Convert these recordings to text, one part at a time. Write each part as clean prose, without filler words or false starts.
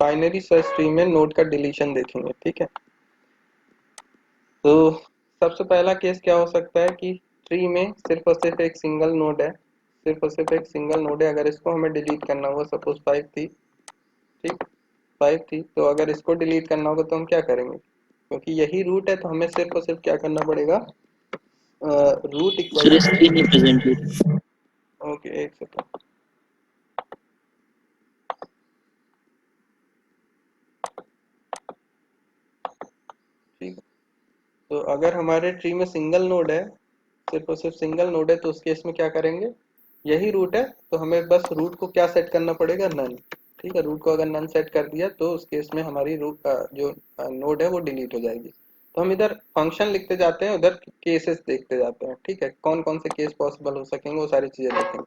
Binary search tree में node का deletion देखेंगे। ठीक है, तो सबसे पहला केस क्या हो सकता है कि ट्री में सिर्फ और सिर्फ एक सिंगल नोड है, सिर्फ और सिर्फ एक सिंगल नोड है। अगर इसको हमें डिलीट करना होगा, सपोज 5 थी, ठीक, 5 थी, तो अगर इसको डिलीट करना होगा तो हम क्या करेंगे, क्योंकि यही रूट है तो हमें सिर्फ और सिर्फ क्या करना पड़ेगा, रूट इक्वल, सर स्क्रीन नहीं प्रेजेंट हो रही। ओके एक सेकंड, ठीक। तो अगर हमारे ट्री में सिंगल नोड है, सिर्फ और सिर्फ सिंगल नोड है, तो उस केस में क्या करेंगे, यही रूट है तो हमें बस रूट को क्या सेट करना पड़ेगा, नन। ठीक है, रूट को अगर नन सेट कर दिया तो उस केस में हमारी रूट जो नोड है वो डिलीट हो जाएगी। तो हम इधर फंक्शन लिखते जाते हैं, उधर केसेस देखते जाते हैं। ठीक है, कौन कौन से केस पॉसिबल हो सकेंगे वो सारी चीजें देखेंगे।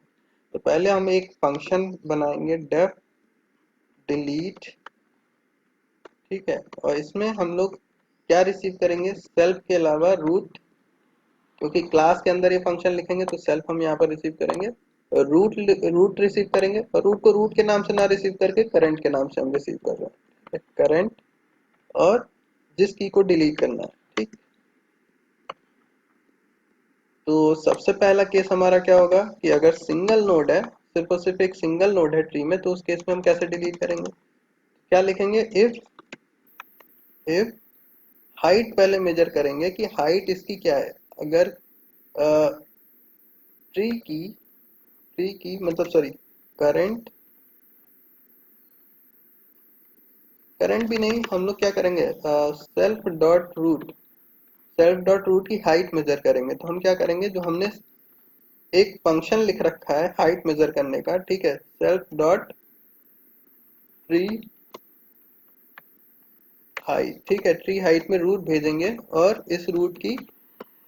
तो पहले हम एक फंक्शन बनाएंगे, डेफ डिलीट। ठीक है, और इसमें हम लोग क्या रिसीव करेंगे, सेल्फ के अलावा रूट, क्योंकि क्लास के अंदर ये फंक्शन लिखेंगे तो सेल्फ हम यहाँ पर रिसीव करेंगे, रूट रूट रिसीव करेंगे, और रूट को रूट के नाम से ना रिसीव करके करंट के नाम से हम रिसीव कर रहे हैं, करंट, और जिस की को डिलीट करना है। ठीक, तो सबसे पहला केस हमारा क्या होगा कि अगर सिंगल नोड है, सिर्फ और सिर्फ एक सिंगल नोड है ट्री में, तो उस केस में हम कैसे डिलीट करेंगे, क्या लिखेंगे, इफ हाइट पहले मेजर करेंगे कि हाइट इसकी क्या है। अगर ट्री की मतलब सॉरी, करंट, करंट भी नहीं, हम लोग क्या करेंगे, सेल्फ डॉट रूट की हाइट मेजर करेंगे। तो हम क्या करेंगे, जो हमने एक फंक्शन लिख रखा है हाइट मेजर करने का, ठीक है, सेल्फ डॉट ट्री हाइट। ठीक है, ट्री हाइट में रूट भेजेंगे और इस रूट की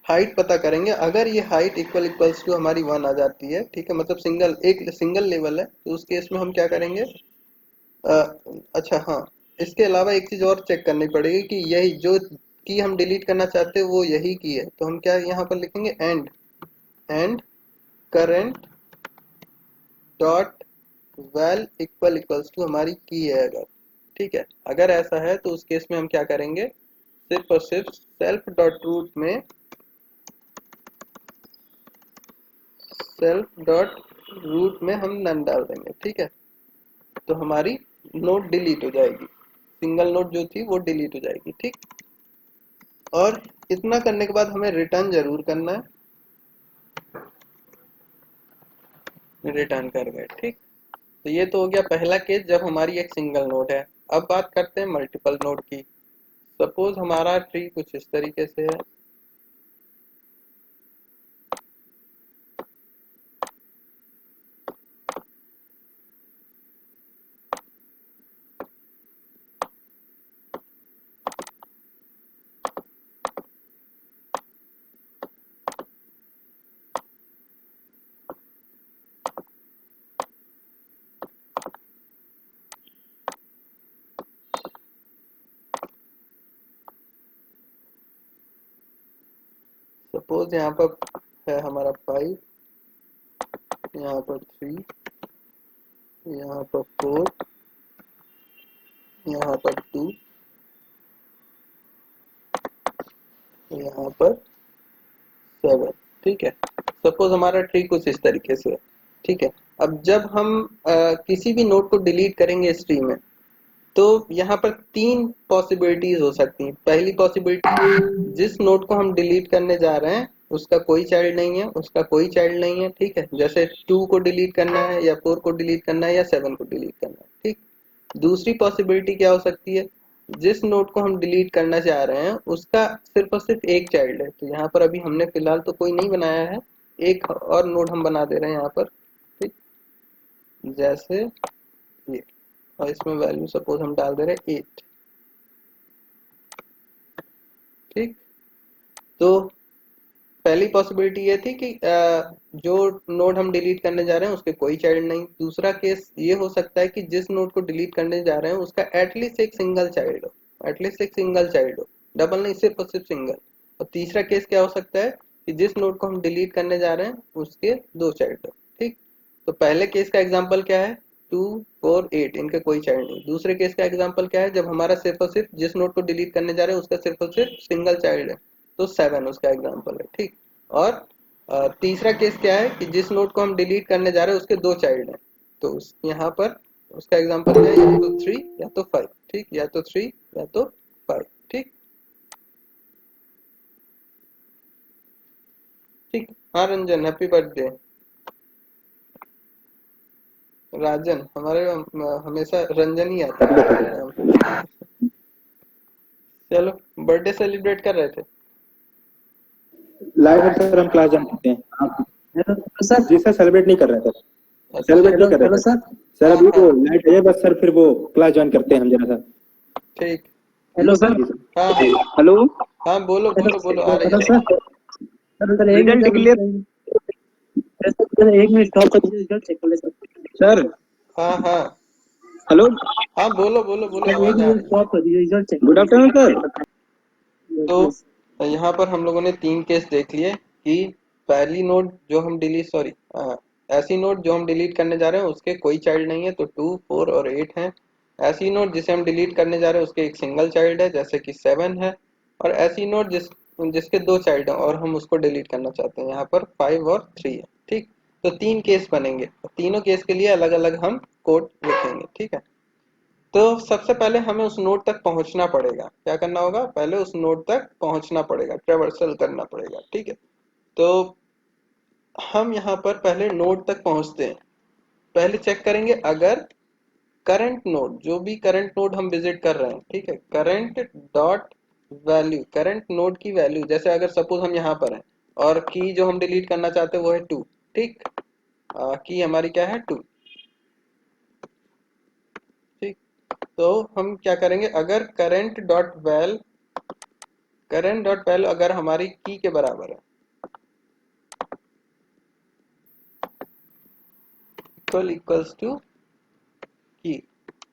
हाइट पता करेंगे। अगर ये हाइट इक्वल्स टू हमारी 1 आ जाती है, ठीक है, मतलब एक सिंगल लेवल है, तो उस केस में हम क्या करेंगे, अ, अच्छा हाँ, इसके अलावा एक चीज और चेक करनी पड़ेगी कि यही जो की हम डिलीट करना चाहते हैं वो यही की है, तो हम क्या यहाँ पर लिखेंगे, and current dot val equals to हमारी की है अगर। ठीक है, अगर ऐसा है तो उस केस में हम क्या करेंगे, सिर्फ और सिर्फ सेल्फ डॉट रूट में हम नन डाल देंगे। ठीक है, तो हमारी नोड डिलीट हो जाएगी, सिंगल नोड जो थी वो डिलीट हो जाएगी। ठीक, और इतना करने के बाद हमें रिटर्न जरूर करना है, रिटर्न कर गए। ठीक, तो ये तो हो गया पहला केस जब हमारी एक सिंगल नोड है। अब बात करते हैं मल्टीपल नोड की। सपोज हमारा ट्री कुछ इस तरीके से है, सपोज यहाँ पर है हमारा 5, यहाँ पर 3, यहाँ पर 4, यहाँ पर 2, यहाँ पर 7। ठीक है, सपोज हमारा ट्री कुछ इस तरीके से है। ठीक है, अब जब हम किसी भी नोड को डिलीट करेंगे इस ट्री में, तो यहाँ पर 3 पॉसिबिलिटीज हो सकती हैं। पहली पॉसिबिलिटी, जिस नोड को हम डिलीट करने जा रहे हैं उसका कोई चाइल्ड नहीं है, उसका कोई चाइल्ड नहीं है। ठीक है, जैसे 2 को डिलीट करना है या 4 को डिलीट करना है या 7 को डिलीट करना है। ठीक, दूसरी पॉसिबिलिटी क्या हो सकती है, जिस नोड को हम डिलीट करना चाह रहे हैं उसका सिर्फ और सिर्फ एक चाइल्ड है। तो यहाँ पर अभी हमने फिलहाल तो कोई नहीं बनाया है, एक और नोड हम बना दे रहे हैं यहाँ पर। ठीक, जैसे ये, और इसमें वैल्यू सपोज हम डाल दे रहे हैं 8। ठीक, तो पहली पॉसिबिलिटी ये थी कि जो नोड हम डिलीट करने जा रहे हैं उसके कोई चाइल्ड नहीं। दूसरा केस ये हो सकता है कि जिस नोड को डिलीट करने जा रहे हैं उसका एटलीस्ट एक सिंगल चाइल्ड हो, एटलीस्ट एक सिंगल चाइल्ड हो, डबल नहीं, सिर्फ और सिर्फ सिंगल। और तीसरा केस क्या हो सकता है कि जिस नोड को हम डिलीट करने जा रहे हैं उसके 2 चाइल्ड हो। ठीक, तो पहले केस का एग्जाम्पल क्या है, 2 4 8 इनके कोई चाइल्ड नहीं। दूसरे केस का एग्जांपल क्या है, जब हमारा सिर्फ और सिर्फ जिस नोड को डिलीट करने जा रहे हैं उसका सिर्फ और सिर्फ सिंगल चाइल्ड है, तो 7 उसका एग्जांपल है। ठीक। और तीसरा केस क्या है कि जिस नोड को हम डिलीट करने जा रहे हैं उसके दो चाइल्ड हैं, तो यहाँ पर उसका एग्जांपल क्या है, या तो 3 या तो 5। ठीक, या तो 3 या तो 5। ठीक। ठीक। हाँ रंजन, हैप्पी बर्थडे। राजन, हमारे हमेशा रंजन ही आता है आपका नाम। चलो, बर्थडे सेलिब्रेट कर रहे थे। लाइव है सर, हम क्लास ज्वाइन करते हैं आप। Hello sir. जी सर, सेलिब्रेट नहीं कर रहे थे, अच्छा। सेलिब्रेट नहीं हेलो कर रहे हेलो थे सर। सर। हाँ अभी हाँ, वो लाइट है बस सर, फिर वो क्लास ज्वाइन करते हैं हम जरा सा। ठीक। Hello sir. जी सर। हाँ हाँ हेलो हाँ, बोलो हेलो बोलो बोलो, आ रही हेलो है। सर। सर सर एक रिजल्ट मिनट डिक्लेयर सर, एक मिनट स्टॉप कर दीजिए, रिजल्ट चेक कर ले सर। सर। हाँ हाँ हेलो, हाँ, बोलो बोलो बोलो, सर एक आवाज आ मिनट रही है। स्टॉप कर दीजिए, result check good afternoon sir. तो यहाँ पर हम लोगों ने तीन केस देख लिए कि पहली नोड जो हम डिलीट सॉरी ऐसी नोड जो हम डिलीट करने जा रहे हैं उसके कोई चाइल्ड नहीं है, तो 2 4 और 8 हैं। ऐसी नोड जिसे हम डिलीट करने जा रहे हैं उसके एक सिंगल चाइल्ड है, जैसे कि 7 है। और ऐसी नोड जिसके दो चाइल्ड हैं और हम उसको डिलीट करना चाहते हैं, यहाँ पर 5 और 3 है। ठीक। तो तीन केस बनेंगे, तीनों केस के लिए अलग अलग हम कोड लिखेंगे। ठीक है। तो सबसे पहले हमें उस नोड तक पहुंचना पड़ेगा। क्या करना होगा, पहले उस नोड तक पहुंचना पड़ेगा, ट्रेवर्सल करना पड़ेगा। ठीक है। तो हम यहाँ पर पहले नोड तक पहुंचते हैं। पहले चेक करेंगे अगर करंट नोड, जो भी करंट नोड हम विजिट कर रहे हैं, ठीक है, current dot value, current node की वैल्यू, जैसे अगर सपोज हम यहाँ पर हैं और की जो हम डिलीट करना चाहते हैं वो है 2। ठीक। की हमारी क्या है, 2। ठीक। तो हम क्या करेंगे, अगर करंट डॉट वैल अगर हमारी की के बराबर है, इक्वल्स टू की,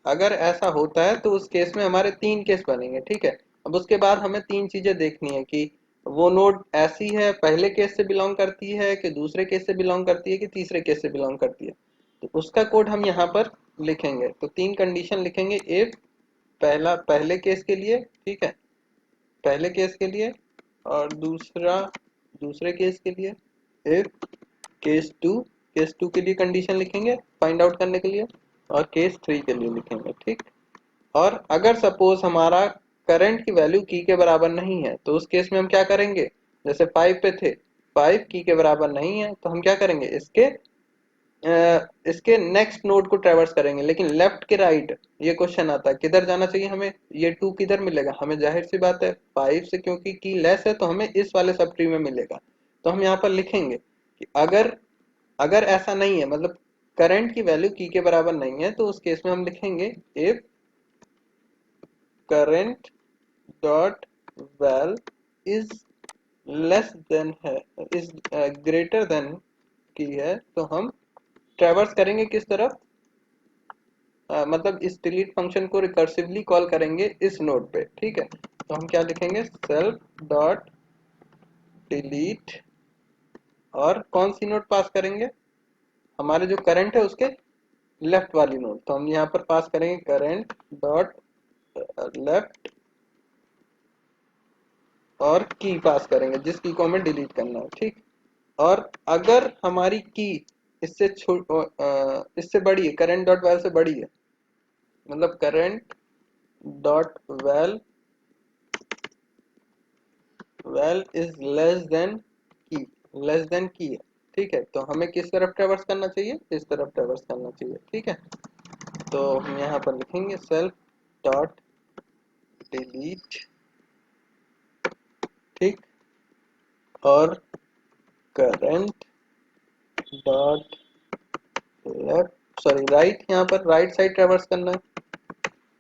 अगर ऐसा होता है तो उस केस में हमारे तीन केस बनेंगे। ठीक है। अब उसके बाद हमें तीन चीजें देखनी है कि वो नोड ऐसी है, पहले केस से बिलोंग करती है कि दूसरे केस से बिलोंग करती है कि तीसरे केस से बिलोंग करती है, तो उसका कोड हम यहाँ पर लिखेंगे। तो तीन कंडीशन लिखेंगे, इफ पहला पहले केस के लिए, ठीक है, पहले केस के लिए, और दूसरा दूसरे केस के लिए, इफ केस टू के लिए कंडीशन लिखेंगे फाइंड आउट करने के लिए, और केस थ्री के लिए लिखेंगे। ठीक। और अगर सपोज हमारा करंट की वैल्यू की के बराबर नहीं है तो उस केस में हम क्या करेंगे, जैसे 5 पे थे, 5 की के बराबर नहीं है तो हम क्या करेंगे, इसके नेक्स्ट नोड को ट्रेवर्स करेंगे, लेकिन लेफ्ट के राइट, ये क्वेश्चन आता है किधर जाना चाहिए हमें, ये 2 किधर मिलेगा हमें, जाहिर सी बात है 5 से, क्योंकि की लेस है तो हमें इस वाले सब ट्री में मिलेगा। तो हम यहाँ पर लिखेंगे कि अगर अगर ऐसा नहीं है, मतलब करंट की वैल्यू की के बराबर नहीं है, तो उस केस में हम लिखेंगे if current dot val is less than है, इज ग्रेटर देन की है, तो हम ट्रेवर्स करेंगे किस तरफ, मतलब इस डिलीट फंक्शन को रिकर्सिवली कॉल करेंगे इस नोड पे। ठीक है। तो हम क्या लिखेंगे, सेल्फ डॉट डिलीट, और कौन सी नोड पास करेंगे, हमारे जो करंट है उसके लेफ्ट वाली नोड, तो हम यहाँ पर पास करेंगे करंट डॉट लेफ्ट, और की पास करेंगे जिस की को हमें डिलीट करना है। ठीक। और अगर हमारी की इससे बड़ी है, करंट डॉट वैल से बड़ी है, मतलब current dot val is less than key है। ठीक है। तो हमें किस तरफ ट्रेवर्स करना चाहिए, इस तरफ ट्रेवर्स करना चाहिए। ठीक है। तो हम यहाँ पर लिखेंगे सेल्फ डॉट डिलीट, ठीक, और current dot left sorry right, यहाँ पर राइट साइड ट्रेवर्स करना है,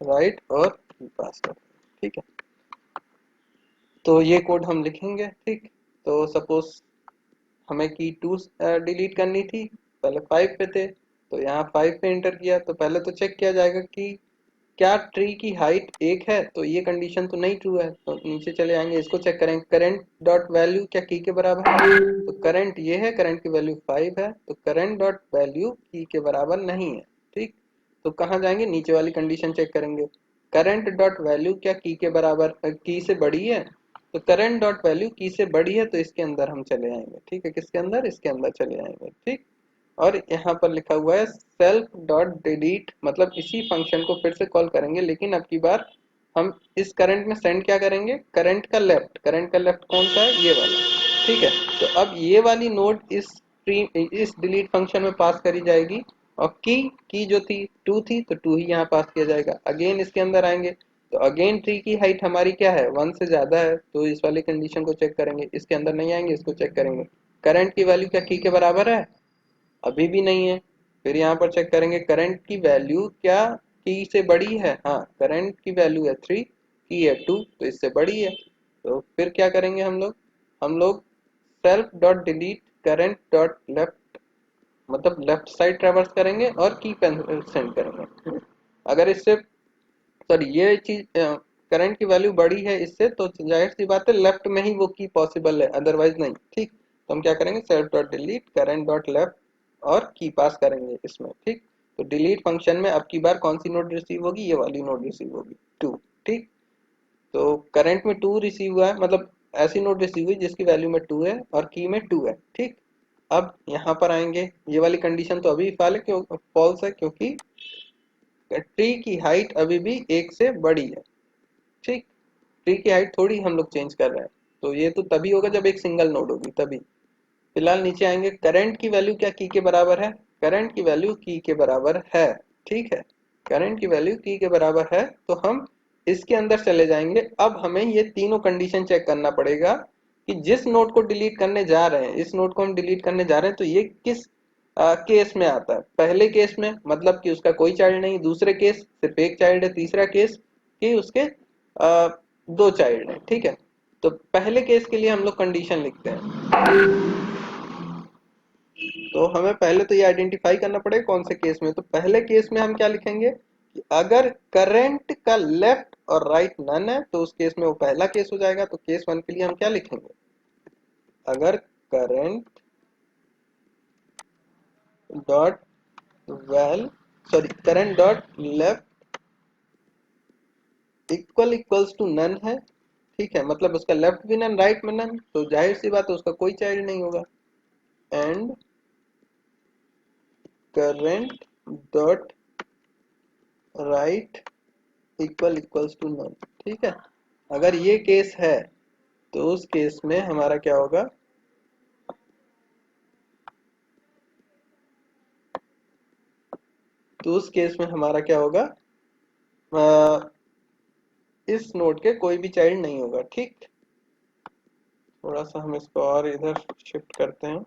राइट और पास करना है। ठीक है। तो ये कोड हम लिखेंगे। ठीक। तो सपोज हमें की 2 डिलीट करनी थी, पहले 5 पे थे, तो यहाँ 5 पे एंटर किया, तो पहले तो चेक किया जाएगा कि क्या ट्री की हाइट 1 है, तो ये कंडीशन तो नहीं ट्रू है, तो नीचे चले आएंगे, इसको चेक करेंगे करंट डॉट वैल्यू क्या की के बराबर है, तो करंट ये है, करंट की वैल्यू 5 है, तो करंट डॉट वैल्यू की के बराबर नहीं है। ठीक। तो कहाँ जाएंगे, नीचे वाली कंडीशन चेक करेंगे, करंट डॉट वैल्यू क्या की के बराबर, की से बड़ी है, तो करंट डॉट वैल्यू की से बड़ी है तो इसके अंदर हम चले आएंगे, ठीक है, किसके अंदर, इसके अंदर चले आएंगे, ठीक। और यहाँ पर लिखा हुआ है सेल्फ डॉट डिलीट, मतलब इसी फंक्शन को फिर से कॉल करेंगे, लेकिन अब की बार हम इस करंट में सेंड क्या करेंगे, करंट का लेफ्ट, करंट का लेफ्ट कौन सा है, ये वाला, ठीक है। तो अब ये वाली नोड इस डिलीट फंक्शन में पास करी जाएगी, और की जो थी 2 थी तो 2 ही यहाँ पास किया जाएगा। अगेन इसके अंदर आएंगे तो अगेन ट्री की हाइट हमारी क्या है, 1 से ज्यादा है, तो इस वाली कंडीशन को चेक करेंगे, इसके अंदर नहीं आएंगे, इसको चेक करेंगे, करंट की वैल्यू क्या की के बराबर है, अभी भी नहीं है। फिर यहाँ पर चेक करेंगे करंट की वैल्यू क्या की से बड़ी है, हाँ करंट की वैल्यू है 3, की है 2, तो इससे बड़ी है। तो फिर क्या करेंगे हम लोग self dot delete current dot left, मतलब लेफ्ट साइड ट्रेवर्स करेंगे और की सेंड करेंगे। अगर इससे, सॉरी, ये चीज करंट की वैल्यू बड़ी है इससे, तो जाहिर सी बात है लेफ्ट में ही वो की पॉसिबल है, अदरवाइज नहीं, ठीक। तो हम क्या करेंगे, self dot delete current dot left और की पास करेंगे इसमें, ठीक। तो डिलीट फंक्शन में अब की बार कौन सी नोड रिसीव होगी, ये वाली नोड रिसीव होगी 2, ठीक। तो करंट में 2 रिसीव हुआ है, मतलब ऐसी नोड रिसीव हुई जिसकी वैल्यू में 2 है और की में 2 है, ठीक। अब यहाँ पर आएंगे, ये वाली कंडीशन तो अभी फॉल्स है क्योंकि ट्री की हाइट अभी भी 1 से बड़ी है, ठीक। ट्री की हाइट थोड़ी हम लोग चेंज कर रहे हैं, तो ये तो तभी होगा जब एक सिंगल नोड होगी तभी। फिलहाल नीचे आएंगे, करंट की वैल्यू क्या की के बराबर है, करंट की वैल्यू की के बराबर है, ठीक है, करंट की वैल्यू की के बराबर है, तो हम इसके अंदर चले जाएंगे। अब हमें ये तीनों कंडीशन चेक करना पड़ेगा कि जिस नोड को डिलीट करने जा रहे हैं, इस नोड को हम डिलीट करने जा रहे हैं, तो ये किस केस में आता है। पहले केस में मतलब कि उसका कोई चाइल्ड नहीं, दूसरे केस सिर्फ एक चाइल्ड है, तीसरा केस कि उसके आ, 2 चाइल्ड है, ठीक है। तो पहले केस के लिए हम लोग कंडीशन लिखते हैं, तो हमें पहले तो ये आइडेंटिफाई करना पड़ेगा कौन से केस में। तो पहले केस में हम क्या लिखेंगे कि अगर करंट का लेफ्ट और राइट नन है तो उस केस में वो पहला केस हो जाएगा। तो केस 1 के लिए हम क्या लिखेंगे, अगर current dot val sorry current dot left equals to none है, ठीक है, मतलब उसका लेफ्ट भी नन राइट में नन, तो जाहिर सी बात है उसका कोई चाइल्ड नहीं होगा। And current dot right equals to none, ठीक है। अगर ये केस है तो उस केस में हमारा क्या होगा, तो उस केस में हमारा क्या होगा, इस नोड के कोई भी चाइल्ड नहीं होगा, ठीक। थोड़ा सा हम इसको और इधर शिफ्ट करते हैं,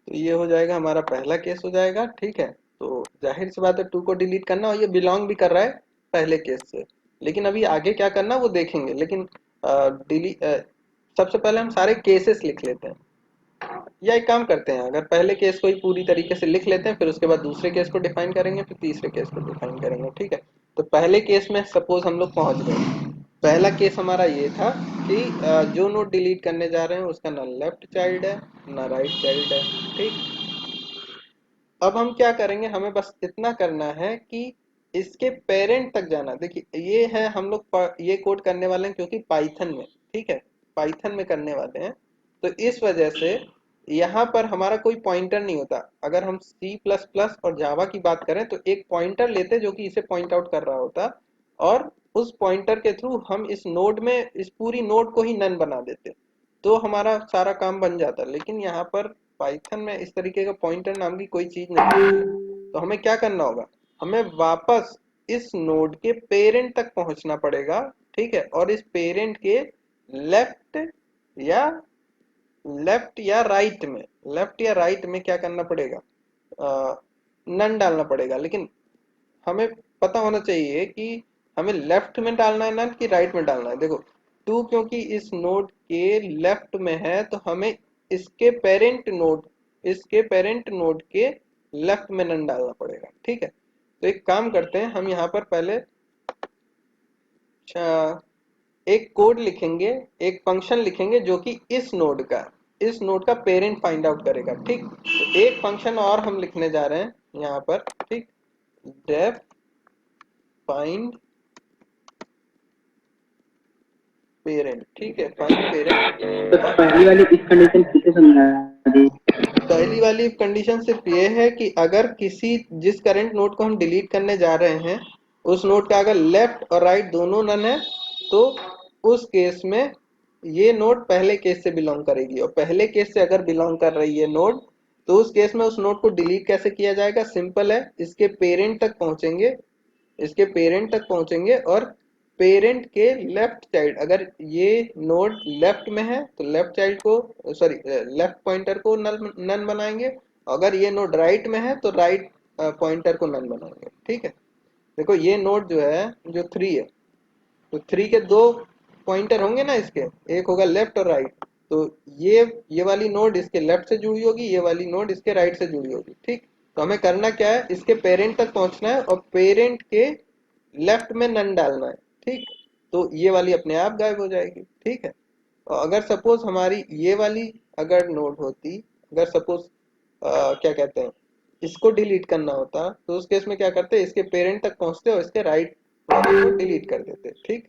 तो ये हो जाएगा हमारा पहला केस हो जाएगा, ठीक है। तो जाहिर सी बात है 2 को डिलीट करना, और ये बिलोंग भी कर रहा है पहले केस से, लेकिन अभी आगे क्या करना वो देखेंगे। लेकिन डिलीट सबसे पहले हम सारे केसेस लिख लेते हैं, या एक काम करते हैं, अगर पहले केस को ही पूरी तरीके से लिख लेते हैं, फिर उसके बाद दूसरे केस को डिफाइन करेंगे, फिर तीसरे केस को डिफाइन करेंगे, ठीक है। तो पहले केस में सपोज हम लोग पहुंच गए। पहला केस हमारा ये था कि जो नोड डिलीट करने जा रहे हैं उसका ना लेफ्ट चाइल्ड है ना राइट चाइल्ड है, ठीक। अब हम क्या करेंगे, हमें बस इतना करना है कि इसके पेरेंट तक जाना। देखिए ये है, हम लोग ये कोड करने वाले हैं क्योंकि पाइथन में, ठीक है, पाइथन में करने वाले हैं, तो इस वजह से यहाँ पर हमारा कोई पॉइंटर नहीं होता। अगर हम सी प्लस प्लस और जावा की बात करें तो एक पॉइंटर लेते जो कि इसे पॉइंट आउट कर रहा होता, और उस पॉइंटर के थ्रू हम इस नोड में इस पूरी नोड को ही नन बना देते, तो हमारा सारा काम बन जाता। लेकिन यहाँ पर पाइथन में इस तरीके का पॉइंटर नाम की कोई चीज नहीं है, तो हमें क्या करना होगा, हमें वापस इस नोड के पेरेंट तक पहुंचना पड़ेगा, ठीक है। और इस पेरेंट के लेफ्ट या लेफ्ट या राइट में क्या करना पड़ेगा, नन डालना पड़ेगा। लेकिन हमें पता होना चाहिए कि हमें लेफ्ट में डालना है नन कि राइट में डालना है। देखो 2 क्योंकि इस नोड के लेफ्ट में है, तो हमें इसके पेरेंट नोड के लेफ्ट में नन डालना पड़ेगा। ठीक है, तो एक काम करते हैं, हम यहाँ पर पहले एक कोड लिखेंगे, एक फंक्शन लिखेंगे जो कि इस नोड का पेरेंट फाइंड आउट करेगा। ठीक, तो एक फंक्शन और हम लिखने जा रहे हैं यहाँ पर। ठीक, डेफ फाइंड पेरेंट। ठीक है, फाइंड पेरेंट। तो पहली वाली इफ कंडीशन किसे समझा दी? पहली वाली कंडीशन सिर्फ ये है कि अगर जिस करंट नोड को हम डिलीट करने जा रहे हैं उस नोड का अगर लेफ्ट और राइट दोनों नन है तो उस केस में ये नोड पहले केस से बिलोंग करेगी, और पहले केस से अगर बिलोंग कर रही है नोड तो उस केस में उस नोड को डिलीट कैसे किया जाएगा? सिंपल है, इसके पेरेंट तक पहुंचेंगे और पेरेंट के लेफ्ट चाइल्ड, अगर ये नोड लेफ्ट में है तो लेफ्ट चाइल्ड को लेफ्ट पॉइंटर को नन बनाएंगे, अगर ये नोड राइट में है तो राइट पॉइंटर को नन बनाएंगे। ठीक है, देखो ये नोड जो है, जो 3 है, तो 3 के दो पॉइंटर होंगे ना, इसके एक होगा लेफ्ट और राइट, तो ये वाली नोड इसके लेफ्ट से जुड़ी होगी, ये वाली नोड इसके राइट से जुड़ी होगी। ठीक, तो हमें करना क्या है, इसके पेरेंट तक पहुंचना है और पेरेंट के लेफ्ट में नन डालना है। ठीक, तो ये वाली अपने आप गायब हो जाएगी। ठीक है, और अगर सपोज हमारी ये वाली अगर नोड होती, अगर सपोज क्या कहते हैं, इसको डिलीट करना होता तो उस केस में क्या करते, इसके पेरेंट तक पहुंचते और इसके राइट वाले को डिलीट कर देते। ठीक,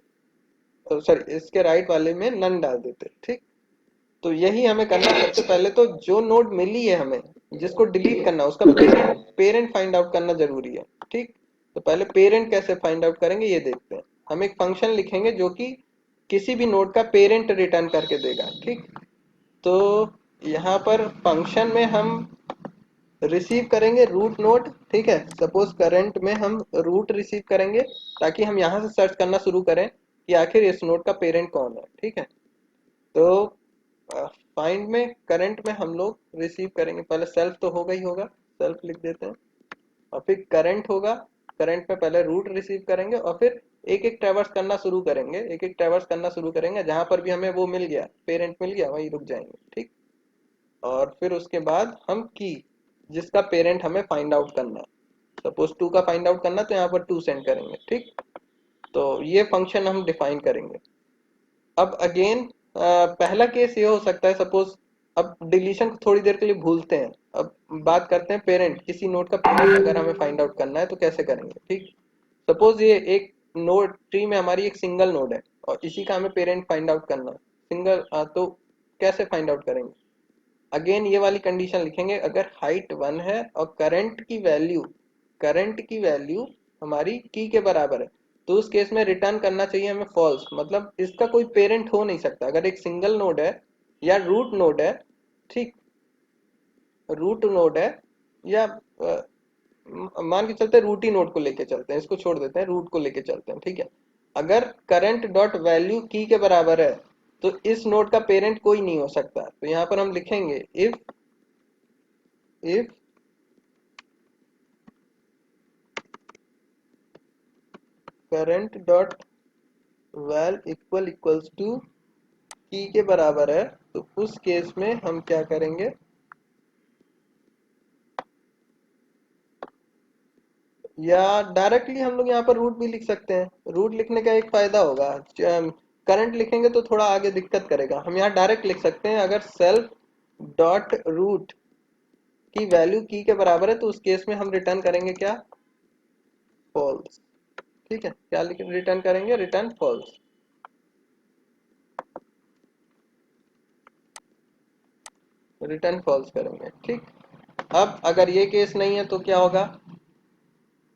तो सॉरी, इसके राइट वाले में नन डाल देते। ठीक, तो यही हमें करना है। सबसे पहले तो जो नोड मिली है हमें जिसको डिलीट करना है उसका पेरेंट फाइंड आउट करना जरूरी है। ठीक, तो पहले पेरेंट कैसे फाइंड आउट करेंगे ये देखते हैं। हम एक फंक्शन लिखेंगे जो कि किसी भी नोड का पेरेंट रिटर्न करके देगा। ठीक, तो यहाँ पर फंक्शन में हम रिसीव करेंगे रूट नोड। ठीक है, सपोज करंट में हम रूट रिसीव करेंगे ताकि हम यहाँ से सर्च करना शुरू करें कि आखिर इस नोड का पेरेंट कौन है। ठीक है, तो फाइंड में करंट में हम लोग रिसीव करेंगे, पहले सेल्फ तो होगा ही होगा, सेल्फ लिख देते हैं, और फिर करंट होगा, करंट में पहले रूट रिसीव करेंगे और फिर एक एक ट्रैवर्स करना शुरू करेंगे, जहां पर भी हमें वो मिल गया, पेरेंट मिल गया, वहीं रुक जाएंगे। ठीक, और फिर उसके बाद हम की जिसका पेरेंट हमें फाइंड आउट करना है, सपोज 2 का फाइंड आउट करना तो यहाँ पर 2 सेंड करेंगे। ठीक, तो ये फंक्शन हम डिफाइन करेंगे। अब अगेन पहला केस ये हो सकता है, सपोज अब डिलीशन को थोड़ी देर के लिए भूलते हैं, अब बात करते हैं पेरेंट, किसी नोड का पेरेंट अगर हमें फाइंड आउट करना है तो कैसे करेंगे। ठीक, सपोज ये एक नोड ट्री में हमारी एक सिंगल नोड है और इसी का हमें पेरेंट फाइंड आउट करना है, तो कैसे फाइंड आउट करेंगे? अगेन ये वाली कंडीशन लिखेंगे, अगर हाइट 1 है और करंट की वैल्यू हमारी की के बराबर है तो उस केस में रिटर्न करना चाहिए हमें फॉल्स, मतलब इसका कोई पेरेंट हो नहीं सकता। अगर एक सिंगल नोड है या रूट नोड है, ठीक, रूट नोड है या मान के चलते हैं रूट ही नोड को लेके चलते हैं, इसको छोड़ देते हैं, रूट को लेके चलते हैं। ठीक है, अगर करंट डॉट वैल्यू की के बराबर है तो इस नोड का पेरेंट कोई नहीं हो सकता, तो यहाँ पर हम लिखेंगे if current dot val equals to key के बराबर है तो उस केस में हम क्या करेंगे, या डायरेक्टली हम लोग यहाँ पर रूट भी लिख सकते हैं। रूट लिखने का एक फायदा होगा, करंट लिखेंगे तो थोड़ा आगे दिक्कत करेगा, हम यहाँ डायरेक्ट लिख सकते हैं, अगर सेल्फ डॉट रूट की वैल्यू की के बराबर है तो उस केस में हम रिटर्न करेंगे क्या, फॉल्स। ठीक है, क्या रिटर्न करेंगे, रिटर्न फॉल्स, रिटर्न फॉल्स करेंगे। ठीक, अब अगर ये केस नहीं है तो क्या होगा,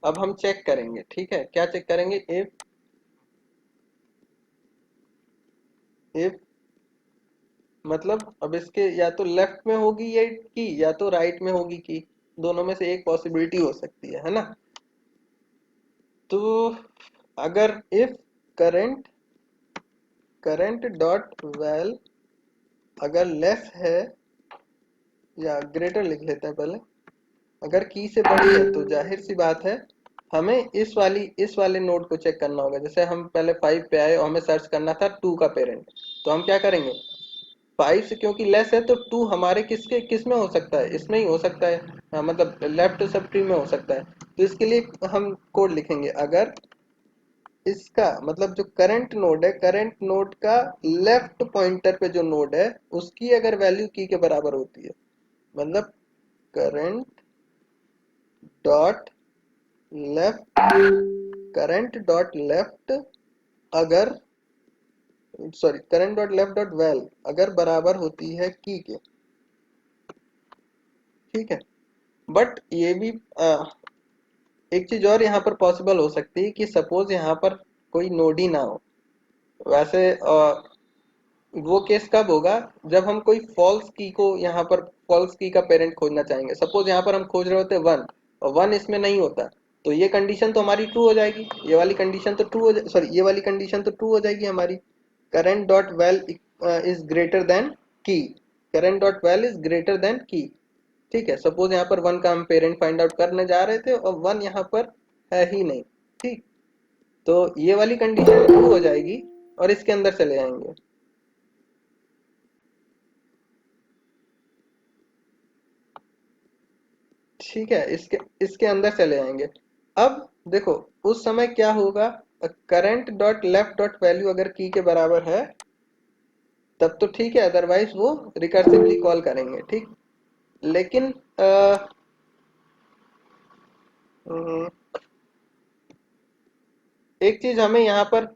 अब हम चेक करेंगे। ठीक है, क्या चेक करेंगे, इफ मतलब अब इसके या तो लेफ्ट में होगी ये की या तो राइट में होगी की, दोनों में से एक पॉसिबिलिटी हो सकती है ना। तो अगर इफ करंट डॉट वैल अगर लेस है या ग्रेटर लिख लेते हैं पहले, अगर की से बड़ी है तो जाहिर सी बात है हमें इस वाले नोड को चेक करना होगा। जैसे हम पहले 5 पे आए और हमें सर्च करना था 2 का पेरेंट, तो हम क्या करेंगे, 5 से क्योंकि लेस है तो 2 हमारे किस में हो सकता है, इसमें ही हो सकता है। मतलब लेफ्ट सब ट्री में हो सकता है। तो इसके लिए हम कोड लिखेंगे, अगर इसका मतलब जो करंट नोड है, करंट नोड का लेफ्ट पॉइंटर पे जो नोड है उसकी अगर वैल्यू की के बराबर होती है, मतलब current dot left, current dot left अगर sorry current dot left dot val अगर बराबर होती है की के, ठीक है। बट ये भी एक चीज और यहाँ पर पॉसिबल हो सकती है कि सपोज यहाँ पर कोई नोड ही ना हो। वैसे वो केस कब होगा, जब हम कोई फॉल्स की को यहाँ पर फॉल्स की का पेरेंट खोजना चाहेंगे। सपोज यहाँ पर हम खोज रहे होते 1 और 1 इसमें नहीं होता, तो ये कंडीशन तो हमारी ट्रू हो जाएगी, ये वाली कंडीशन तो ट्रू हो सॉरी ये वाली कंडीशन तो ट्रू हो जाएगी हमारी, current dot val is greater than key, current dot val is greater than key, ठीक है। सपोज यहाँ पर 1 का हम पेरेंट फाइंड आउट करने जा रहे थे और 1 यहाँ पर है ही नहीं, ठीक। तो ये वाली कंडीशन ट्रू हो जाएगी और इसके अंदर चले जाएंगे। ठीक है, इसके इसके अंदर चले जाएंगे। अब देखो उस समय क्या होगा, current dot left dot value अगर की के बराबर है तब तो ठीक है, अदरवाइज वो रिकर्सिवली कॉल करेंगे, ठीक। लेकिन एक चीज हमें यहाँ पर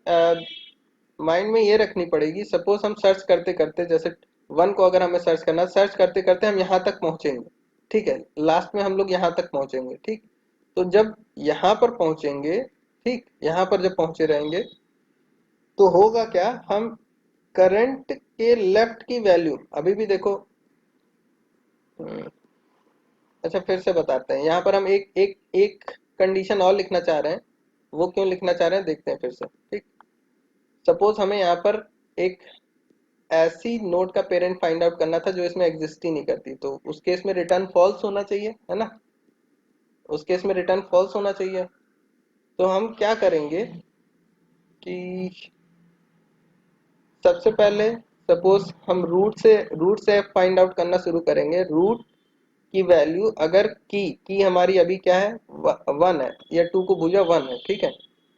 माइंड में ये रखनी पड़ेगी। सपोज हम सर्च करते करते, जैसे 1 को अगर हमें सर्च करना, सर्च करते करते हम यहाँ तक पहुंचेंगे, ठीक है, लास्ट में हम लोग यहाँ तक पहुंचेंगे, ठीक। तो जब यहाँ पर पहुंचेंगे, ठीक, यहाँ पर जब पहुंचे रहेंगे तो होगा क्या, हम करंट के लेफ्ट की वैल्यू अभी भी देखो। अच्छा फिर से बताते हैं, यहाँ पर हम एक एक एक कंडीशन और लिखना चाह रहे हैं। वो क्यों लिखना चाह रहे हैं देखते हैं फिर से, ठीक। सपोज हमें यहाँ पर एक ऐसी नोड का पेरेंट फाइंड आउट करना था जो इसमें एग्जिस्ट ही नहीं करती, तो उस केस में रिटर्न फॉल्स होना चाहिए, है ना। उस केस में रिटर्न फॉल्स होना चाहिए। तो हम क्या करेंगे कि सबसे पहले सपोज हम रूट से फाइंड आउट करना शुरू करेंगे। रूट की वैल्यू अगर की हमारी अभी क्या है, 1 है, या 2 को भूजा 1 है, ठीक है।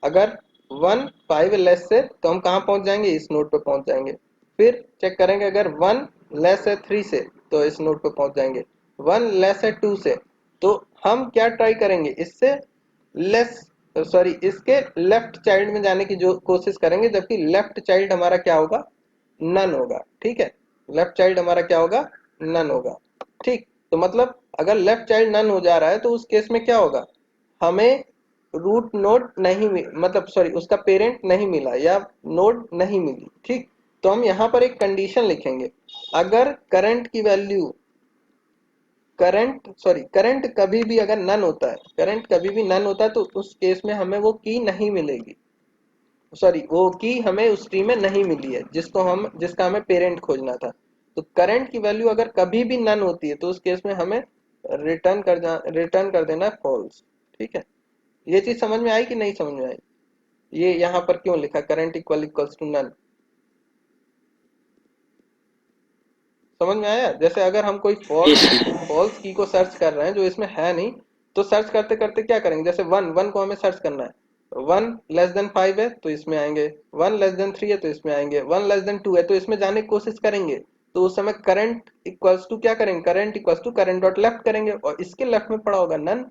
अगर 1 5 लेस से तो हम कहाँ पहुंच जाएंगे, इस नोड पे पहुंच जाएंगे। फिर चेक करेंगे अगर 1 लेस है 3 से तो इस नोड पे पहुंच जाएंगे। 1 लेस है 2 से तो हम क्या ट्राई करेंगे, इससे लेस सॉरी इसके लेफ्ट चाइल्ड में जाने की जो कोशिश करेंगे, जबकि लेफ्ट चाइल्ड हमारा क्या होगा, नन होगा, ठीक है। लेफ्ट चाइल्ड हमारा क्या होगा, नन होगा, ठीक। तो मतलब अगर लेफ्ट चाइल्ड नन हो जा रहा है तो उस केस में क्या होगा, हमें रूट नोड नहीं मतलब सॉरी उसका पेरेंट नहीं मिला या नोड नहीं मिली, ठीक। तो हम यहाँ पर एक कंडीशन लिखेंगे, अगर करंट की वैल्यू करंट कभी भी अगर नन होता है, करंट कभी भी नन होता है तो उस केस में हमें वो की नहीं मिलेगी, सॉरी वो की हमें उस ट्री में नहीं मिली है जिसका हमें पेरेंट खोजना था। तो करंट की वैल्यू अगर कभी भी नन होती है तो उस केस में हमें रिटर्न कर देना फॉल्स, ठीक है। ये चीज समझ में आई कि नहीं समझ में आई, ये यहाँ पर क्यों लिखा करंट इक्वल्स टू नन, समझ में आया। जैसे अगर हम कोई यस फॉल्स की को सर्च कर रहे हैं जो इसमें है नहीं, तो सर्च करते करते क्या करेंगे, जैसे 1 को हमें सर्च करना है, 1 लेस देन 5 है तो इसमें आएंगे, 1 लेस देन 3 है तो इसमें आएंगे, 1 लेस देन 2 है तो इसमें जाने की कोशिश करेंगे। तो उस समय करंट इक्वल्स टू क्या करेंगे, current equals to current dot left करेंगे और इसके लेफ्ट में पड़ा होगा नन।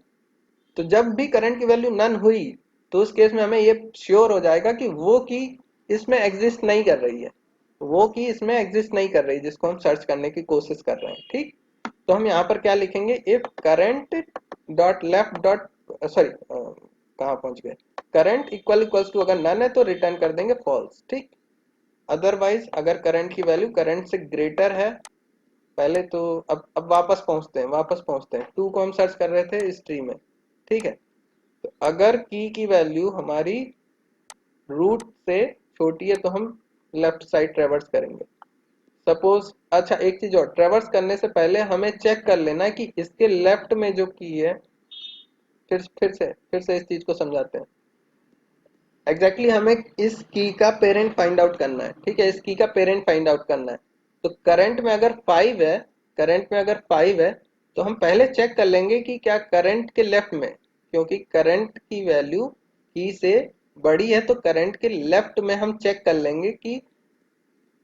तो जब भी करंट की वैल्यू नन हुई तो उस केस में हमें ये श्योर हो जाएगा कि वो की इसमें एग्जिस्ट नहीं कर रही है, वो की इसमें एग्जिस्ट नहीं कर रही जिसको हम सर्च करने की कोशिश कर रहे हैं, ठीक। तो हम यहाँ पर क्या लिखेंगे, if current dot left dot sorry कहाँ पहुंच गए, करंट इक्वल्स टू अगर नन है तो रिटर्न कर देंगे फॉल्स, ठीक। अदरवाइज अगर करंट की वैल्यू करंट से ग्रेटर है, पहले तो अब वापस पहुंचते हैं 2 को हम सर्च कर रहे थे इस ट्री में, ठीक है। तो अगर की वैल्यू हमारी रूट से छोटी है तो हम लेफ्ट साइड ट्रेवर्स करेंगे। सपोज अच्छा एक चीज और, ट्रेवर्स करने से पहले हमें चेक कर लेना कि इसके लेफ्ट में जो की है, फिर से इस चीज को समझाते हैं। एग्जैक्टली हमें इस की का पेरेंट फाइंड आउट करना है, ठीक है, इस की का पेरेंट फाइंड आउट करना है। तो करंट में अगर 5 है, करंट में अगर 5 है तो हम पहले चेक कर लेंगे कि क्या करंट के लेफ्ट में, क्योंकि करंट की वैल्यू की से बड़ी है तो करंट के लेफ्ट में हम चेक कर लेंगे कि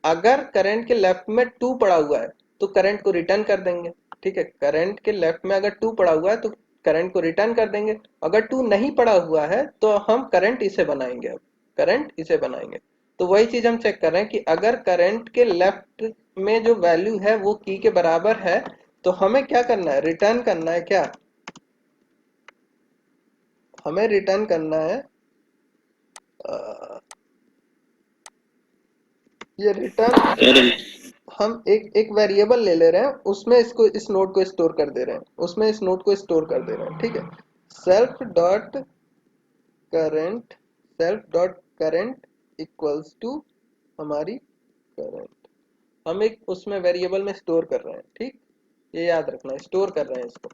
अगर करंट के लेफ्ट में 2 पड़ा हुआ है तो करंट को रिटर्न कर देंगे। ठीक है, करंट के लेफ्ट में अगर 2 पड़ा हुआ है तो करंट को रिटर्न कर देंगे। अगर 2 नहीं पड़ा हुआ है तो हम करंट इसे बनाएंगे, अब करंट इसे बनाएंगे। तो वही चीज हम चेक कर रहे हैं कि अगर करंट के लेफ्ट में जो वैल्यू है वो की के बराबर है तो हमें क्या करना है, रिटर्न करना है। क्या हमें रिटर्न करना है? ये रिटर्न करंट। हम एक एक वेरिएबल ले ले रहे हैं, उसमें इसको इस नोड को स्टोर कर दे रहे हैं, उसमें इस नोड को स्टोर कर दे रहे हैं। ठीक है, self dot current, self dot current equals to हमारी करंट, हम एक उसमें वेरिएबल में स्टोर कर रहे हैं। ठीक, ये याद रखना है, स्टोर कर रहे हैं इसको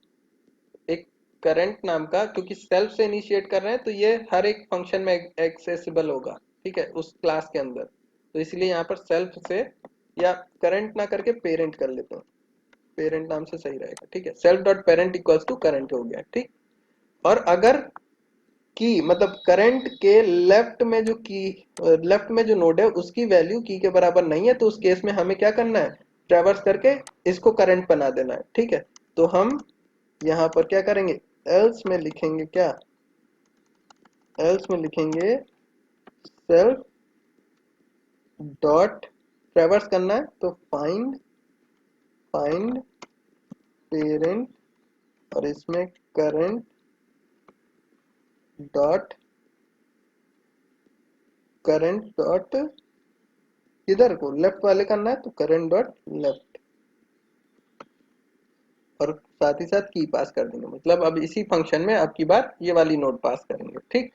एक करंट नाम का, क्योंकि सेल्फ से इनिशिएट कर रहे हैं तो ये हर एक फंक्शन में एक्सेसिबल होगा। ठीक है, उस क्लास के अंदर, तो इसलिए यहाँ पर सेल्फ से, या करंट ना करके पेरेंट कर लेते हैं, पेरेंट नाम से सही रहेगा। ठीक है, self dot parent equals to current हो गया। ठीक, और अगर की मतलब करंट के लेफ्ट में जो की, लेफ्ट में जो नोड है उसकी वैल्यू की के बराबर नहीं है तो उस केस में हमें क्या करना है, ट्रैवर्स करके इसको करंट बना देना है। ठीक है, तो हम यहाँ पर क्या करेंगे, एल्स में लिखेंगे, क्या एल्स में लिखेंगे सेल्फ डॉट ट्रैवर्स करना है तो फाइंड, फाइंड पेरेंट, और इसमें करंट डॉट, करंट डॉट इधर को लेफ्ट वाले करना है तो करंट डॉट लेफ्ट, और साथ ही साथ की पास कर देंगे। मतलब अब इसी फंक्शन में अब की बार ये वाली नोड पास करेंगे। ठीक,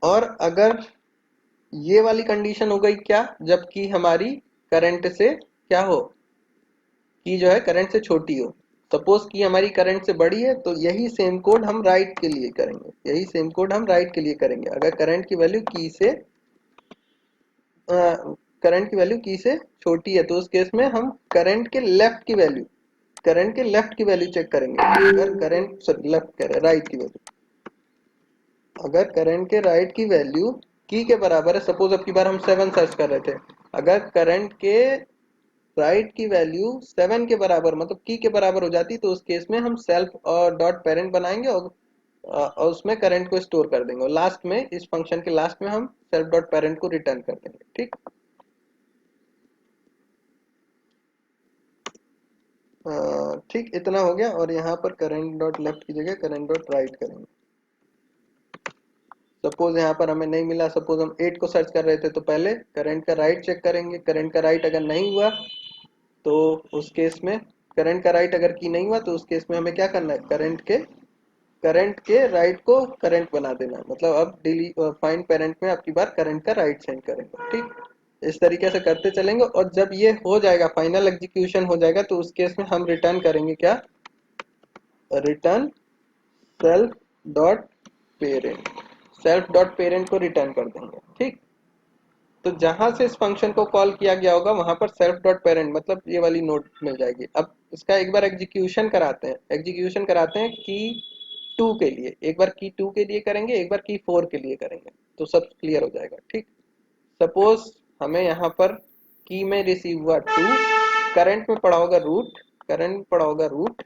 और अगर ये वाली कंडीशन हो गई क्या, जबकि हमारी करंट से क्या हो, की जो है करंट से छोटी हो। सपोज की हमारी करंट से बड़ी है तो यही सेम कोड हम राइट के लिए करेंगे, यही सेम कोड हम राइट के लिए करेंगे। अगर करंट की वैल्यू की से करंट की वैल्यू की से छोटी है तो उस केस में हम करंट के लेफ्ट की वैल्यू, करंट के लेफ्ट की वैल्यू चेक करेंगे। अगर करंट, सॉरी लेफ्ट कह रहे हैं, राइट की वैल्यू, अगर करंट के राइट की वैल्यू की के बराबर है, सपोज अब की बार हम 7 सर्च कर रहे थे, अगर करंट के राइट की वैल्यू 7 के बराबर मतलब की के बराबर हो जाती तो उस केस में हम सेल्फ और डॉट पेरेंट बनाएंगे और उसमें करंट को स्टोर कर देंगे, और लास्ट में इस फंक्शन के लास्ट में हम सेल्फ डॉट पेरेंट को रिटर्न कर देंगे। ठीक, ठीक, इतना हो गया। और यहाँ पर करंट डॉट लेफ्ट की जगह करंट डॉट राइट करेंगे। सपोज यहाँ पर हमें नहीं मिला, सपोज हम 8 को सर्च कर रहे थे तो पहले करंट का राइट चेक करेंगे, करंट का राइट अगर नहीं हुआ तो उस केस में, करंट का राइट अगर की नहीं हुआ तो उस केस में हमें क्या करना है, करंट के राइट को करंट बना देना है। मतलब अब डिली फाइंड पेरेंट में आपकी बार करंट का राइट सेंड करेंगे। ठीक, इस तरीके से करते चलेंगे, और जब ये हो जाएगा, फाइनल एग्जीक्यूशन हो जाएगा, तो उस केस में हम रिटर्न करेंगे क्या, return self dot parent, self dot parent को रिटर्न कर देंगे। ठीक, तो जहां से इस फंक्शन को कॉल किया गया होगा वहां पर सेल्फ डॉट पेरेंट मतलब ये वाली नोट मिल जाएगी। अब इसका एक बार एग्जीक्यूशन कराते हैं, एग्जीक्यूशन कराते हैं की 2 के लिए, एक बार की 2 के लिए करेंगे, एक बार की 4 के लिए करेंगे, तो सब क्लियर हो जाएगा। ठीक, सपोज हमें यहाँ पर की में रिसीव हुआ 2, करंट में पड़ा होगा रूट, करंट में पड़ा होगा रूट,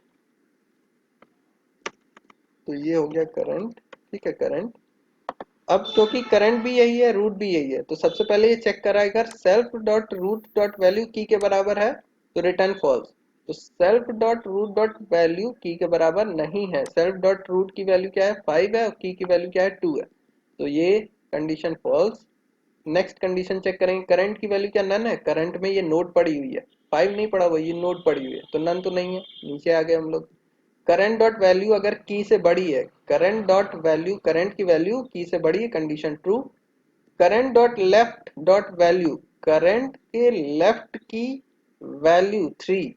तो ये हो गया करंट। ठीक है, करंट, अब क्योंकि करंट भी यही है, रूट भी यही है, तो सबसे पहले ये चेक कराएगा self dot root dot value key के बराबर है तो रिटर्न फॉल्स। तो self dot root dot value key के बराबर नहीं है, सेल्फ डॉट रूट की वैल्यू क्या है, 5 है, और की वैल्यू क्या है, 2 है, तो ये condition false. Next condition check करेंगे, करंट की वैल्यू क्या नन है, करंट में ये नोड पड़ी हुई है, 5 नहीं पड़ा हुआ, ये नोड पड़ी हुई है, तो नन तो नहीं है, नीचे आ गए हम लोग। करंट डॉट वैल्यू अगर की से बड़ी है, करंट डॉट वैल्यू, करंट की वैल्यू की से बड़ी है, condition true. Current dot left dot value, current के लेफ्ट की वैल्यू 3,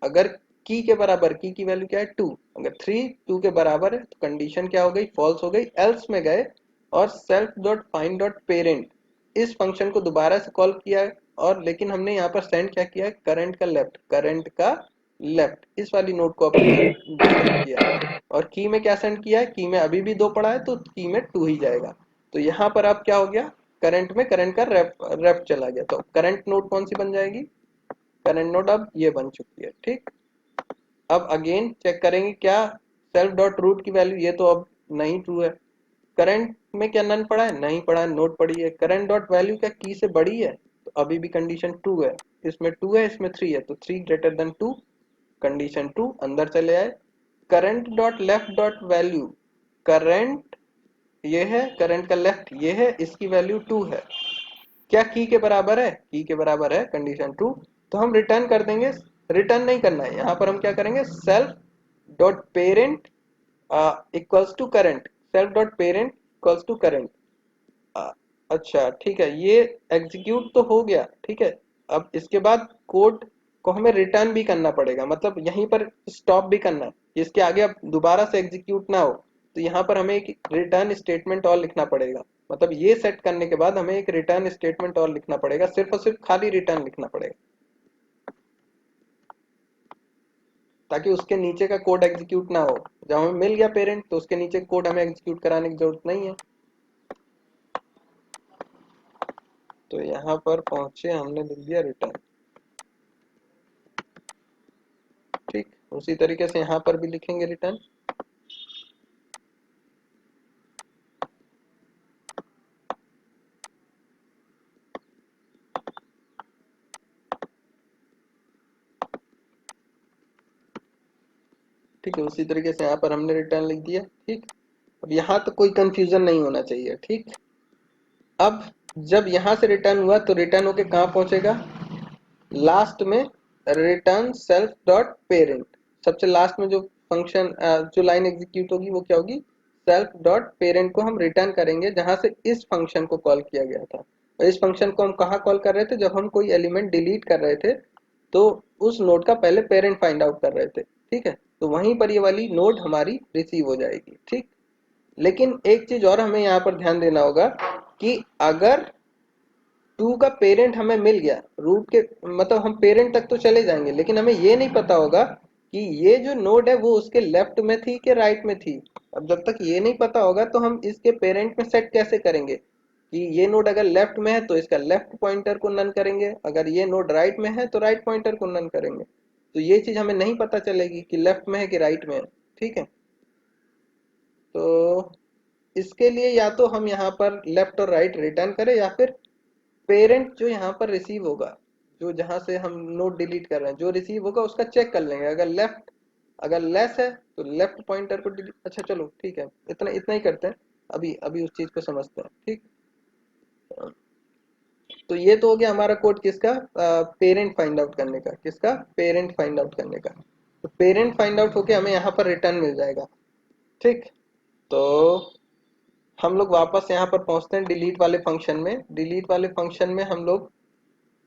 अगर की के बराबर, की वैल्यू क्या है 2, अगर 3 2 के बराबर है तो कंडीशन क्या हो गई, फॉल्स हो गई। एल्स में गए और self dot find dot parent, इस फंक्शन को दोबारा से कॉल किया और लेकिन हमने यहाँ पर सेंड क्या किया है, करंट का लेफ्ट इस वाली नोट को अपन ने सेंड किया। और की में क्या सेंड किया है, की में अभी भी 2 पड़ा है तो की में 2 ही जाएगा। तो यहाँ पर अब क्या हो गया, करंट में करंट का रेफ चला गया, तो करंट नोड कौन सी बन जाएगी, करंट नोड अब ये बन चुकी है। ठीक, अब अगेन चेक करेंगे क्या सेल्फ डॉट रूट की वैल्यू, ये तो अब नहीं ट्रू है। करंट में क्या नन पड़ा है, नहीं पड़ा है, नोड पड़ी है। करंट डॉट वैल्यू क्या की से बड़ी है, तो अभी भी कंडीशन ट्रू है। इसमें 2 है, इसमें 3 है, तो 3 ग्रेटर देन 2, कंडीशन 2 अंदर चले आए। Current dot left dot value, current ये है, करंट का लेफ्ट ये है, इसकी वैल्यू 2 है, क्या की के बराबर है, की के बराबर है, कंडीशन 2। तो हम रिटर्न कर देंगे, रिटर्न नहीं करना है, यहाँ पर हम क्या करेंगे, self dot parent equals to current, self dot parent equals to current. अच्छा ठीक है, ये एग्जीक्यूट तो हो गया। ठीक है, अब इसके बाद कोड को हमें रिटर्न भी करना पड़ेगा, मतलब यहीं पर स्टॉप भी करना है, इसके आगे अब दोबारा से एग्जीक्यूट ना हो। तो यहाँ पर हमें एक रिटर्न स्टेटमेंट और लिखना पड़ेगा, मतलब ये सेट करने के बाद हमें एक रिटर्न स्टेटमेंट और लिखना पड़ेगा, सिर्फ और सिर्फ खाली रिटर्न लिखना पड़ेगा, ताकि उसके नीचे का कोड एग्जीक्यूट ना हो। जब हमें मिल गया पेरेंट तो उसके नीचे कोड हमें एग्जीक्यूट कराने की जरूरत नहीं है। तो यहाँ पर पहुंचे, हमने लिख दिया रिटर्न। ठीक, उसी तरीके से यहाँ पर भी लिखेंगे रिटर्न। ठीक है, उसी तरीके से यहाँ पर हमने रिटर्न लिख दिया। ठीक, अब यहाँ तो कोई कंफ्यूजन नहीं होना चाहिए। ठीक, अब जब यहाँ से रिटर्न हुआ तो रिटर्न होके कहाँ पहुंचेगा, लास्ट में रिटर्न सेल्फ डॉट पेरेंट, सबसे लास्ट में जो फंक्शन जो लाइन एग्जीक्यूट होगी वो क्या होगी, सेल्फ डॉट पेरेंट को हम रिटर्न करेंगे जहां से इस फंक्शन को कॉल किया गया था। और इस फंक्शन को हम कहाँ कॉल कर रहे थे, जब हम कोई एलिमेंट डिलीट कर रहे थे तो उस नोड का पहले पेरेंट फाइंड आउट कर रहे थे। ठीक है, तो वहीं पर ये वाली नोड हमारी रिसीव हो जाएगी। ठीक, लेकिन एक चीज और हमें यहाँ पर ध्यान देना होगा कि अगर 2 का पेरेंट हमें मिल गया रूट के, मतलब हम पेरेंट तक तो चले जाएंगे, लेकिन हमें ये नहीं पता होगा कि ये जो नोड है वो उसके लेफ्ट में थी कि राइट में थी। अब जब तक ये नहीं पता होगा तो हम इसके पेरेंट में सेट कैसे करेंगे कि ये नोड अगर लेफ्ट में है तो इसका लेफ्ट पॉइंटर को नन करेंगे, अगर ये नोड राइट में है तो राइट पॉइंटर को नन करेंगे। तो ये चीज हमें नहीं पता चलेगी कि लेफ्ट में है कि राइट में है। ठीक है, तो इसके लिए या तो हम यहाँ पर लेफ्ट और राइट रिटर्न करें, या फिर पेरेंट जो यहाँ पर रिसीव होगा, जो जहां से हम नोट डिलीट कर रहे हैं, जो रिसीव होगा उसका चेक कर लेंगे, अगर लेफ्ट अगर लेस है तो लेफ्ट पॉइंटर को डिलीट। अच्छा चलो ठीक है, इतना इतना ही करते हैं, अभी अभी उस चीज को समझते हैं। ठीक, तो ये तो हो गया हमारा कोड किसका, पेरेंट फाइंड आउट करने का, किसका, पेरेंट फाइंड आउट करने का। तो पेरेंट फाइंड आउट होके हमें यहाँ पर रिटर्न मिल जाएगा। ठीक, तो हम लोग वापस यहाँ पर पहुंचते हैं डिलीट वाले फंक्शन में। डिलीट वाले फंक्शन में हम लोग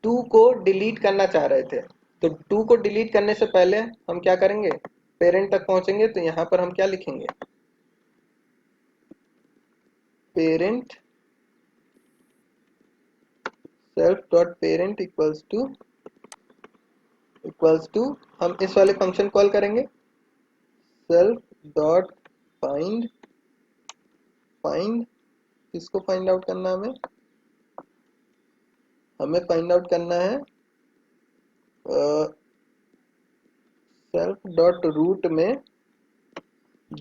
2 को डिलीट करना चाह रहे थे, तो 2 को डिलीट करने से पहले हम क्या करेंगे, पेरेंट तक पहुंचेंगे। तो यहाँ पर हम क्या लिखेंगे, parent self dot parent equals to हम इस वाले फंक्शन कॉल करेंगे, सेल्फ डॉट फाइंड, फाइंड किसको फाइंड आउट करना है, हमें फाइंड आउट करना है सेल्फ डॉट रूट में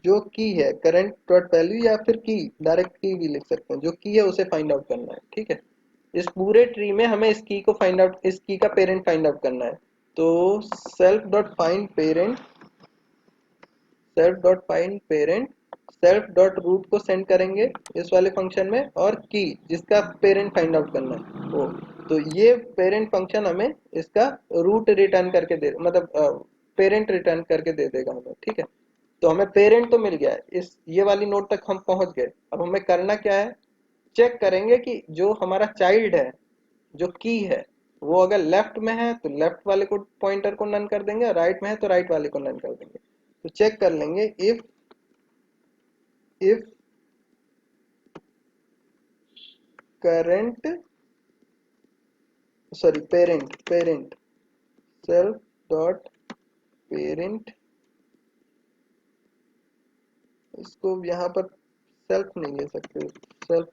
जो की है, करंट डॉट वैल्यू, या फिर की, डायरेक्ट की भी लिख सकते हैं, जो की है उसे फाइंड आउट करना है। ठीक है, इस पूरे ट्री में हमें इस की को फाइंड आउट, इस की का पेरेंट फाइंड आउट करना है। तो self dot find parent, self dot find parent, self dot root को सेंड करेंगे इस वाले फंक्शन में, और की जिसका पेरेंट फाइंड आउट करना है वो। तो ये पेरेंट फंक्शन हमें इसका रूट रिटर्न करके दे, मतलब पेरेंट रिटर्न करके दे देगा हमें। ठीक है, तो हमें पेरेंट तो मिल गया है, इस ये वाली नोड तक हम पहुंच गए। अब हमें करना क्या है, चेक करेंगे कि जो हमारा चाइल्ड है, जो की है, वो अगर लेफ्ट में है तो लेफ्ट वाले को पॉइंटर को नन कर देंगे, और राइट में है तो राइट वाले को नन कर देंगे। तो चेक कर लेंगे if current sorry parent self dot parent, इसको यहाँ पर सेल्फ नहीं ले सकते, सेल्फ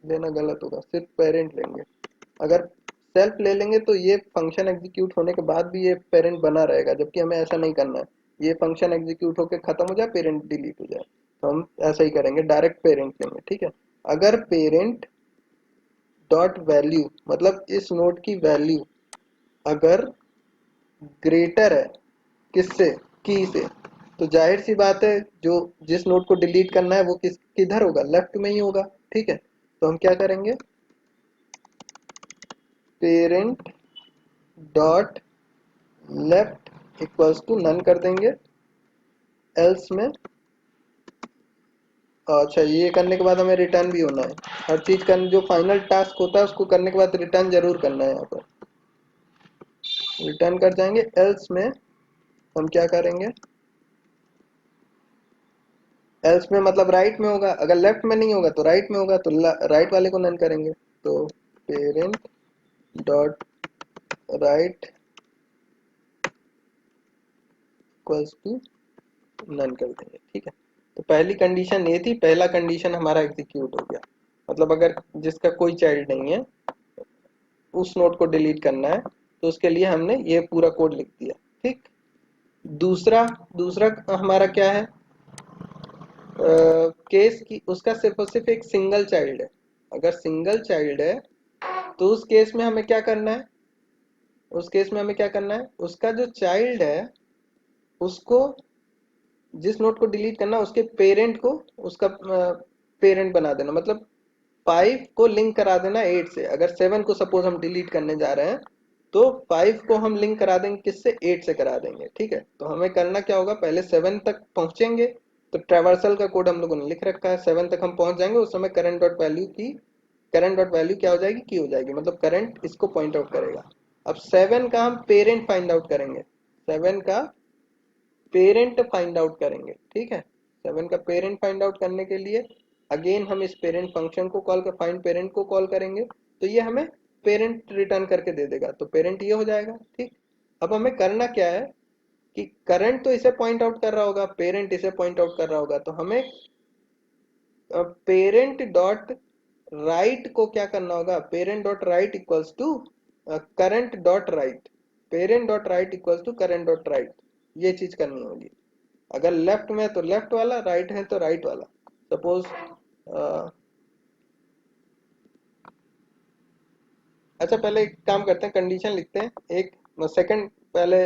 लेना गलत होगा, सिर्फ पेरेंट लेंगे। अगर सेल्फ ले लेंगे तो ये फंक्शन एग्जीक्यूट होने के बाद भी ये पेरेंट बना रहेगा, जबकि हमें ऐसा नहीं करना है। ये फंक्शन एग्जीक्यूट होकर खत्म हो जाए, पेरेंट डिलीट हो जाए, तो हम ऐसा ही करेंगे, डायरेक्ट पेरेंट लेंगे। ठीक है, अगर पेरेंट डॉट वैल्यू मतलब इस नोड की वैल्यू अगर ग्रेटर है किससे, की से, तो जाहिर सी बात है जो जिस नोड को डिलीट करना है वो किधर होगा, लेफ्ट में ही होगा। ठीक है, तो हम क्या करेंगे, parent dot left equals to none कर देंगे, एल्स में, अच्छा ये करने के बाद हमें रिटर्न भी होना है, हर चीज का जो फाइनल टास्क होता है उसको करने के बाद रिटर्न जरूर करना है। यहाँ पर रिटर्न कर जाएंगे, एल्स में हम क्या करेंगे, एल्स में मतलब राइट में होगा, अगर लेफ्ट में नहीं होगा तो राइट में होगा, तो राइट वाले को नन करेंगे, तो parent dot right equals to none कर देंगे। ठीक है, तो पहली कंडीशन ये थी, पहला कंडीशन हमारा एग्जीक्यूट हो गया, मतलब अगर जिसका कोई चाइल्ड नहीं है उस नोड को डिलीट करना है तो उसके लिए हमने ये पूरा कोड लिख दिया। ठीक, दूसरा दूसरा हमारा क्या है, केस की उसका सिर्फ और सिर्फ एक सिंगल चाइल्ड है। अगर सिंगल चाइल्ड है तो उस केस में हमें क्या करना है, उस केस में हमें क्या करना है, उसका जो चाइल्ड है उसको, जिस नोड को डिलीट करना है उसके पेरेंट को उसका पेरेंट बना देना, मतलब 5 को लिंक करा देना 8 से। अगर 7 को सपोज हम डिलीट करने जा रहे हैं तो 5 को हम लिंक करा देंगे किससे, 8 से करा देंगे। ठीक है, तो हमें करना क्या होगा, पहले 7 तक पहुंचेंगे, तो ट्रैवर्सल का कोड हम लोगों ने लिख रखा है, 7 तक हम पहुंच जाएंगे, उस समय करंट डॉट वैल्यू क्या हो जाएगी, की हो जाएगी, मतलब करंट इसको पॉइंट आउट करेगा। अब 7 का हम पेरेंट फाइंड आउट करेंगे, 7 का पेरेंट फाइंड आउट करेंगे। ठीक है, 7 का पेरेंट फाइंड आउट करने के लिए अगेन हम इस पेरेंट फंक्शन को कॉल कर फाइंड पेरेंट को कॉल करेंगे, तो ये हमें पेरेंट रिटर्न करके दे देगा, तो पेरेंट ये हो जाएगा। ठीक, अब हमें करना क्या है कि करंट तो इसे पॉइंट आउट कर रहा होगा, पेरेंट इसे पॉइंट आउट कर रहा होगा, तो हमें पेरेंट डॉट राइट को क्या करना होगा, parent dot right equals to current dot right, parent dot right equals to current dot right, ये चीज करनी होगी। अगर लेफ्ट में है तो लेफ्ट वाला, राइट है तो राइट वाला। सपोज अच्छा पहले एक काम करते हैं, कंडीशन लिखते हैं एक, सेकंड पहले,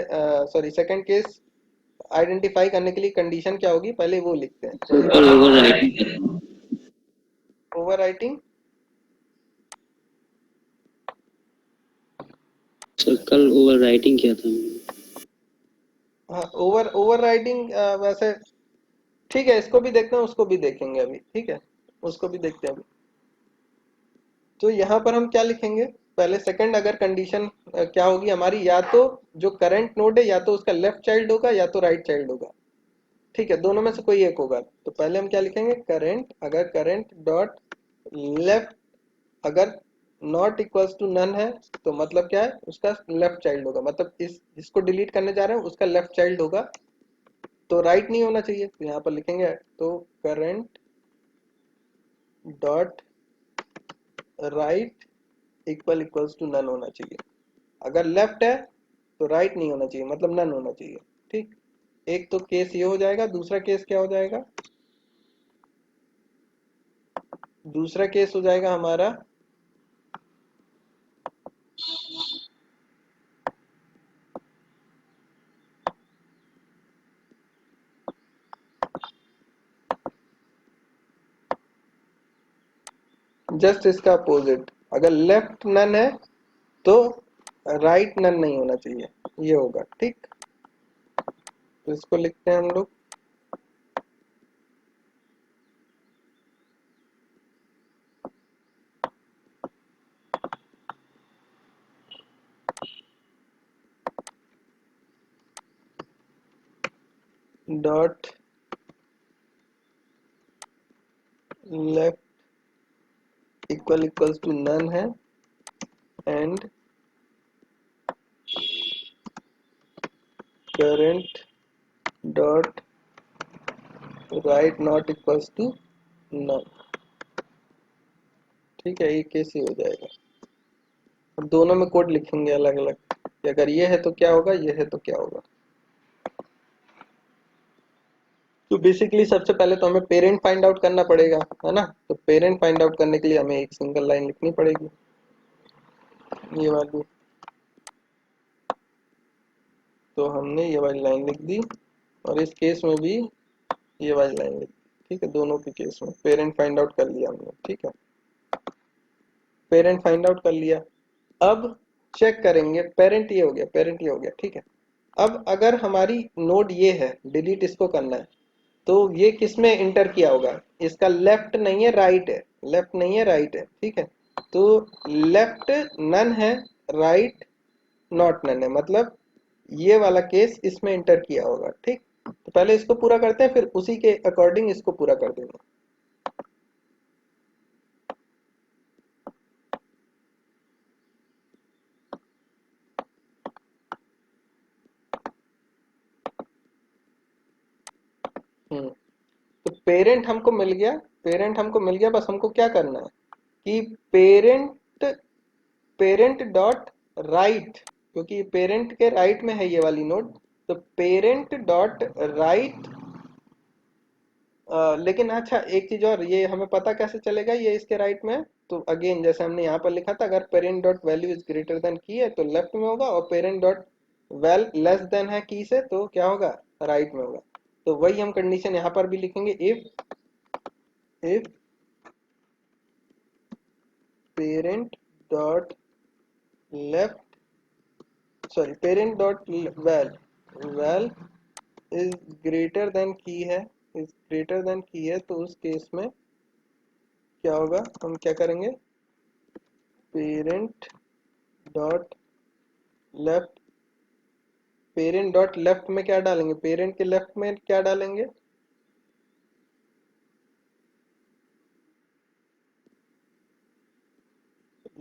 सॉरी सेकंड केस आइडेंटिफाई करने के लिए कंडीशन क्या होगी पहले वो लिखते हैं। सर्कल ओवर राइटिंग कर रहा हूँ। Over writing, circle over writing किया था मैंने। हाँ ओवर राइटिंग, वैसे ठीक है, इसको भी देखते हैं उसको भी देखेंगे अभी। ठीक है, उसको भी देखते हैं अभी। तो यहाँ पर हम क्या लिखेंगे, पहले सेकंड अगर कंडीशन क्या होगी हमारी, या तो जो करंट नोड है या तो उसका लेफ्ट चाइल्ड होगा या तो राइट चाइल्ड होगा। ठीक है, दोनों में से कोई एक होगा, तो पहले हम क्या लिखेंगे, करंट, अगर करंट डॉट लेफ्ट अगर नॉट इक्वल्स टू नन है तो मतलब क्या है, उसका लेफ्ट चाइल्ड होगा, मतलब इस जिसको डिलीट करने जा रहे हैं उसका लेफ्ट चाइल्ड होगा, तो राइट नहीं होना चाहिए, तो यहाँ पर लिखेंगे तो current dot right equals to none होना चाहिए। अगर लेफ्ट है तो राइट नहीं होना चाहिए, मतलब नन होना चाहिए। ठीक, एक तो केस ये हो जाएगा, दूसरा केस क्या हो जाएगा, दूसरा केस हो जाएगा हमारा जस्ट इसका अपोजिट, अगर लेफ्ट नन है तो राइट नन नहीं होना चाहिए, ये होगा। ठीक, तो इसको लिखते हैं हम लोग dot left equals to none है, and current dot right not equals to null. ठीक है, ये केस ही हो जाएगा। अब दोनों में कोड लिखेंगे अलग अलग कि अगर ये है तो क्या होगा, ये है तो क्या होगा। तो बेसिकली सबसे पहले तो हमें पेरेंट फाइंड आउट करना पड़ेगा, है ना। तो पेरेंट फाइंड आउट करने के लिए हमें एक सिंगल लाइन लिखनी पड़ेगी, ये वाली। तो हमने ये वाली लाइन लिख दी और इस केस में भी ये वाली लाइन लिख दी। ठीक है, दोनों के केस में पेरेंट फाइंड आउट कर लिया हमने। ठीक है, पेरेंट फाइंड आउट कर लिया। अब चेक करेंगे, पेरेंट ये हो गया, पेरेंट ये हो गया। ठीक है, अब अगर हमारी नोड ये है, डिलीट इसको करना है, तो ये किस में इंटर किया होगा, इसका लेफ्ट नहीं है राइट है, लेफ्ट नहीं है राइट है। ठीक है, तो लेफ्ट नन है, राइट नॉट नन है, मतलब ये वाला केस इसमें इंटर किया होगा। ठीक, तो पहले इसको पूरा करते हैं, फिर उसी के अकॉर्डिंग इसको पूरा कर देंगे। तो पेरेंट हमको मिल गया, पेरेंट हमको मिल गया। बस हमको क्या करना है कि पेरेंट पेरेंट डॉट राइट, क्योंकि पेरेंट के राइट में है ये वाली नोड, तो पेरेंट डॉट राइट। लेकिन अच्छा एक चीज और, ये हमें पता कैसे चलेगा ये इसके राइट में है? तो अगेन जैसे हमने यहाँ पर लिखा था, अगर parent dot value is greater than key है तो लेफ्ट में होगा, और parent dot well less than है की से तो क्या होगा, राइट में होगा। तो वही हम कंडीशन यहाँ पर भी लिखेंगे, if parent dot left, sorry, parent dot val is greater than की है, is greater than की है, तो उस केस में क्या होगा, हम क्या करेंगे, parent dot left, parent dot left में क्या डालेंगे, parent के लेफ्ट में क्या डालेंगे,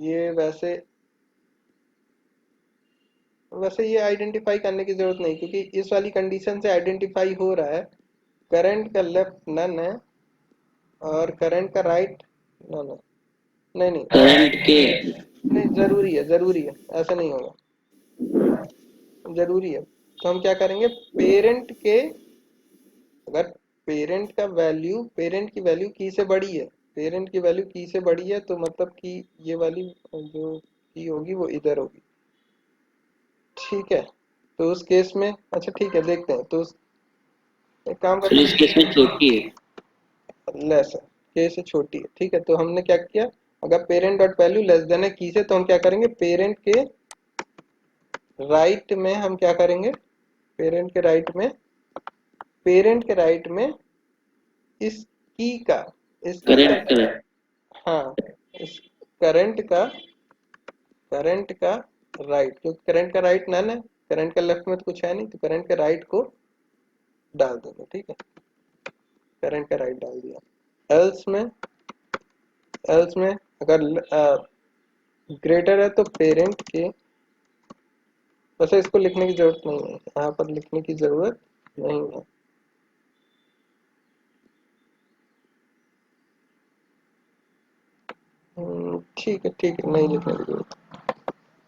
ये वैसे वैसे ये आइडेंटिफाई करने की जरूरत नहीं, क्योंकि इस वाली कंडीशन से आइडेंटिफाई हो रहा है करंट का लेफ्ट नन है और करंट का राइट नन है। नहीं नहीं करंट के नहीं, जरूरी है, जरूरी है, ऐसा नहीं होगा, जरूरी है। तो हम क्या करेंगे, पेरेंट के, अगर पेरेंट का वैल्यू, पेरेंट की वैल्यू की से बड़ी है, पेरेंट की वैल्यू की से बड़ी है, तो मतलब कि ये वाली जो की होगी वो इधर होगी। ठीक है, तो उस केस में अच्छा ठीक है, देखते हैं। तो एक काम सर करते इस केस में छोटी है। हैं, लेस है, के से छोटी है। ठीक है, तो हमने क्या किया, अगर parent dot value less than है की से, तो हम क्या करेंगे, पेरेंट के राइट में हम क्या करेंगे, पेरेंट के राइट में, पेरेंट के राइट में इस की का, इस की करंट का, करंट हाँ, इस करंट का, करंट का राइट, क्योंकि करंट का राइट नन है, करंट का लेफ्ट में तो कुछ है नहीं, तो करंट के राइट को डाल देंगे। ठीक है, करंट का राइट डाल दिया। एल्स में अगर ग्रेटर है तो पेरेंट के, वैसे इसको लिखने की जरूरत नहीं है, यहाँ पर लिखने की जरूरत नहीं है। ठीक है, ठीक है, नहीं लिखने की जरूरत।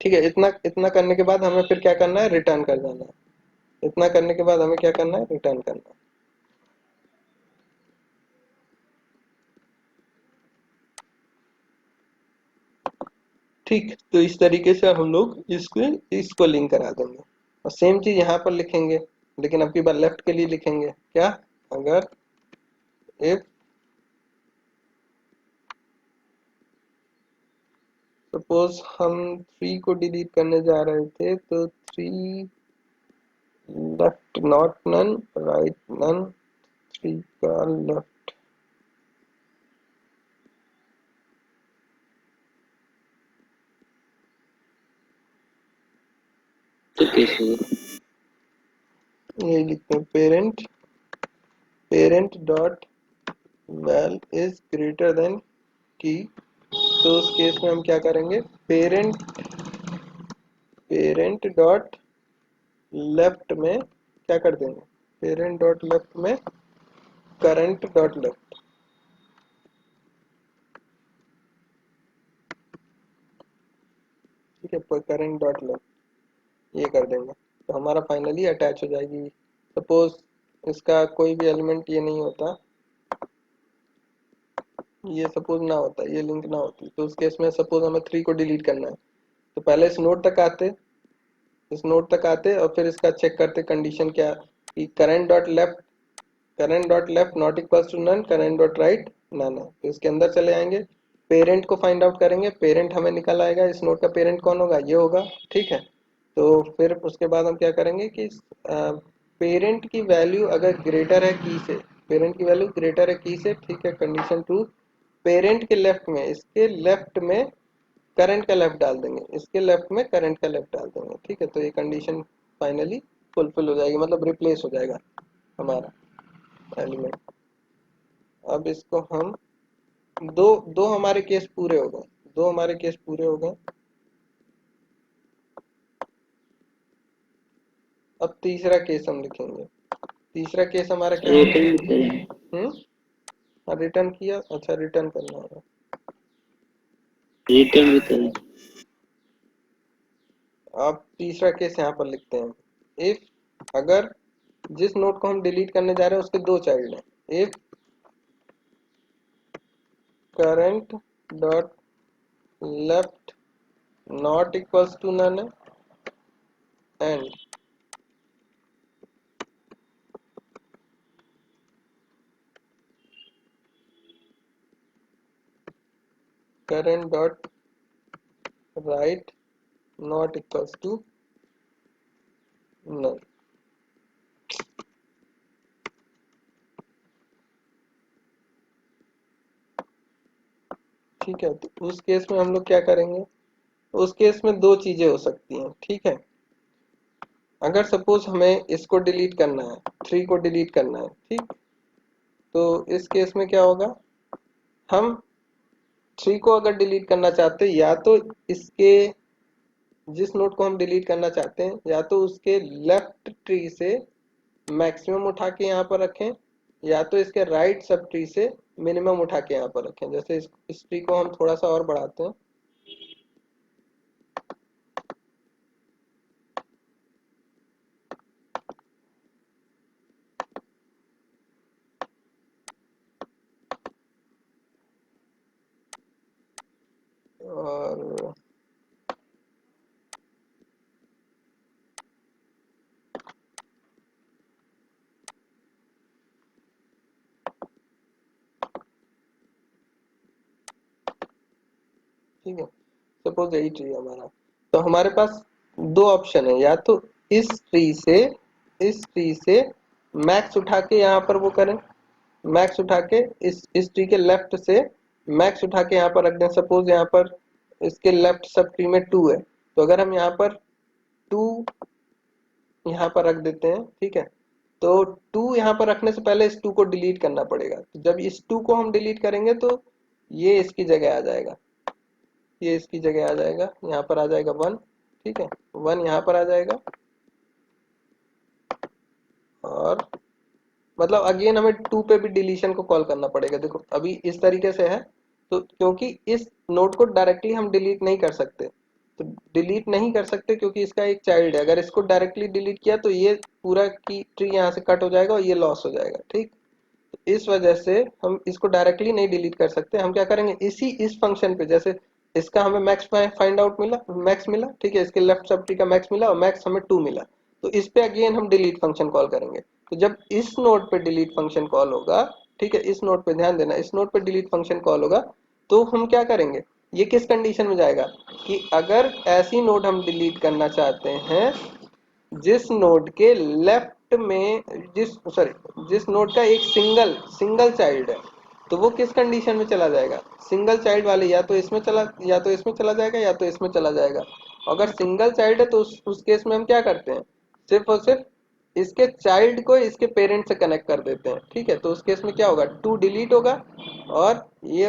ठीक है, इतना इतना करने के बाद हमें फिर क्या करना है, रिटर्न कर देना है। इतना करने के बाद हमें क्या करना है, रिटर्न करना है। ठीक, तो इस तरीके से हम लोग इसको लिंक करा देंगे, और सेम चीज यहाँ पर लिखेंगे, लेकिन अब की बार लेफ्ट के लिए लिखेंगे क्या, अगर इफ सपोज हम 3 को डिलीट करने जा रहे थे, तो 3 left not none, right none, 3 का लेफ्ट, तो केस होगा। ये लिखते हैं, parent parent dot val is greater than key, तो उस केस में हम क्या करेंगे, पेरेंट पेरेंट डॉट लेफ्ट में क्या कर देंगे, पेरेंट डॉट लेफ्ट में करंट डॉट लेफ्ट, ठीक है, करंट डॉट लेफ्ट ये कर देंगे तो हमारा फाइनली अटैच हो जाएगी। सपोज इसका कोई भी एलिमेंट ये नहीं होता, ये सपोज ना होता, ये लिंक ना होती, तो उस केस में सपोज हमें 3 को डिलीट करना है तो पहले इस नोड तक आते, इस नोड तक आते और फिर इसका चेक करते कंडीशन क्या कि current dot left not equals to none, current dot right none है, तो इसके अंदर चले आएंगे, पेरेंट को फाइंड आउट करेंगे, पेरेंट हमें निकल आएगा, इस नोड का पेरेंट कौन होगा, ये होगा, ठीक है। तो फिर उसके बाद हम क्या करेंगे कि पेरेंट की वैल्यू अगर ग्रेटर है की से, पेरेंट की वैल्यू ग्रेटर है की से, ठीक है, कंडीशन ट्रू, पेरेंट के लेफ्ट में, इसके लेफ्ट में करंट का लेफ्ट डाल देंगे, इसके लेफ्ट में करंट का लेफ्ट डाल देंगे, ठीक है, तो ये कंडीशन फाइनली फुलफिल हो जाएगी, मतलब रिप्लेस हो जाएगा हमारा एलिमेंट। अब इसको हम दो दो हमारे केस पूरे हो गए, दो हमारे केस पूरे हो गए। अब तीसरा केस हम लिखेंगे, तीसरा केस हमारा क्या होगा, रिटर्न करें, रिटर्न किया, अच्छा रिटर्न करना होगा, रिटर्न भी करें। अब तीसरा केस यहाँ पर लिखते हैं, इफ अगर जिस नोड को हम डिलीट करने जा रहे हैं उसके दो चाइल्ड हैं, if current dot left not equals to none and current dot right not equals to none, ठीक है। तो उस केस में हम लोग क्या करेंगे, उस केस में दो चीजें हो सकती हैं, ठीक है। अगर सपोज हमें इसको डिलीट करना है, 3 को डिलीट करना है, ठीक, तो इस केस में क्या होगा, हम 3 को अगर डिलीट करना चाहते हैं या तो इसके, जिस नोड को हम डिलीट करना चाहते हैं या तो उसके लेफ्ट ट्री से मैक्सिमम उठा के यहाँ पर रखें या तो इसके राइट सब ट्री से मिनिमम उठा के यहाँ पर रखें। जैसे इस ट्री को हम थोड़ा सा और बढ़ाते हैं, और ठीक है, सपोज यही ट्री है हमारा, तो हमारे पास दो ऑप्शन है, या तो इस ट्री से, इस ट्री से मैक्स उठा के यहाँ पर वो करें, मैक्स उठा के इस ट्री के लेफ्ट से मैक्स उठा के यहाँ पर रख दें। सपोज यहाँ पर इसके लेफ्ट सब ट्री में 2 है, तो अगर हम यहाँ पर 2 यहाँ पर रख देते हैं, ठीक है, तो 2 यहाँ पर रखने से पहले इस 2 को डिलीट करना पड़ेगा, तो जब इस 2 को हम डिलीट करेंगे तो ये इसकी जगह आ जाएगा, ये इसकी जगह आ जाएगा, यहाँ पर आ जाएगा 1, ठीक है, 1 यहाँ पर आ जाएगा, और मतलब अगेन हमें 2 पे भी डिलीशन को कॉल करना पड़ेगा। देखो अभी इस तरीके से है, तो क्योंकि इस नोड को डायरेक्टली हम डिलीट नहीं कर सकते, तो डिलीट नहीं कर सकते क्योंकि इसका एक चाइल्ड है, अगर इसको डायरेक्टली डिलीट किया तो ये पूरा की ट्री यहाँ से कट हो जाएगा और ये लॉस हो जाएगा, ठीक। इस वजह से हम इसको डायरेक्टली नहीं डिलीट कर सकते, हम क्या करेंगे, इस फंक्शन पे, जैसे इसका हमें मैक्स फाइंड आउट मिला, मैक्स मिला, ठीक है, इसके लेफ्ट सब ट्री का मैक्स मिला और मैक्स हमें 2 मिला, तो इस पे अगेन हम डिलीट फंक्शन कॉल करेंगे। तो जब इस नोड पे डिलीट फंक्शन कॉल होगा, ठीक है, इस नोड पे ध्यान देना, इस नोड पे डिलीट फंक्शन कॉल होगा, तो हम क्या करेंगे, ये किस कंडीशन में जाएगा कि अगर ऐसी नोड हम डिलीट करना चाहते हैं जिस नोड के लेफ्ट में, जिस नोड का एक सिंगल सिंगल चाइल्ड है, तो वो किस कंडीशन में चला जाएगा, सिंगल चाइल्ड वाले, या तो इसमें चला, या तो इसमें चला जाएगा या तो इसमें चला जाएगा। अगर सिंगल चाइल्ड है तो उस केस में हम क्या करते हैं, सिर्फ और सिर्फ इसके चाइल्ड को इसके पेरेंट से कनेक्ट कर देते हैं, ठीक है, तो उस केस में क्या होगा, 2 डिलीट होगा और ये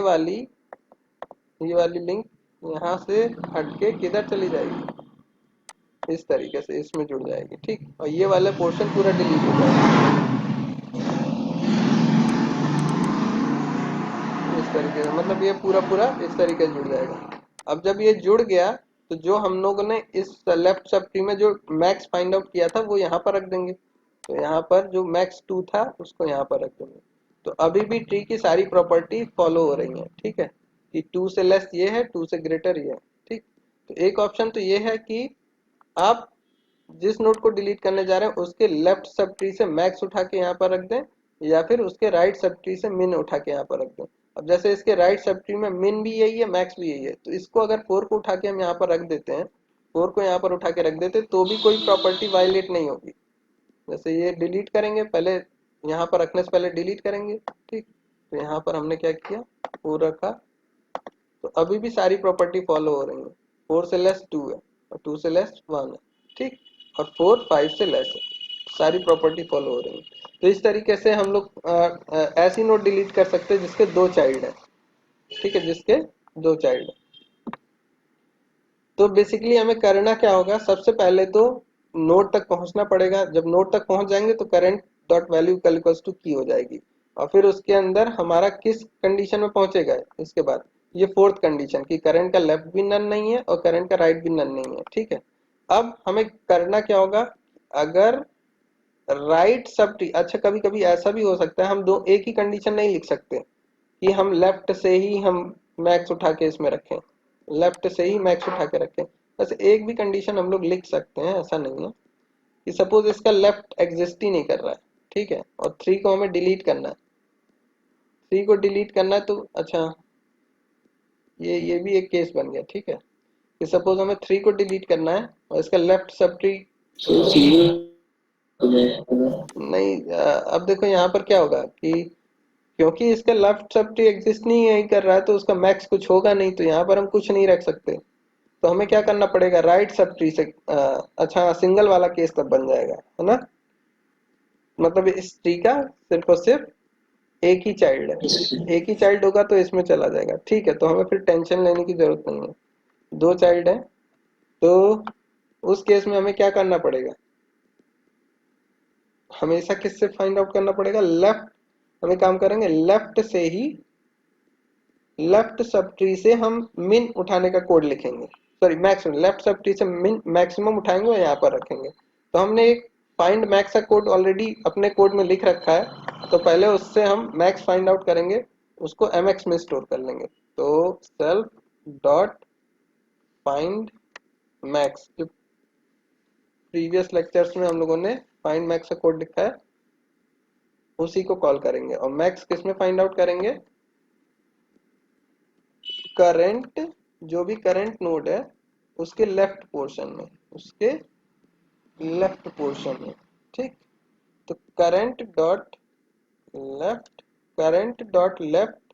वाली लिंक यहाँ से हट के किधर चली जाएगी, इस तरीके से इसमें जुड़ जाएगी, ठीक। और ये वाला पोर्शन पूरा डिलीट हो जाएगा इस तरीके से, मतलब ये पूरा पूरा इस तरीके से जुड़ जाएगा। अब जब ये जुड़ गया तो जो हम लोगों ने इस लेफ्ट सब ट्री में जो मैक्स फाइंड आउट किया था वो यहाँ पर रख देंगे। तो यहाँ पर जो मैक्स 2 था उसको यहाँ पर रख देंगे। तो अभी भी ट्री की सारी प्रॉपर्टी फॉलो हो रही है, ठीक है, कि 2 से लेस ये है, 2 से ग्रेटर ये है, ठीक। तो एक ऑप्शन तो ये है कि आप जिस नोड को डिलीट करने जा रहे हैं उसके लेफ्ट सब ट्री से मैक्स उठा के यहाँ पर रख दें, या फिर उसके राइट सब ट्री से मिन उठा के यहाँ पर रख दें। अब जैसे इसके राइट सब ट्री में मिन भी यही है, मैक्स भी यही है, तो इसको अगर 4 को उठा के हम यहाँ पर रख देते हैं, 4 को यहाँ पर उठा के रख देते तो भी कोई प्रॉपर्टी वायलेट नहीं होगी। जैसे ये डिलीट करेंगे, पहले यहाँ पर रखने से पहले डिलीट करेंगे, ठीक। तो यहाँ पर हमने क्या किया, 4 रखा, तो अभी भी सारी प्रॉपर्टी फॉलो हो रही है। 4 से लेस 2 है और 2 से लेस 1 है, ठीक। और 4 5 से लेस है, सारी प्रॉपर्टी फॉलो हो रही है। तो इस तरीके से हम लोग ऐसी नोड डिलीट कर सकते हैं जिसके 2 चाइल्ड है, ठीक है, जिसके 2 चाइल्ड है। तो बेसिकली हमें करना क्या होगा, सबसे पहले तो नोड तक पहुंचना पड़ेगा। जब नोड तक पहुंच जाएंगे तो current dot value equals to key हो जाएगी, और फिर उसके अंदर हमारा किस कंडीशन में पहुंचेगा, इसके बाद ये फोर्थ कंडीशन कि करंट का लेफ्ट भी नन नहीं है और करंट का राइट भी नन नहीं है, ठीक है। अब हमें करना क्या होगा, अगर राइट सब ट्री, अच्छा कभी कभी ऐसा भी हो सकता है हम दो एक ही कंडीशन नहीं लिख सकते कि हम लेफ्ट से ही हम मैक्स उठा के इसमें रखें, लेफ्ट से ही मैक्स उठा के रखें। बस एक भी कंडीशन हम लोग लिख सकते हैं, ऐसा नहीं है। कि सपोज इसका लेफ्ट एग्जिस्ट ही नहीं कर रहा है, ठीक है, और 3 को हमें डिलीट करना है, 3 को डिलीट करना है, तो अच्छा ये भी एक केस बन गया, ठीक है, कि सपोज हमें 3 को डिलीट करना है और इसका लेफ्ट सब ट्री सर नहीं। अब देखो यहाँ पर क्या होगा कि क्योंकि इसका लेफ्ट सब ट्री एग्जिस्ट नहीं कर रहा है तो उसका मैक्स कुछ होगा नहीं, तो यहाँ पर हम कुछ नहीं रख सकते। तो हमें क्या करना पड़ेगा, राइट सब ट्री से अच्छा सिंगल वाला केस तब बन जाएगा, है ना, मतलब इस ट्री का सिर्फ और सिर्फ एक ही चाइल्ड है, एक ही चाइल्ड होगा तो इसमें चला जाएगा, ठीक है। तो हमें फिर टेंशन लेने की जरूरत नहीं है, 2 चाइल्ड है, तो उस केस में हमें क्या करना पड़ेगा, हमेशा किससे फाइंड आउट करना पड़ेगा, लेफ्ट, हमें काम करेंगे लेफ्ट से ही, लेफ्ट सब ट्री से हम मिन उठाने का कोड लिखेंगे, sorry maximum, left sub tree से मिन मैक्सिमम उठाएंगे और यहाँ पर रखेंगे। तो हमने एक फाइंड मैक्स का कोड ऑलरेडी अपने कोड में लिख रखा है, तो पहले उससे हम मैक्स फाइंड आउट करेंगे, उसको mx में स्टोर कर लेंगे। तो सेल्फ डॉट फाइंड मैक्स, जो प्रीवियस लेक्चर्स में हम लोगों ने फाइंड मैक्स का कोड लिखा है उसी को कॉल करेंगे, और मैक्स किस में फाइंड आउट करेंगे, करंट, जो भी करंट नोड है उसके लेफ्ट पोर्शन में, उसके लेफ्ट पोर्शन में, ठीक। तो current dot left, current dot left,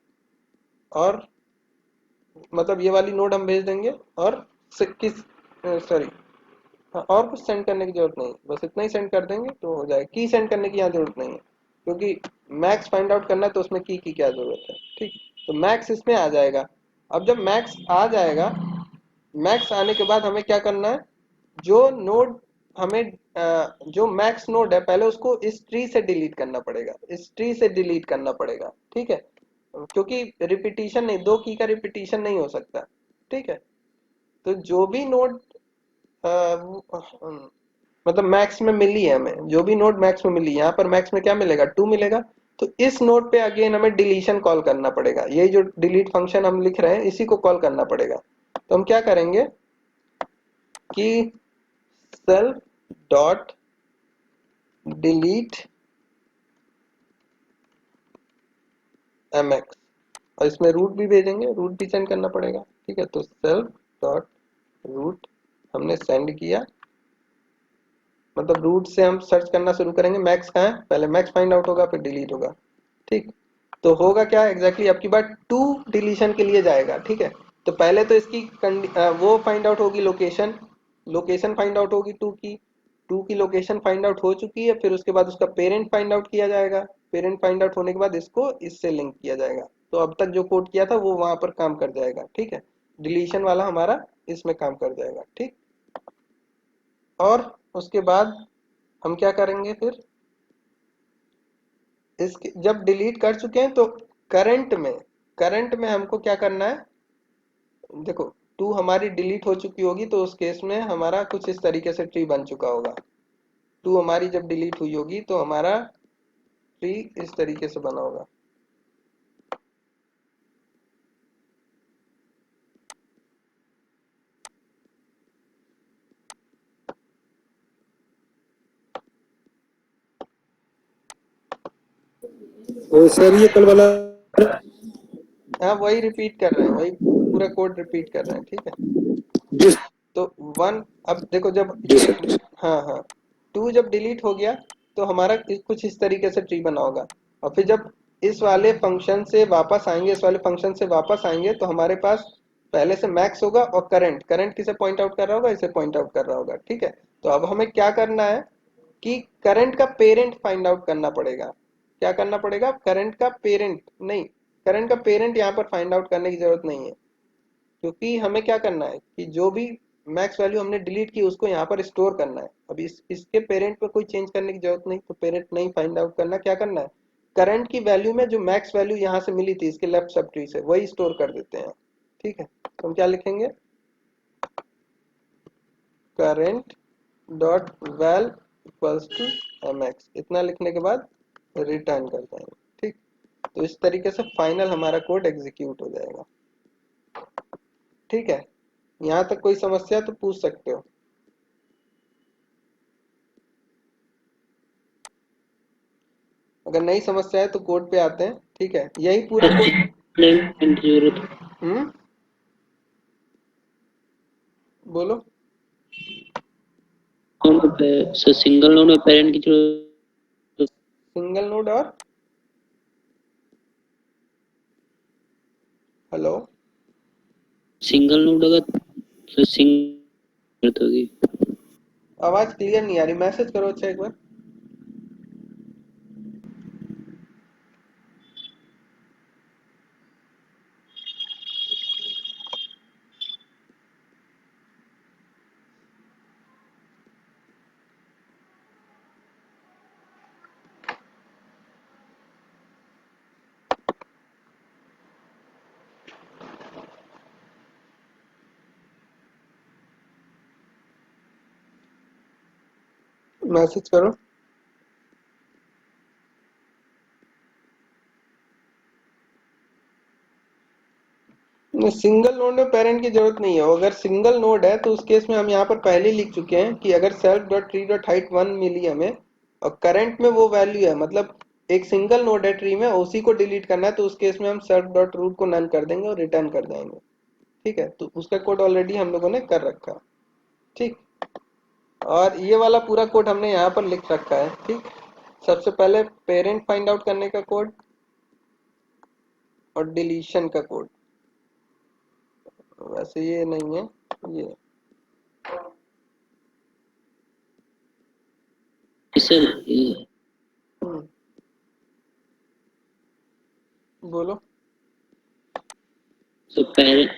और मतलब ये वाली नोड हम भेज देंगे, और किस सॉरी, हाँ, और कुछ सेंड करने की जरूरत नहीं, बस इतना ही सेंड कर देंगे तो हो जाएगा। की सेंड करने की यहाँ जरूरत नहीं है, क्योंकि मैक्स फाइंड आउट करना है तो उसमें की क्या जरूरत है, ठीक। तो मैक्स इसमें आ जाएगा। अब जब मैक्स आ जाएगा, मैक्स आने के बाद हमें क्या करना है, जो नोड हमें जो मैक्स नोड है पहले उसको इस ट्री से डिलीट करना पड़ेगा, इस ट्री से डिलीट करना पड़ेगा, ठीक है, क्योंकि रिपीटिशन नहीं, 2 की का रिपीटिशन नहीं हो सकता, ठीक है। तो जो भी नोड मतलब मैक्स में मिली है, हमें जो भी नोड मैक्स में मिली, यहाँ पर मैक्स में क्या मिलेगा, 2 मिलेगा। तो इस नोड पे अगेन हमें डिलीशन कॉल करना पड़ेगा, ये जो डिलीट फंक्शन हम लिख रहे हैं इसी को कॉल करना पड़ेगा। तो हम क्या करेंगे कि सेल्फ डॉट डिलीट mx, और इसमें रूट भी भेजेंगे, रूट भी सेंड करना पड़ेगा, ठीक है। तो सेल्फ डॉट रूट हमने सेंड किया, मतलब रूट से हम सर्च करना शुरू करेंगे, मैक्स कहाँ है, पहले मैक्स फाइंड आउट होगा फिर डिलीट होगा, ठीक। तो होगा क्या एग्जैक्टली, आपकी बात 2 डिलीशन के लिए जाएगा, ठीक है। तो पहले तो इसकी वो फाइंड आउट होगी, लोकेशन, लोकेशन फाइंड आउट होगी 2 की लोकेशन फाइंड आउट हो चुकी है, फिर उसके बाद उसका पेरेंट फाइंड आउट किया जाएगा, पेरेंट फाइंड आउट होने के बाद इसको इससे लिंक किया जाएगा। तो अब तक जो कोड किया था वो वहां पर काम कर जाएगा, ठीक है। डिलीशन वाला हमारा इसमें काम कर जाएगा, ठीक। और उसके बाद हम क्या करेंगे फिर, इसके जब डिलीट कर चुके हैं तो करंट में हमको क्या करना है, देखो 2 हमारी डिलीट हो चुकी होगी तो उस केस में हमारा कुछ इस तरीके से ट्री बन चुका होगा। 2 हमारी जब डिलीट हुई होगी तो हमारा ट्री इस तरीके से बना होगा। तो सर ये कल वाला हाँ वही रिपीट कर रहे हैं, वही पूरा कोड रिपीट कर रहे हैं, ठीक है। जी तो 1, अब देखो जब जी ये, सर। हाँ हाँ 2 जब डिलीट हो गया तो हमारा कुछ इस तरीके से ट्री बना होगा। और फिर जब इस वाले फंक्शन से वापस आएंगे, इस वाले फंक्शन से वापस आएंगे तो हमारे पास पहले से मैक्स होगा और करंट किसे पॉइंट आउट कर रहा होगा, इसे पॉइंट आउट कर रहा होगा, ठीक है। तो अब हमें क्या करना है कि करंट का पेरेंट फाइंड आउट करना पड़ेगा। क्या करना पड़ेगा, करंट का पेरेंट नहीं, करंट का पेरेंट यहाँ पर फाइंड आउट करने की जरूरत नहीं है, क्योंकि हमें क्या करना है कि जो भी मैक्स वैल्यू हमने डिलीट की उसको यहाँ पर स्टोर करना है। अब इसके पेरेंट पे कोई चेंज करने की जरूरत नहीं, तो पेरेंट नहीं फाइंड आउट करना, क्या करना है करंट की वैल्यू में जो मैक्स वैल्यू यहाँ से मिली थी इसके लेफ्ट सब ट्री से वही स्टोर कर देते हैं, ठीक है। तो हम क्या लिखेंगे, current dot val equals to mx, इतना लिखने के बाद रिटर्न कर देंगे, ठीक। तो इस तरीके से फाइनल हमारा कोड एग्जीक्यूट हो जाएगा, ठीक है। यहाँ तक कोई समस्या तो पूछ सकते हो। अगर नई समस्या है तो कोड पे आते हैं, ठीक है। यही पूरा कोड। पेरेंट की जरूरत हम्म, बोलो। कौन पे सर, सिंगल नोड में पेरेंट की जरूरत, सिंगल नोड और हेलो, सिंगल नोड होगा तो सिंगल होगी। आवाज क्लियर नहीं आ रही, मैसेज करो अच्छा एक बार। मैसेज करो। सिंगल नोड में पेरेंट की जरूरत नहीं है। अगर सिंगल नोड है तो उस केस में हम यहाँ पर पहले लिख चुके हैं कि अगर self dot tree dot height 1 मिली हमें और करंट में वो वैल्यू है, मतलब एक सिंगल नोड है ट्री में उसी को डिलीट करना है, तो उस केस में हम सेल्फ डॉट रूट को नल कर देंगे और रिटर्न कर देंगे, ठीक है। तो उसका कोड ऑलरेडी हम लोगों ने कर रखा है, ठीक। और ये वाला पूरा कोड हमने यहाँ पर लिख रखा है, ठीक। सबसे पहले पेरेंट फाइंड आउट करने का कोड और डिलीशन का कोड, वैसे ये नहीं है ये। सर हम्म, बोलो। सर पेरेंट,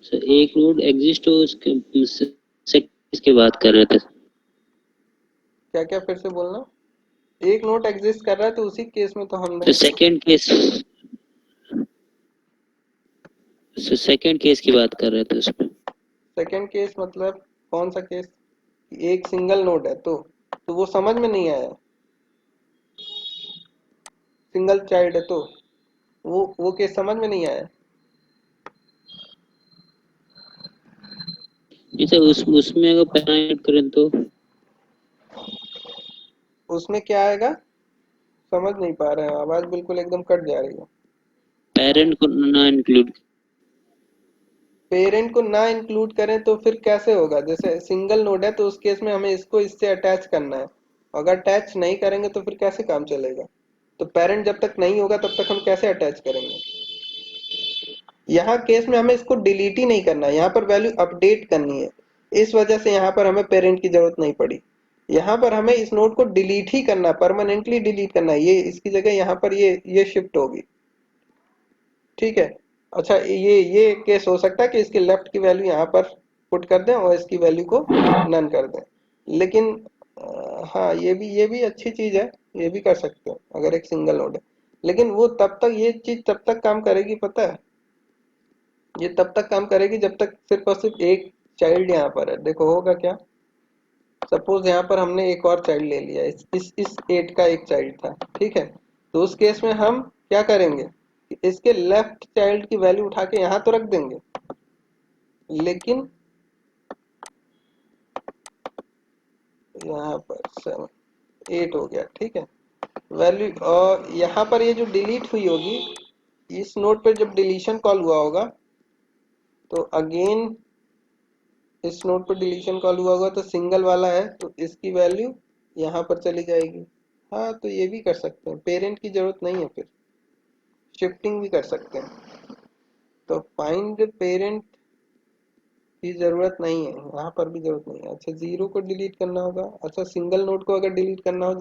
सर एक नोड एग्जिस्ट हो उसके से इसकी बात कर रहे थे। क्या क्या फिर से बोलना। एक नोट एग्जिस्ट कर रहा है तो उसी केस में तो हमने, तो सेकंड केस की बात कर रहे थे उसमें। सेकंड केस मतलब कौन सा केस, एक सिंगल नोड है तो वो समझ में नहीं आया। सिंगल चाइल्ड है तो वो केस समझ में नहीं आया। जैसे उसमें अगर पेरेंट करें तो उसमें क्या आएगा, समझ नहीं पा रहे हैं, आवाज बिल्कुल एकदम कट जा रही है। पेरेंट को ना इंक्लूड, पेरेंट को ना इंक्लूड करें तो फिर कैसे होगा, जैसे सिंगल नोड है तो उस केस में हमें इसको इससे अटैच करना है, अगर अटैच नहीं करेंगे तो फिर कैसे काम चलेगा। तो पेरेंट जब तक नहीं होगा तब तक हम कैसे अटैच करेंगे। यहाँ केस में हमें इसको डिलीट ही नहीं करना है, यहाँ पर वैल्यू अपडेट करनी है, इस वजह से यहाँ पर हमें पेरेंट की जरूरत नहीं पड़ी। यहाँ पर हमें इस नोड को डिलीट ही करना, परमानेंटली डिलीट करना है, ये इसकी जगह यहाँ पर ये शिफ्ट होगी, ठीक है। अच्छा ये केस हो सकता है कि इसके लेफ्ट की वैल्यू यहाँ पर पुट कर दें और इसकी वैल्यू को नन कर दें। लेकिन हाँ, ये भी अच्छी चीज है, ये भी कर सकते हो अगर एक सिंगल नोड है। लेकिन वो तब तक, ये चीज तब तक काम करेगी पता है, ये तब तक काम करेगी जब तक सिर्फ और सिर्फ एक चाइल्ड यहाँ पर है। देखो होगा क्या, सपोज यहाँ पर हमने एक और चाइल्ड ले लिया, इस 8 का एक चाइल्ड था, ठीक है। तो उस केस में हम क्या करेंगे कि इसके लेफ्ट चाइल्ड की वैल्यू उठा के यहाँ तो रख देंगे, लेकिन यहाँ पर 7 8 हो गया, ठीक है वैल्यू। और यहाँ पर ये जो डिलीट हुई होगी, इस नोड पे जब डिलीशन कॉल हुआ होगा तो अगेन इस नोड पर डिलीशन कॉल हुआ होगा तो सिंगल वाला है तो इसकी वैल्यू यहाँ पर चली जाएगी। हाँ, तो ये भी कर सकते हैं, पेरेंट की जरूरत नहीं है, फिर शिफ्टिंग भी कर सकते हैं। तो फाइंड पेरेंट की जरूरत नहीं है, यहाँ पर भी जरूरत नहीं है। अच्छा, जीरो को डिलीट करना होगा। अच्छा, सिंगल नोड को अगर डिलीट करना हो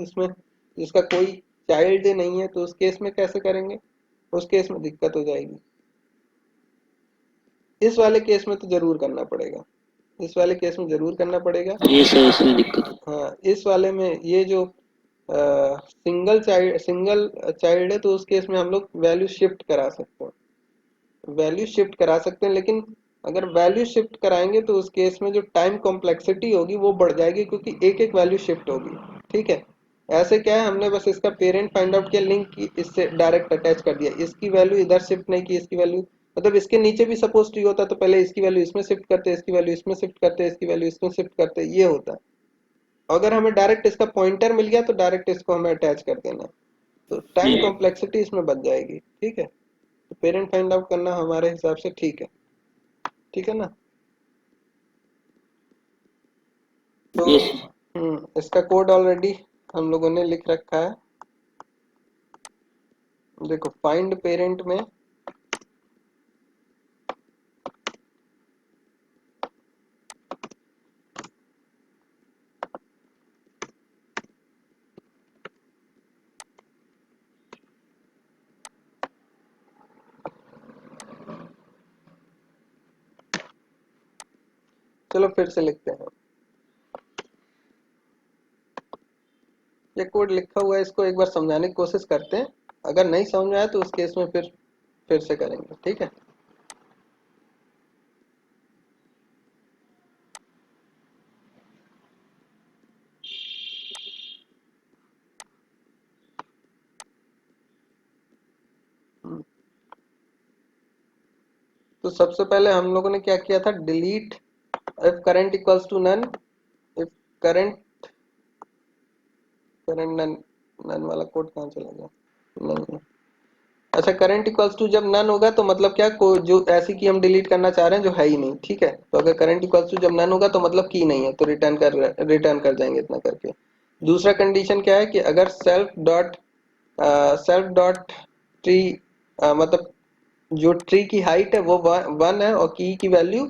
जिसका कोई चाइल्ड नहीं है तो उस केस में कैसे करेंगे, उस केस में दिक्कत हो जाएगी। इस वाले केस में तो जरूर करना पड़ेगा, इस वाले केस में जरूर करना पड़ेगा। ये सर इसमें दिक्कत है। हाँ, इस वाले में ये जो सिंगल चाइल्ड है तो उस केस में हम लोग वैल्यू शिफ्ट करा सकते हैं, वैल्यू शिफ्ट करा सकते हैं। लेकिन अगर वैल्यू शिफ्ट कराएंगे तो उस केस में जो टाइम कॉम्प्लेक्सिटी होगी वो बढ़ जाएगी, क्योंकि एक एक वैल्यू शिफ्ट होगी, ठीक है। ऐसे क्या है, हमने बस इसका पेरेंट फाइंड आउट किया, लिंक की इससे डायरेक्ट अटैच कर दिया, इसकी वैल्यू इधर शिफ्ट नहीं की, इसकी वैल्यू मतलब इसके नीचे भी सपोज ट्री होता तो पहले इसकी वैल्यू इसमें शिफ्ट करते, इसकी वैल्यू इसमें शिफ्ट करते, इसकी वैल्यू इसमें शिफ्ट करते, ये होता है। अगर हमें डायरेक्ट इसका पॉइंटर मिल गया तो डायरेक्ट इसको हमें अटैच कर देना, तो टाइम कॉम्प्लेक्सिटी इसमें बच जाएगी, ठीक है। तो पेरेंट फाइंड आउट करना हमारे हिसाब से ठीक है, ठीक है ना। तो यस। इसका कोड ऑलरेडी हम लोगों ने लिख रखा है। देखो फाइंड पेरेंट में चलो फिर से लिखते हैं, ये कोड लिखा हुआ है, इसको एक बार समझाने की कोशिश करते हैं। अगर नहीं समझ में आया तो उस केस में फिर से करेंगे, ठीक है। तो सबसे पहले हम लोगों ने क्या किया था, delete if current equals to none, if current current none, none वाला कोड कहाँ चला गया, नहीं। अच्छा, करंट इक्वल्स टू जब नन होगा तो मतलब क्या, कोई जो ऐसी की हम डिलीट करना चाह रहे हैं जो है ही नहीं, ठीक है। तो अगर करंट इक्वल्स टू जब नन होगा तो मतलब की नहीं है, तो रिटर्न कर जाएंगे इतना करके। दूसरा कंडीशन क्या है कि अगर सेल्फ डॉट ट्री, मतलब जो ट्री की हाइट है वो 1 है और की वैल्यू,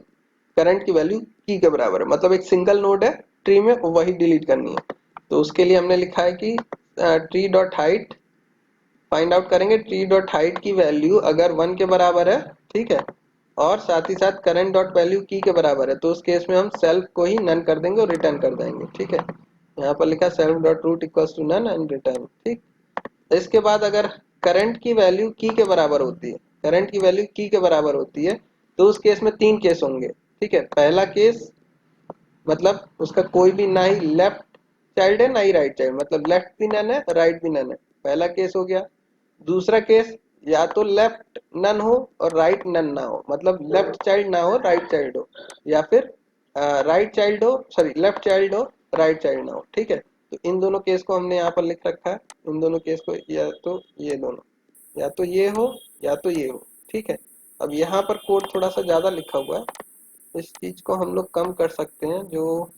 करंट की वैल्यू की के बराबर है, मतलब एक सिंगल नोड है ट्री में, वही डिलीट करनी है। तो उसके लिए हमने लिखा है कि tree dot height, find out करेंगे ट्री डॉट हाइट की वैल्यू अगर 1 के बराबर है, ठीक है, और साथ ही साथ करंट डॉट वैल्यू की के बराबर है, तो उस केस में हम सेल्फ को ही नन कर देंगे और रिटर्न कर देंगे, ठीक है। यहाँ पर लिखा self dot root equals to none and return, ठीक। इसके बाद अगर करंट की वैल्यू की के बराबर होती है, करंट की वैल्यू की के बराबर होती है, तो उस केस में 3 केस होंगे, ठीक है। पहला केस मतलब उसका कोई भी ना ही लेफ्ट चाइल्ड है ना ही राइट चाइल्ड, मतलब लेफ्ट भी नन है राइट भी नन है, पहला केस हो गया। दूसरा केस, या तो लेफ्ट नन हो और राइट नन ना हो, मतलब लेफ्ट चाइल्ड ना हो राइट चाइल्ड हो, या फिर राइट चाइल्ड हो, सॉरी लेफ्ट चाइल्ड हो राइट चाइल्ड ना हो, ठीक है। तो इन दोनों केस को हमने यहाँ पर लिख रखा है, इन दोनों केस को, या तो ये दोनों, या तो ये हो या तो ये हो, ठीक है। अब यहाँ पर कोड थोड़ा सा ज्यादा लिखा हुआ है, इस चीज को हम लोग कम कर सकते हैं जो,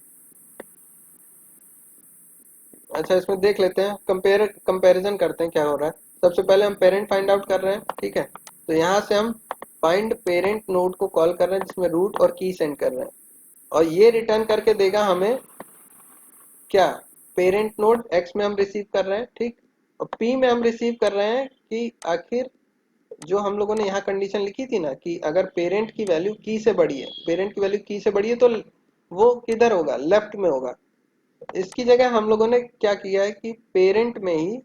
अच्छा इसमें देख लेते हैं, कंपैरिजन करते हैं क्या हो रहा है। सबसे पहले हम पेरेंट फाइंड आउट कर रहे हैं, ठीक है। तो यहाँ से हम फाइंड पेरेंट नोड को कॉल कर रहे हैं जिसमें रूट और की सेंड कर रहे हैं, और ये रिटर्न करके देगा हमें क्या, पेरेंट नोड एक्स में हम रिसीव कर रहे हैं, ठीक। और पी में हम रिसीव कर रहे हैं कि आखिर जो हम लोगों ने यहाँ कंडीशन लिखी थी ना कि अगर पेरेंट की वैल्यू की से बड़ी है, पेरेंट की वैल्यू की से बड़ी है तो वो किधर होगा, लेफ्ट में होगा। इसकी जगह हम लोगों ने क्या किया है कि पेरेंट में ही,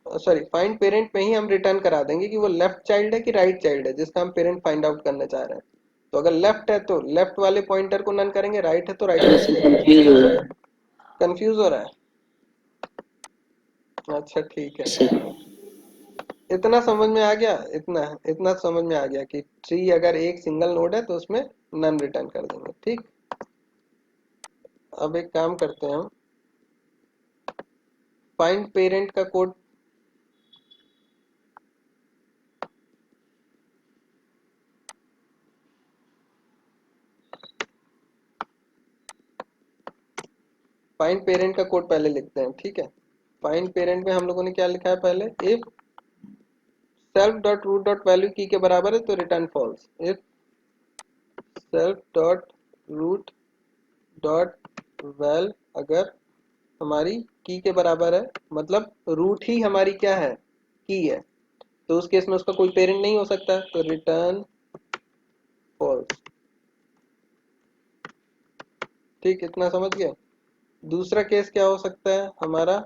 सॉरी फाइंड पेरेंट में ही हम रिटर्न करा देंगे कि वो लेफ्ट चाइल्ड है कि राइट चाइल्ड है जिसका हम पेरेंट फाइंड आउट करना चाह रहे हैं। तो अगर लेफ्ट है तो लेफ्ट वाले पॉइंटर को नन करेंगे, राइट है तो राइट सर वाले इससे को। कंफ्यूज हो रहा है कंफ्यूज हो रहा है? अच्छा ठीक है, सर। इतना समझ में आ गया, इतना इतना समझ में आ गया कि ट्री अगर एक सिंगल नोड है तो उसमें नन रिटर्न कर देंगे। ठीक, अब एक काम करते हैं हम, फाइंड पेरेंट का कोड फाइंड पेरेंट का कोड पहले लिखते हैं। ठीक है, फाइंड पेरेंट में हम लोगों ने क्या लिखा है पहले, if self dot root dot value key के बराबर है तो return false. If self dot root dot val अगर हमारी की के बराबर है, मतलब रूट ही हमारी क्या है, की है, तो उस केस में उसका कोई पेरेंट नहीं हो सकता, तो रिटर्न फॉल्स। ठीक, इतना समझ गए। दूसरा केस क्या हो सकता है हमारा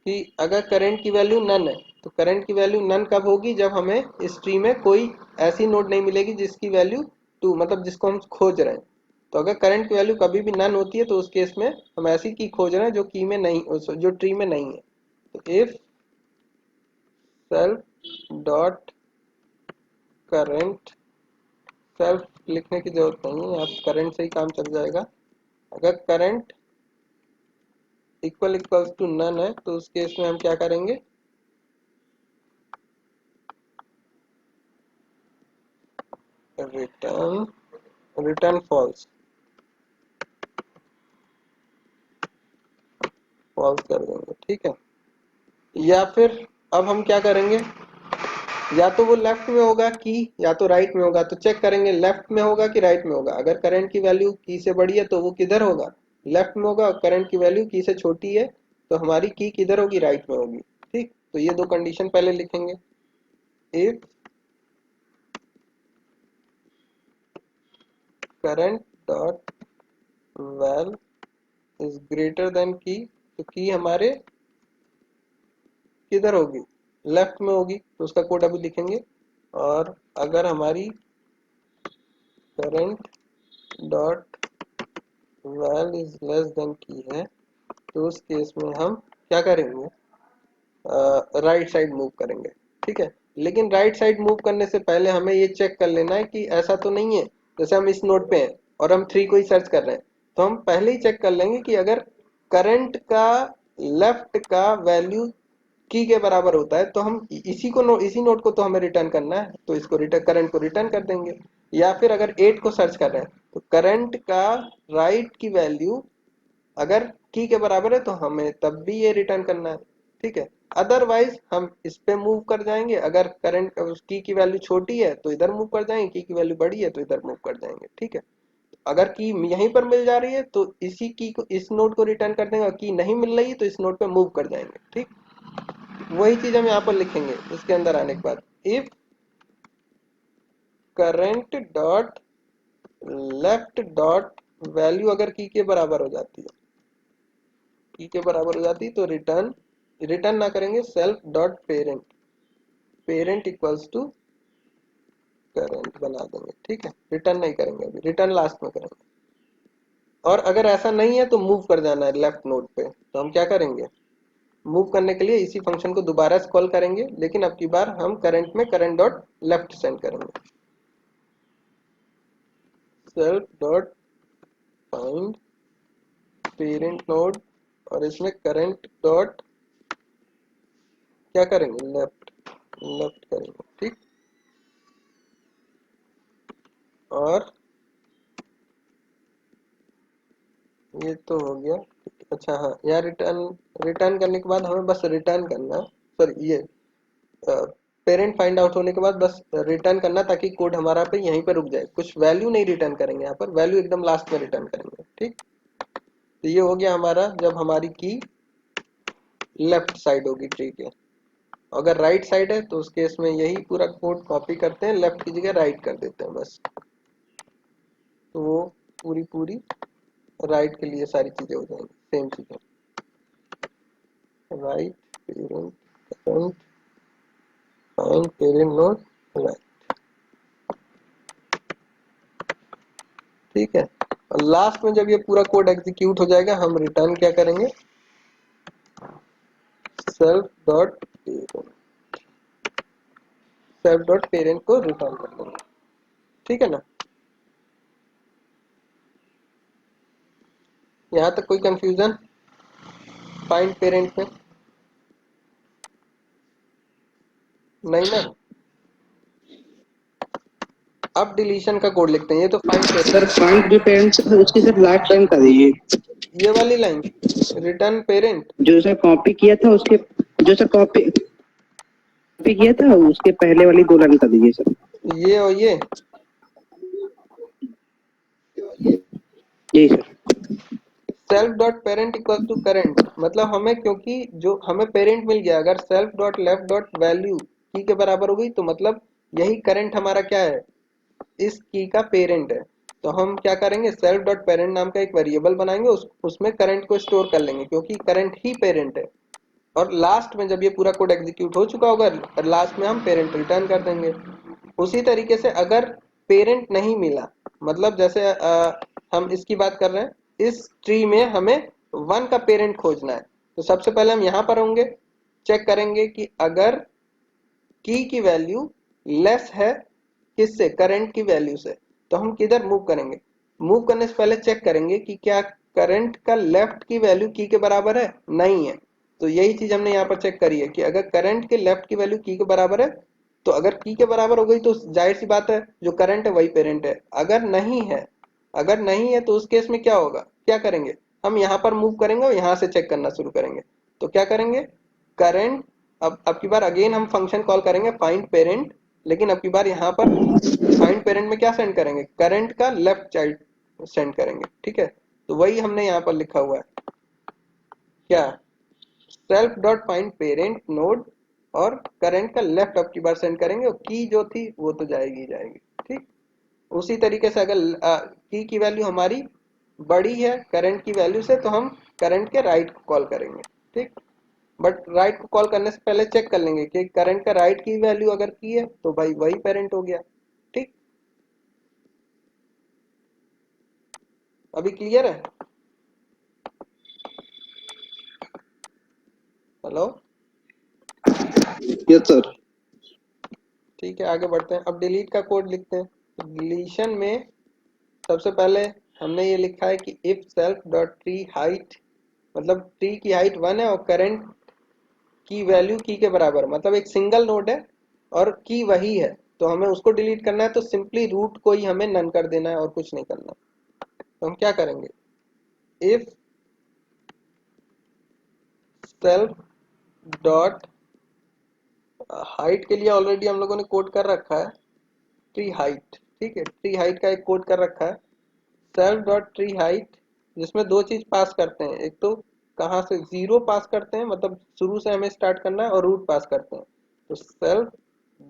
कि अगर करंट की वैल्यू नन है, तो करंट की वैल्यू नन कब होगी, जब हमें इस ट्री में कोई ऐसी नोड नहीं मिलेगी जिसकी वैल्यू 2, मतलब जिसको हम खोज रहे हैं। तो अगर करंट की वैल्यू कभी भी नन होती है तो उस केस में हम ऐसी की खोज रहे हैं जो की में नहीं, जो ट्री में नहीं है। तो if self dot current, self लिखने की जरूरत नहीं है, आप करंट से ही काम चल जाएगा। अगर current equal equals to none है तो उस केस में हम क्या करेंगे, रिटर्न रिटर्न फॉल्स, फॉल्स कर देंगे। ठीक है, या फिर अब हम क्या करेंगे, या तो वो लेफ्ट में होगा की, या तो राइट में होगा, तो चेक करेंगे लेफ्ट में होगा कि राइट में होगा। अगर करंट की वैल्यू की से बड़ी है तो वो किधर होगा, लेफ्ट में होगा, और करंट की वैल्यू की से छोटी है तो हमारी की किधर होगी, राइट में होगी। ठीक, तो ये दो कंडीशन पहले लिखेंगे। If current dot val is greater than key, तो की हमारे किधर होगी, लेफ्ट में होगी, तो उसका कोड अभी लिखेंगे। और अगर हमारी current dot val is less than key है तो उस केस में हम क्या करेंगे, राइट साइड मूव करेंगे। ठीक है, लेकिन राइट साइड मूव करने से पहले हमें ये चेक कर लेना है कि ऐसा तो नहीं है, जैसे हम इस नोड पे हैं और हम 3 को ही सर्च कर रहे हैं, तो हम पहले ही चेक कर लेंगे कि अगर करंट का लेफ्ट का वैल्यू की के बराबर होता है तो हम इसी नोड को तो हमें रिटर्न करना है, तो इसको रिटर्न, करंट को रिटर्न कर देंगे। या फिर अगर 8 को सर्च कर रहे हैं तो करंट का राइट की वैल्यू अगर की के बराबर है तो हमें तब भी ये रिटर्न करना है। ठीक है, अदरवाइज हम इस पे मूव कर जाएंगे, अगर करंट की वैल्यू छोटी है तो इधर मूव कर जाएंगे, की वैल्यू बड़ी है तो इधर मूव कर जाएंगे। ठीक है, अगर की यहीं पर मिल जा रही है तो इसी की को, इस नोड को रिटर्न कर देंगे, और की नहीं मिल रही है तो इस नोड पे मूव कर जाएंगे। ठीक, वही चीज हम यहाँ पर लिखेंगे इसके अंदर आने के बाद, if current dot left dot value अगर की के बराबर हो जाती है, की के बराबर हो जाती है तो रिटर्न, रिटर्न ना करेंगे, self dot parent, parent equals to current बना देंगे। ठीक है, रिटर्न नहीं करेंगे, अभी रिटर्न लास्ट में करेंगे। और अगर ऐसा नहीं है तो मूव कर जाना है लेफ्ट नोड पे, तो हम क्या करेंगे, मूव करने के लिए इसी फंक्शन को दोबारा से कॉल करेंगे, लेकिन अब की बार हम करंट में करंट डॉट लेफ्ट सेंड करेंगे, self dot find parent node, और इसमें करंट डॉट क्या करेंगे, लेफ्ट, लेफ्ट करेंगे। ठीक, और ये तो हो गया। अच्छा हाँ, यहाँ रिटर्न, रिटर्न करने के बाद हमें बस रिटर्न करना, सॉरी ये पेरेंट फाइंड आउट होने के बाद बस रिटर्न करना, ताकि कोड हमारा पे यहीं पे रुक जाए, कुछ वैल्यू नहीं रिटर्न करेंगे, यहाँ पर वैल्यू एकदम लास्ट में रिटर्न करेंगे। ठीक, तो ये हो गया हमारा, जब हमारी की लेफ्ट साइड होगी ट्री के। अगर राइट साइड है तो उस केस में यही पूरा कोड कॉपी करते हैं, लेफ्ट की जगह राइट कर देते हैं बस, तो वो पूरी पूरी राइट के लिए सारी चीजें हो जाएंगी सेम चीजें, right parent current find parent node right, ठीक है। और लास्ट में जब ये पूरा कोड एग्जीक्यूट हो जाएगा हम रिटर्न क्या करेंगे, सेल्फ डॉट पेरेंट को रिटर्न कर देंगे, ठीक है ना। यहाँ तक कोई कंफ्यूजन फाइंड पेरेंट में नहीं ना। अब डिलीशन का कोड लिखते हैं, ये तो find parent, sir find the parents उसकी सर लास्ट लाइन कर दीजिए, ये वाली लाइन रिटर्न पेरेंट, जो सर कॉपी किया था उसके, जो सर कॉपी किया था उसके पहले वाली 2 लाइन कर दीजिए सर। ये और ये जी sir. Self dot parent equal to current, मतलब हमें क्योंकि जो हमें पेरेंट मिल गया, अगर self dot left dot value key के बराबर हो गई तो मतलब यही करंट हमारा क्या है, इस की का पेरेंट है। तो हम क्या करेंगे, सेल्फ डॉट पेरेंट नाम का एक वेरिएबल बनाएंगे, उसमें करंट को स्टोर कर लेंगे क्योंकि करंट ही पेरेंट है। और लास्ट में जब ये पूरा कोड एग्जीक्यूट हो चुका होगा, लास्ट में हम पेरेंट रिटर्न कर देंगे। उसी तरीके से अगर पेरेंट नहीं मिला, मतलब जैसे हम इसकी बात कर रहे हैं, इस ट्री में हमें 1 का पेरेंट खोजना है, तो सबसे पहले हम यहाँ पर होंगे, चेक करेंगे कि अगर की वैल्यू लेस है किससे, करंट की वैल्यू से, तो हम किधर मूव करेंगे, मूव करने से पहले चेक करेंगे कि क्या करंट का लेफ्ट की वैल्यू की के बराबर है, नहीं है। तो यही चीज हमने यहाँ पर चेक करी है कि अगर करंट के लेफ्ट की वैल्यू की के बराबर है, तो अगर की के बराबर हो गई तो जाहिर सी बात है जो करंट है वही पेरेंट है। अगर नहीं है तो उस केस में क्या होगा, क्या करेंगे, हम यहाँ पर मूव करेंगे और यहाँ से चेक करना शुरू करेंगे। तो क्या करेंगे, करंट, अब की बार अगेन हम फंक्शन कॉल करेंगे फाइंड पेरेंट, लेकिन अब की बार यहाँ पर फाइंड पेरेंट में क्या सेंड करेंगे, करंट का लेफ्ट चाइल्ड सेंड करेंगे, ठीक है। तो वही हमने यहाँ पर लिखा हुआ है, क्या, self dot find parent node, और करंट का लेफ्ट अब की बार सेंड करेंगे, और की जो थी वो तो जाएगी ही जाएगी, ठीक। उसी तरीके से अगर की वैल्यू हमारी बड़ी है करंट की वैल्यू से, तो हम करंट के राइट को कॉल करेंगे, ठीक। बट राइट को कॉल करने से पहले चेक कर लेंगे कि करंट का राइट की वैल्यू अगर की है तो भाई वही पेरेंट हो गया, ठीक। अभी क्लियर है, हेलो, यस सर। ठीक है आगे बढ़ते हैं। अब डिलीट का कोड लिखते हैं। डिलीशन में सबसे पहले हमने ये लिखा है कि if self dot tree height, मतलब ट्री की हाइट 1 है और करंट की वैल्यू की के बराबर, मतलब एक सिंगल नोड है और की वही है, तो हमें उसको डिलीट करना है, तो सिंपली रूट को ही हमें नन कर देना है और कुछ नहीं करना। तो हम क्या करेंगे, इफ सेल्फ डॉट हाइट के लिए ऑलरेडी हम लोगों ने कोड कर रखा है ट्री हाइट, ठीक है, ट्री हाइट का एक कोड कर रखा है, सेल्फ डॉट ट्री हाइट, जिसमें 2 चीज पास करते हैं, एक तो कहाँ से 0 पास करते हैं, मतलब शुरू से हमें स्टार्ट करना है, और रूट पास करते हैं। तो सेल्फ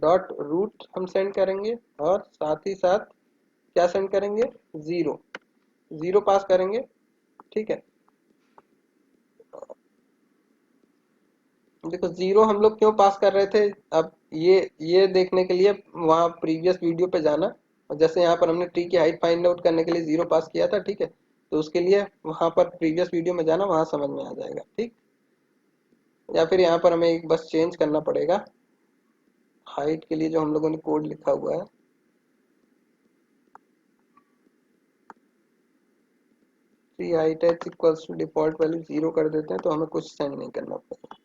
डॉट रूट हम सेंड करेंगे, और साथ ही साथ क्या सेंड करेंगे, 0 पास करेंगे, ठीक है। देखो 0 हम लोग क्यों पास कर रहे थे, अब ये देखने के लिए वहाँ प्रीवियस वीडियो पे जाना, और जैसे यहाँ पर हमने ट्री की हाइट फाइंड आउट करने के लिए 0 पास किया था, ठीक है, तो उसके लिए वहाँ पर प्रीवियस वीडियो में जाना, वहाँ समझ में आ जाएगा, ठीक। या फिर यहाँ पर हमें एक बस चेंज करना पड़ेगा, हाइट के लिए जो हम लोगों ने कोड लिखा हुआ है, tree height h equals to default value 0 कर देते हैं, तो हमें कुछ सेंड नहीं करना पड़ेगा,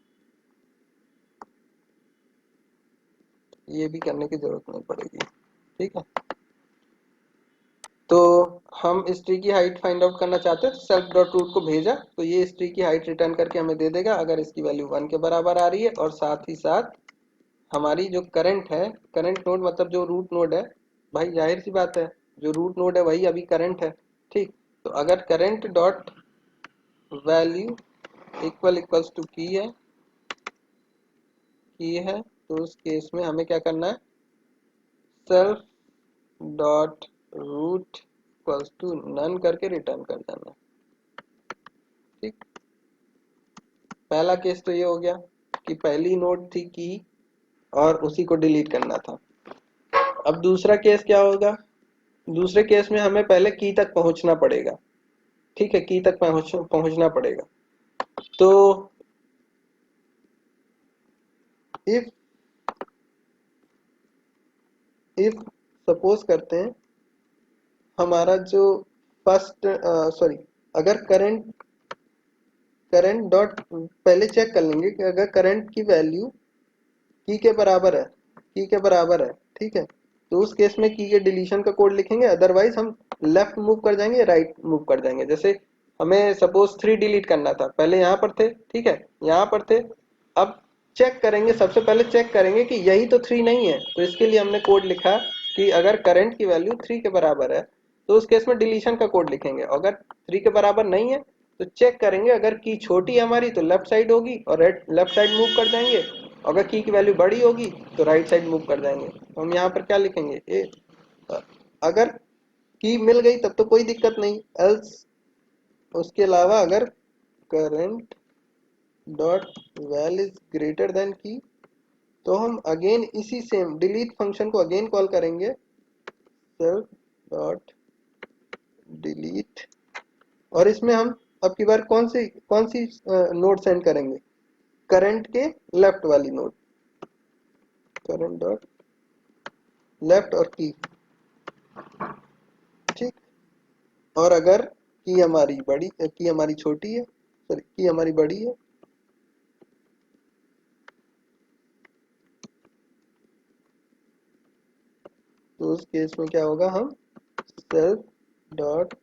ये भी करने की जरूरत नहीं पड़ेगी, ठीक है। तो हम इस ट्री की हाइट फाइंड आउट करना चाहते हैं, तो सेल्फ डॉट रूट को भेजा, तो ये इस ट्री की हाइट रिटर्न करके हमें दे देगा अगर इसकी वैल्यू 1 के बराबर आ रही है, और साथ ही साथ हमारी जो करंट है, करंट नोड मतलब जो रूट नोड है, भाई जाहिर सी बात है जो रूट नोड है वही अभी करंट है, ठीक। तो अगर current dot value equals to key है, तो उस केस में हमें क्या करना है, self dot root equals to none करके रिटर्न कर देना, पहला केस तो ये हो गया कि पहली नोड थी की और उसी को डिलीट करना था। अब दूसरा केस क्या होगा, दूसरे केस में हमें पहले की तक पहुंचना पड़ेगा। ठीक है, की तक पहुंचना पड़ेगा। तो इफ सपोज करते हैं हमारा जो फर्स्ट सॉरी, अगर करंट डॉट पहले चेक कर लेंगे कि अगर करंट की वैल्यू की के बराबर है, की के बराबर है, ठीक है, तो उस केस में की के डिलीशन का कोड लिखेंगे। अदरवाइज हम लेफ्ट मूव कर जाएंगे, राइट मूव कर जाएंगे। जैसे हमें सपोज 3 डिलीट करना था, पहले यहाँ पर थे, ठीक है, यहाँ पर थे। अब चेक करेंगे, सबसे पहले चेक करेंगे कि यही तो 3 नहीं है, तो इसके लिए हमने कोड लिखा कि अगर करंट की वैल्यू 3 के बराबर है तो उस केस में डिलीशन का कोड लिखेंगे। अगर 3 के बराबर नहीं है तो चेक करेंगे, अगर की छोटी है हमारी तो लेफ्ट साइड होगी और लेफ्ट साइड मूव कर जाएंगे, अगर की वैल्यू बड़ी होगी तो राइट साइड मूव कर जाएंगे। तो हम यहाँ पर क्या लिखेंगे, अगर की मिल गई तब तो कोई दिक्कत नहीं, एल्स उसके अलावा अगर current dot val is greater than key, तो हम अगेन इसी सेम डिलीट फंक्शन को अगेन कॉल करेंगे, सेल्फ डॉट डिलीट। और इसमें हम अब की बार कौन सी नोड सेंड करेंगे, करंट के लेफ्ट वाली नोड, करंट डॉट लेफ्ट और की, ठीक। और अगर की हमारी छोटी है, सॉरी की हमारी बड़ी है, तो उस केस में क्या होगा, हम self dot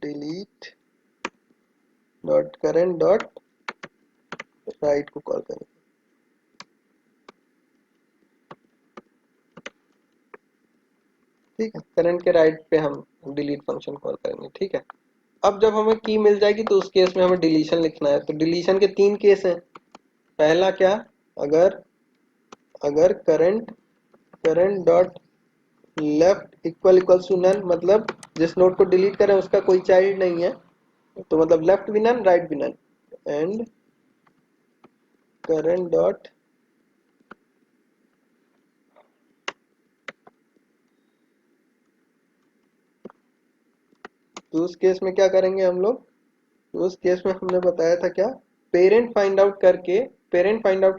delete dot current dot right को कॉल करेंगे। ठीक है, करंट के राइट पे हम डिलीट फंक्शन कॉल करेंगे। ठीक है, अब जब हमें की मिल जाएगी तो उस केस में हमें डिलीशन लिखना है। तो डिलीशन के 3 केस हैं। पहला क्या, अगर अगर current current dot left equals to none, मतलब जिस नोड को डिलीट करें उसका कोई चाइल्ड नहीं है, तो मतलब लेफ्ट भी नन राइट भी नन। एंड करंट डॉट तो उस केस में क्या करेंगे हम लोग, तो उस केस में हमने बताया था क्या, पेरेंट फाइंड आउट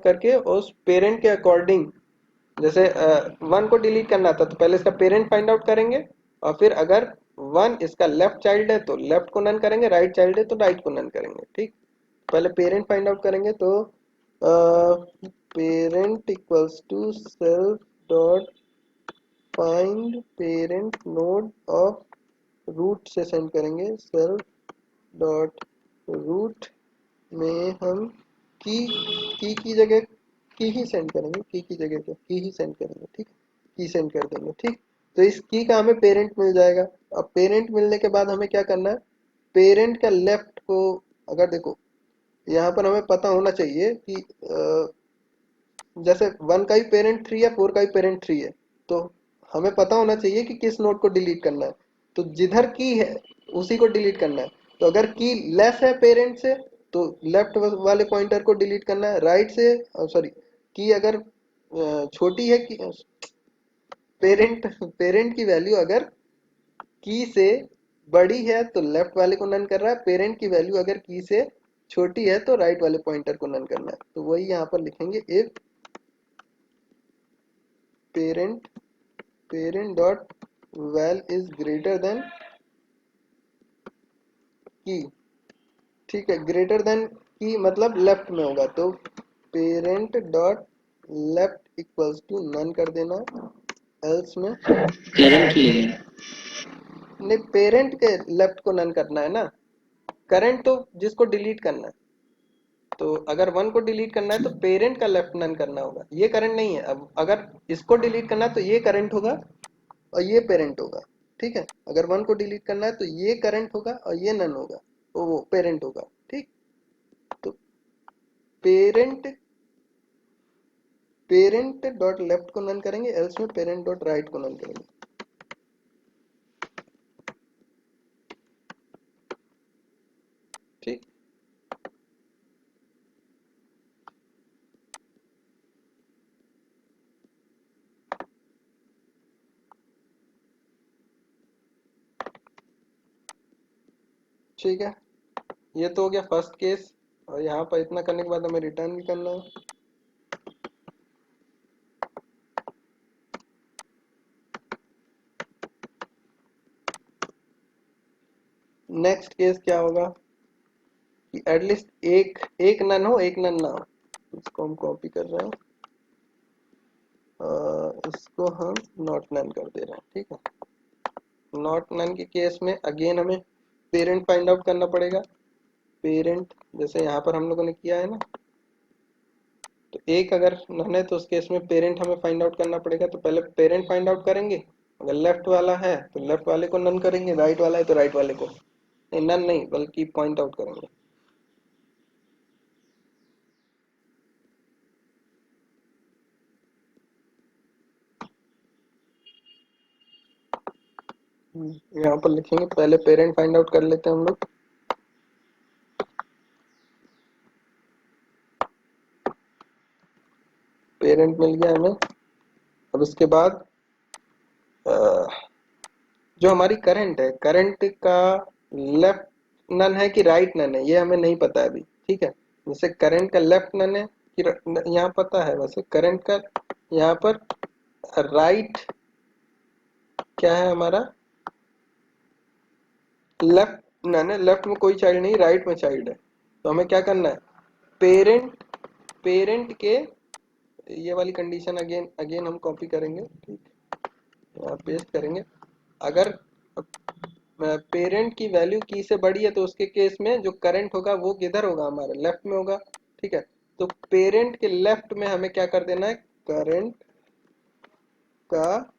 करके उस पेरेंट के अकॉर्डिंग, जैसे 1 को डिलीट करना था तो पहले इसका पेरेंट फाइंड आउट करेंगे, और फिर अगर 1 इसका लेफ्ट चाइल्ड है तो लेफ्ट को नन करेंगे, राइट चाइल्ड है तो राइट को नन करेंगे। ठीक, पहले पेरेंट फाइंड आउट करेंगे, तो parent equals to self dot find parent node of root से सेंड करेंगे, सेल्फ डॉट रूट में हम की जगह की ही सेंड करेंगे, की जगह पे की ही सेंड करेंगे। ठीक, की सेंड कर देंगे। ठीक, तो इस की का हमें पेरेंट मिल जाएगा। अब पेरेंट मिलने के बाद हमें क्या करना है, पेरेंट का लेफ्ट को, अगर देखो यहाँ पर हमें पता होना चाहिए कि जैसे 1 का ही पेरेंट 3 है, 4 का ही पेरेंट 3 है, तो हमें पता होना चाहिए कि किस नोड को डिलीट करना है। तो जिधर की है उसी को डिलीट करना है। तो अगर की लेस है पेरेंट से तो लेफ्ट वाले पॉइंटर को डिलीट करना है, राइट से सॉरी की अगर छोटी है कि पेरेंट की वैल्यू अगर की से बड़ी है तो लेफ्ट वाले को नन कर रहा है, पेरेंट की वैल्यू अगर की से छोटी है तो राइट वाले पॉइंटर को नन करना है। तो वही यहाँ पर लिखेंगे, इफ parent parent dot val is greater than key. ठीक है, ग्रेटर देन की मतलब लेफ्ट में होगा, तो parent dot left equals to none कर देना, एल्स में करंट लिए नहीं, पेरेंट के लेफ्ट को नन करना है ना, करंट तो जिसको डिलीट करना है। तो अगर 1 को डिलीट करना है तो पेरेंट का लेफ्ट नन करना होगा, ये करंट नहीं है। अब अगर इसको डिलीट करना है तो ये करंट होगा और ये पेरेंट होगा। ठीक है, अगर 1 को डिलीट करना है तो ये करंट होगा और ये नन होगा, तो वो पेरेंट होगा। ठीक, तो पेरेंट पेरेंट डॉट लेफ्ट को नन करेंगे, एल्स में पेरेंट डॉट राइट को नन करेंगे। ठीक, ठीक है, ये तो हो गया फर्स्ट केस। और यहाँ पर इतना करने के बाद हमें रिटर्न भी करना है। नेक्स्ट केस क्या होगा कि एटलीस्ट एक नन हो, एक नन ना हो। इसको हम कॉपी कर रहे हैं, इसको हम नॉट नन कर दे रहे हैं। ठीक है, नॉट नन के केस में अगेन हमें पेरेंट फाइंड आउट करना पड़ेगा। पेरेंट जैसे यहाँ पर हम लोगों ने किया है ना, तो एक अगर नन है तो उस केस में पेरेंट हमें फाइंड आउट करना पड़ेगा। तो पहले पेरेंट फाइंड आउट करेंगे, अगर लेफ्ट वाला है तो लेफ्ट वाले को नन करेंगे, राइट वाला है तो राइट वाले को नन नहीं बल्कि पॉइंट आउट करेंगे। यहाँ पर लिखेंगे, पहले पेरेंट फाइंड आउट कर लेते हैं हम लोग। पेरेंट मिल गया हमें। अब इसके बाद जो हमारी करंट है, करंट का लेफ्ट नन है कि राइट नन है ये हमें नहीं पता है अभी। ठीक है, जैसे करंट का लेफ्ट नन है कि यहाँ पता है वैसे करंट का यहाँ पर राइट क्या है हमारा, लेफ्ट नन है। लेफ्ट में कोई चाइल्ड नहीं, राइट में चाइल्ड है। तो हमें क्या करना है, पेरेंट पेरेंट के ये वाली कंडीशन अगेन अगेन हम कॉपी करेंगे। ठीक, यहाँ पेस्ट करेंगे। अगर पेरेंट की वैल्यू की से बड़ी है तो उसके केस में जो करंट होगा वो किधर होगा, हमारे लेफ्ट में होगा। ठीक है, तो पेरेंट के लेफ्ट में हमें क्या कर देना है, करंट का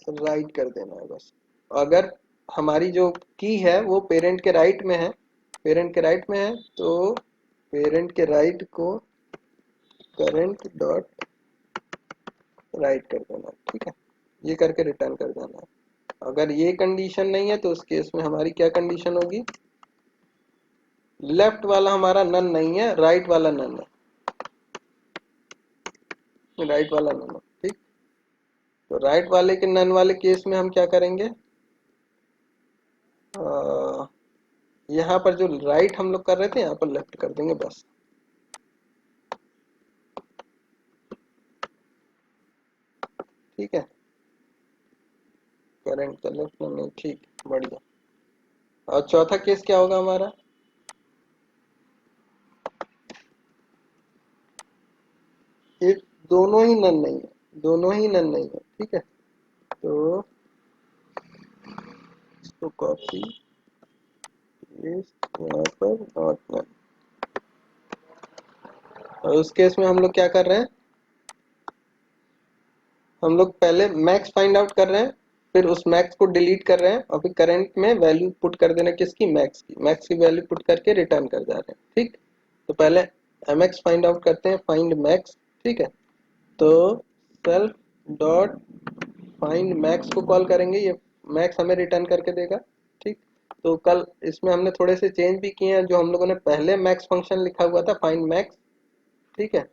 राइट कर देना है बस। अगर हमारी जो की है वो पेरेंट के राइट में है, पेरेंट के राइट में है तो पेरेंट के राइट को करंट डॉट राइट कर देना। ठीक है, ये करके रिटर्न कर देना है। अगर ये कंडीशन नहीं है तो उस केस में हमारी क्या कंडीशन होगी, लेफ्ट वाला हमारा नन नहीं है, राइट वाला नन है, राइट वाला नन है। ठीक, तो राइट वाले के नन वाले केस में हम क्या करेंगे, यहाँ पर जो राइट हम लोग कर रहे थे यहाँ पर लेफ्ट कर देंगे बस। ठीक है, करंट का लेफ्ट में नहीं, ठीक बढ़िया। और चौथा केस क्या होगा हमारा, ये दोनों ही नन नहीं है, दोनों ही नन नहीं है। ठीक है, तो इसको कॉपी यहाँ पर नॉट नन। और उस केस में हम लोग क्या कर रहे हैं, हम लोग पहले मैक्स फाइंड आउट कर रहे हैं, फिर उस मैक्स को डिलीट कर रहे हैं और फिर करंट में वैल्यू पुट कर देना किसकी, मैक्स की। मैक्स की वैल्यू पुट करके रिटर्न कर जा रहे हैं। ठीक, तो पहले mx फाइंड आउट करते हैं, फाइंड मैक्स। ठीक है, तो सेल्फ डॉट फाइंड मैक्स को कॉल करेंगे, ये मैक्स हमें रिटर्न करके देगा। ठीक, तो कल इसमें हमने थोड़े से चेंज भी किए हैं, जो हम लोगों ने पहले मैक्स फंक्शन लिखा हुआ था फाइंड मैक्स। ठीक है,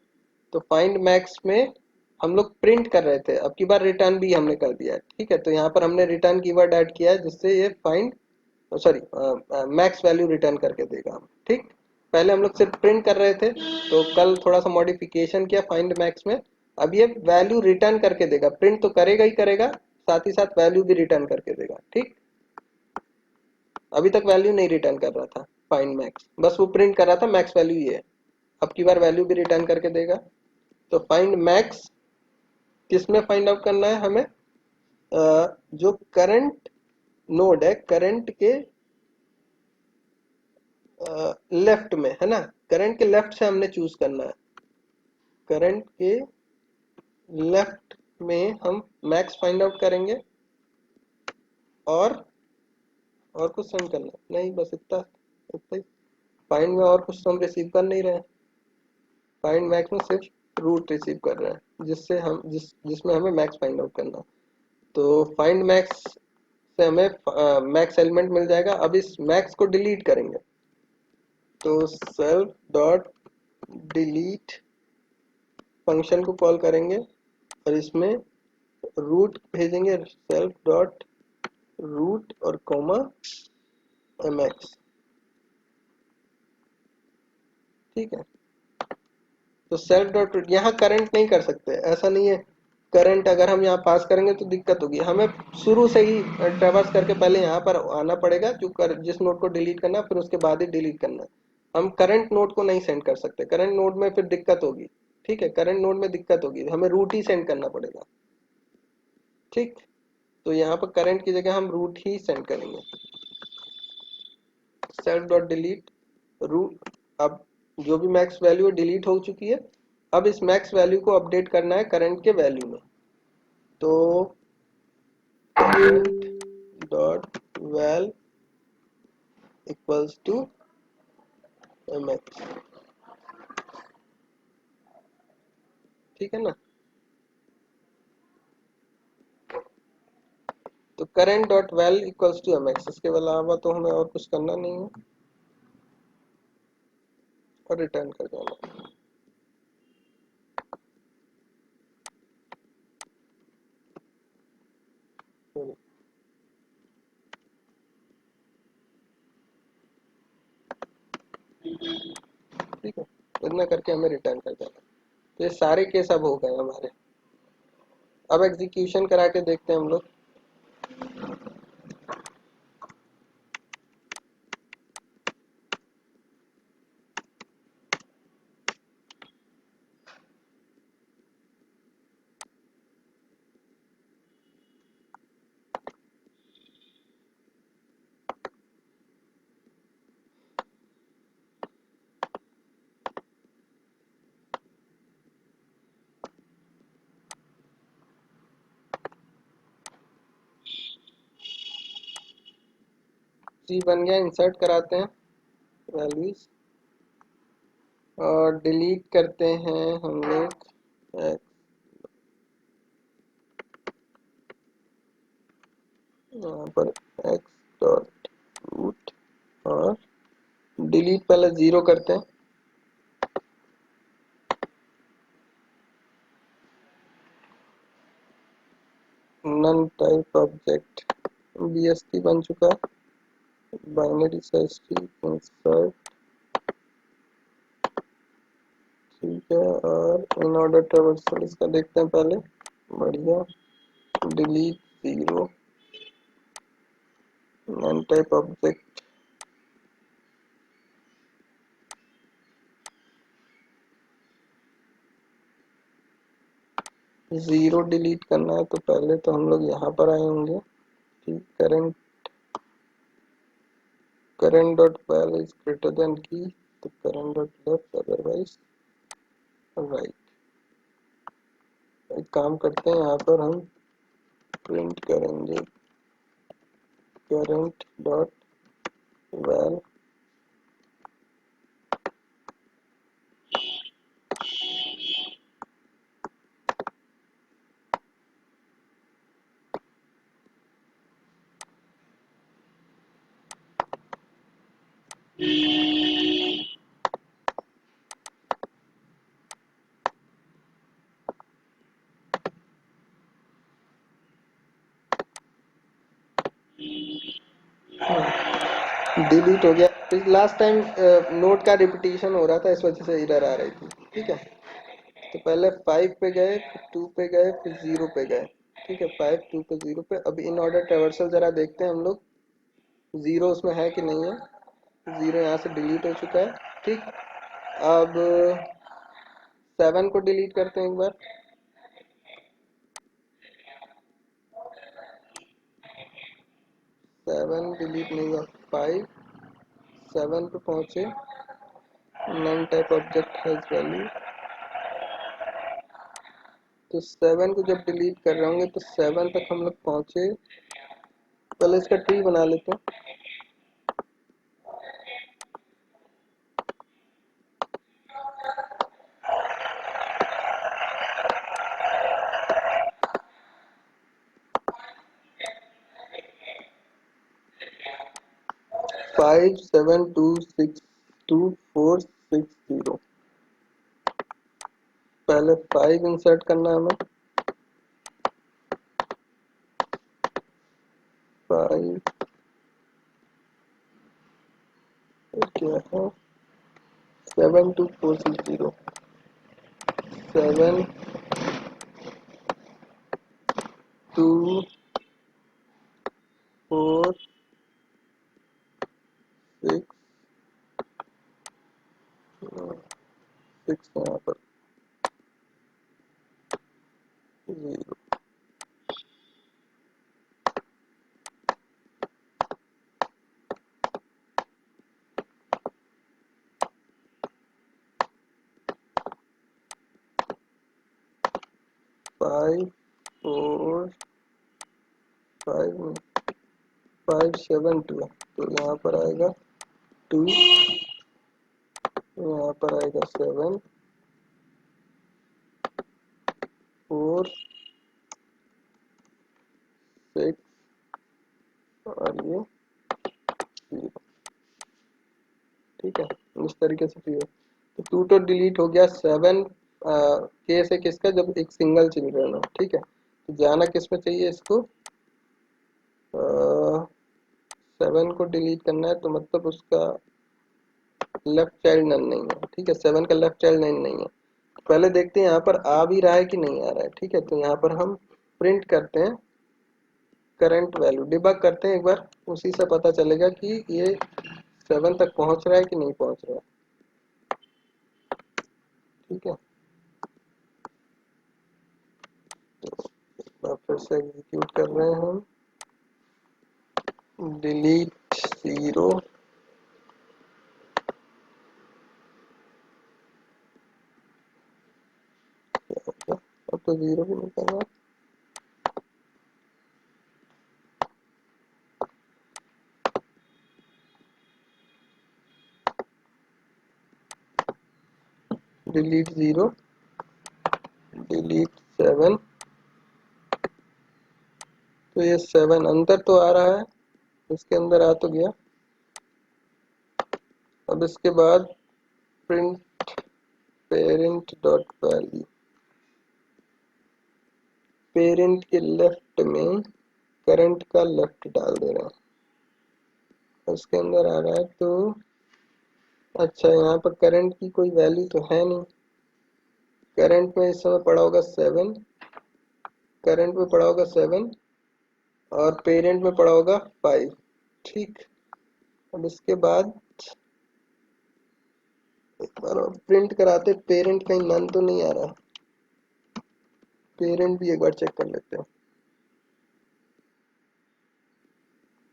तो फाइंड मैक्स में हम लोग प्रिंट कर रहे थे, अब की बार रिटर्न भी हमने कर दिया है। ठीक है, तो यहाँ पर हमने रिटर्न कीवर्ड ऐड किया है जिससे ये find sorry max value return करके देगा हम। ठीक, पहले हम लोग सिर्फ प्रिंट कर रहे थे, तो कल थोड़ा सा मॉडिफिकेशन किया फाइंड मैक्स में। अब ये वैल्यू रिटर्न करके देगा, प्रिंट तो करेगा ही करेगा, साथ ही साथ वैल्यू भी रिटर्न करके देगा। ठीक, अभी तक वैल्यू नहीं रिटर्न कर रहा था फाइंड मैक्स, बस वो प्रिंट कर रहा था मैक्स वैल्यू ये है। अब की बार वैल्यू भी रिटर्न करके देगा। तो फाइंड मैक्स किस में फाइंड आउट करना है हमें, जो करंट नोड है, करंट के लेफ्ट में है ना, करंट के लेफ्ट से हमने चूज करना है। करंट के लेफ्ट में हम मैक्स फाइंड आउट करेंगे और कुछ सम करना नहीं, बस इतना इतना ही। फाइंड में और कुछ सम रिसीव कर नहीं रहे हैं, फाइंड मैक्स में सिर्फ रूट रिसीव कर रहे हैं जिससे हम जिसमें हमें मैक्स फाइंड आउट करना। तो फाइंड मैक्स से हमें मैक्स एलिमेंट मिल जाएगा। अब इस मैक्स को डिलीट करेंगे, तो सेल्फ डॉट डिलीट फंक्शन को कॉल करेंगे और इसमें रूट भेजेंगे, सेल्फ डॉट रूट और कॉमा mx। ठीक है, तो सेल्फ डॉट यहाँ करंट नहीं कर सकते, ऐसा नहीं है। करंट अगर हम यहाँ पास करेंगे तो दिक्कत होगी, हमें शुरू से ही ट्रेवर्स करके पहले यहाँ पर आना पड़ेगा, जिस नोड को डिलीट करना है फिर उसके बाद ही डिलीट करना है। हम करंट नोड को नहीं सेंड कर सकते, करंट नोड में फिर दिक्कत होगी। ठीक है, करंट नोड में दिक्कत होगी, हमें रूट ही सेंड करना पड़ेगा। ठीक, तो यहाँ पर करंट की जगह हम रूट ही सेंड करेंगे। Self dot delete root. अब जो भी मैक्स वैल्यू डिलीट हो चुकी है, अब इस मैक्स वैल्यू को अपडेट करना है करंट के वैल्यू में। तो current dot val equals to mx। ठीक है ना। तो current dot val equals to mx, इसके अलावा तो हमें और कुछ करना नहीं है और रिटर्न कर देना। ठीक है, इतना करके हमें रिटर्न कर देना। तो ये सारे केस अब हो गए हमारे। अब एग्जीक्यूशन करा के देखते हैं हम लोग। सी बन गया, इंसर्ट कराते हैं वैल्यूज और डिलीट करते हैं हम लोग x, यहाँ पर x डॉट रूट, और डिलीट पहले 0 करते हैं। नन टाइप ऑब्जेक्ट BST बन चुका है। Binary search tree insert. ठीक है, और इन ऑर्डर ट्रावर्सल इसका देखते हैं पहले। बढ़िया, delete 0 none type object. Zero delete करना है तो पहले तो हम लोग यहाँ पर आए होंगे। ठीक, current dot val is greater than key, तो current dot left otherwise right. एक काम करते हैं, यहाँ पर हम प्रिंट करेंगे करंट डॉट वैल डिलीट हो गया। लास्ट टाइम नोट का रिपीटिशन हो रहा था, इस वजह से एरर आ रही थी। ठीक है, तो पहले 5 पे गए, फिर 2 पे गए, फिर 0 पे गए। ठीक है, 5 2 पे 0 पे। अब इन ऑर्डर ट्रावर्सल जरा देखते हैं हम लोग, 0 उसमें है कि नहीं है। 0 यहाँ से डिलीट हो चुका है। ठीक, अब 7 को डिलीट करते हैं एक बार। 7 डिलीट नहीं हुआ, 5 7 पे पहुंचे, none type object has value. तो 7 को जब डिलीट कर रहे होंगे तो 7 तक हम लोग पहुंचे। पहले इसका ट्री बना लेते हैं। 5 7 2 6 2 4 6 0। पहले 5 इंसर्ट करना है हमें। 5 क्या है 72460 7 2 4 6 6 यहाँ पर 0 5 4 5 5 7 2 तो यहाँ पर आएगा 2 यहाँ पर आएगा 7 4 6 और ये 0। ठीक है, इस तरीके से चाहिए। तो 2 तो डिलीट हो गया। 7 केस है किसका, जब एक सिंगल चिल्ड्रन हो। ठीक है, तो जाना किस में चाहिए इसको, 7 को डिलीट करना है, तो मतलब उसका लेफ्ट चाइल्ड नन नहीं है। ठीक है, 7 का लेफ्ट चाइल्ड नन नहीं है। पहले देखते हैं यहाँ पर आ भी रहा है कि नहीं आ रहा है। ठीक है, तो यहाँ पर हम प्रिंट करते हैं करंट वैल्यू, डिबग करते हैं एक बार, उसी से पता चलेगा कि ये 7 तक पहुंच रहा है कि नहीं पहुंच रहा है। ठीक है, तो फिर से एग्जीक्यूट कर रहे हैं हम, डिलीट 0 अब तो 0 भी नहीं कर रहा। डिलीट 0 डिलीट 7, तो ये 7 अंदर तो आ रहा है, इसके अंदर आ तो गया। अब इसके बाद print parent dot value, parent के लेफ्ट में करंट का लेफ्ट डाल दे रहे हैं, उसके अंदर आ रहा है। तो अच्छा, यहाँ पर करंट की कोई वैल्यू तो है नहीं। करंट में इस समय पड़ा होगा 7, करंट में पड़ा होगा 7 और पेरेंट में पड़ा होगा 5। ठीक, अब इसके बाद एक बार और प्रिंट कराते, पेरेंट कहीं नन तो नहीं आ रहा। पेरेंट भी एक बार चेक कर लेते हैं।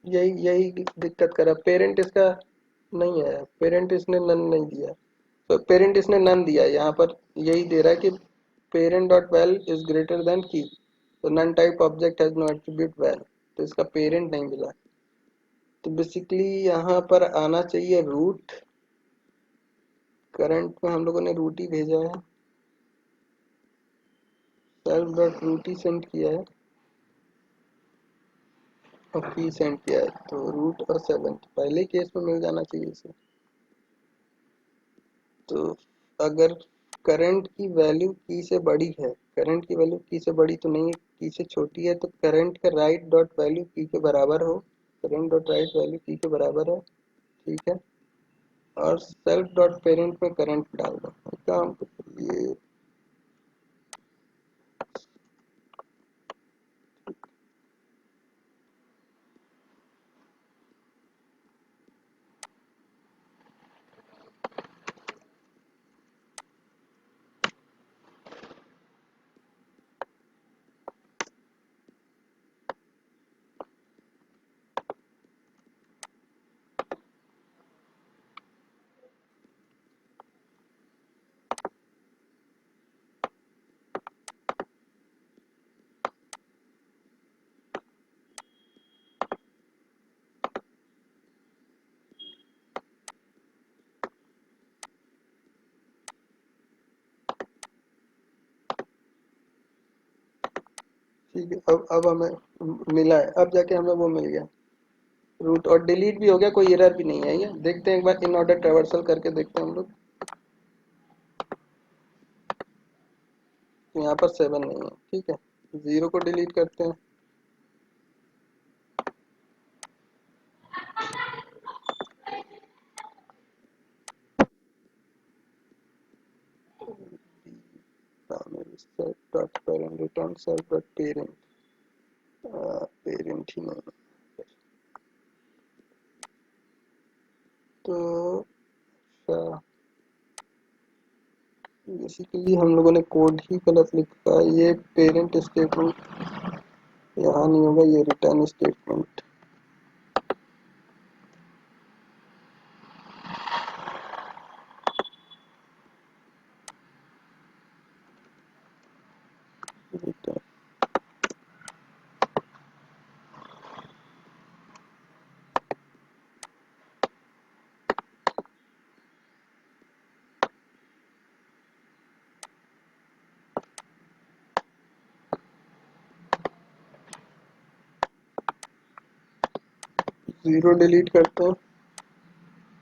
यही यही दिक्कत कर रहा, पेरेंट इसका नहीं है, पेरेंट इसने नन नहीं दिया। तो पेरेंट इसने नन दिया, यहाँ पर यही दे रहा है कि parent dot val is greater than key, तो none type object has no attribute val, तो इसका पेरेंट नहीं मिला। तो बेसिकली यहाँ पर आना चाहिए रूट, करंट में हम लोगों ने रूट ही भेजा है, सेल्फ डॉट रूट ही सेंड किया है और की सेंड किया है, तो रूट और 7 पहले केस में मिल जाना चाहिए इसे। तो अगर करंट की वैल्यू की से बड़ी है, करंट की वैल्यू की से बड़ी तो नहीं है, की से छोटी है, तो करंट का राइट डॉट वैल्यू की के बराबर हो, current dot right value key के बराबर है। ठीक है, और सेल्फ डॉट पेरेंट में करंट डाल दो काम। ये ठीक है, अब हमें मिला है, अब जाके हमें वो मिल गया रूट, और डिलीट भी हो गया, कोई एरर भी नहीं है। ये देखते हैं एक बार इन ऑर्डर ट्रेवर्सल करके देखते हैं हम लोग। तो यहाँ पर 7 नहीं है। ठीक है, 0 को डिलीट करते हैं, self dot parent return self dot parent, parent ही नहीं। तो बेसिकली हम लोगों ने कोड ही गलत लिखा है। ये पेरेंट स्टेटमेंट यहाँ नहीं होगा, ये रिटर्न स्टेटमेंट। रिटर्न 0 डिलीट करते हैं,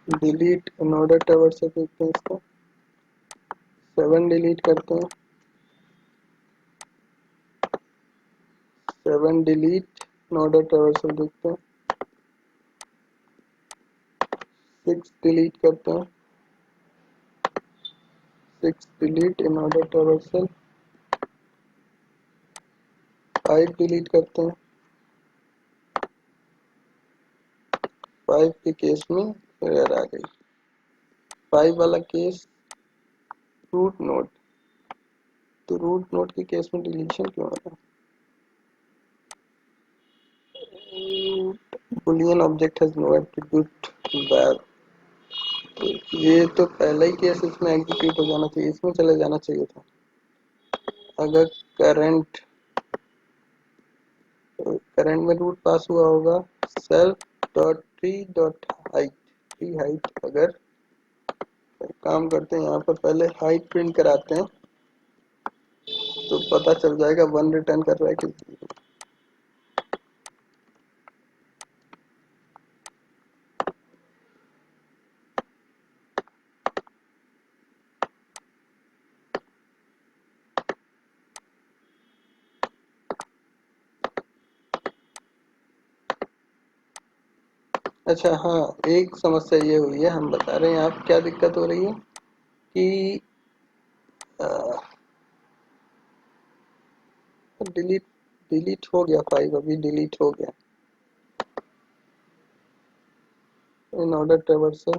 डिलीट इन ऑर्डर टावर से देखते हैं इसको। 7 डिलीट करते हैं, 7 डिलीट इन ऑर्डर टावर से देखते हैं। 6 डिलीट करते हैं, 6 डिलीट इन ऑर्डर टावर से। 5 डिलीट करते हैं, 5 के केस में एरर आ गई। 5 वाला केस रूट नोड, तो रूट नोड के केस में डिलीशन क्यों आ रहा है? Boolean object has no attribute val, तो ये तो पहला ही केस इसमें एग्जीक्यूट हो जाना चाहिए, इसमें चले जाना चाहिए था। अगर करंट में रूट पास हुआ होगा self dot tree dot height, tree height. अगर काम करते हैं यहाँ पर पहले हाइट प्रिंट कराते हैं तो पता चल जाएगा 1 रिटर्न कर रहा है कि 0। अच्छा हाँ, एक समस्या ये हुई है, हम बता रहे हैं आप क्या दिक्कत हो रही है कि डिलीट डिलीट हो गया 5, अभी डिलीट हो गया इन ऑर्डर टेबल से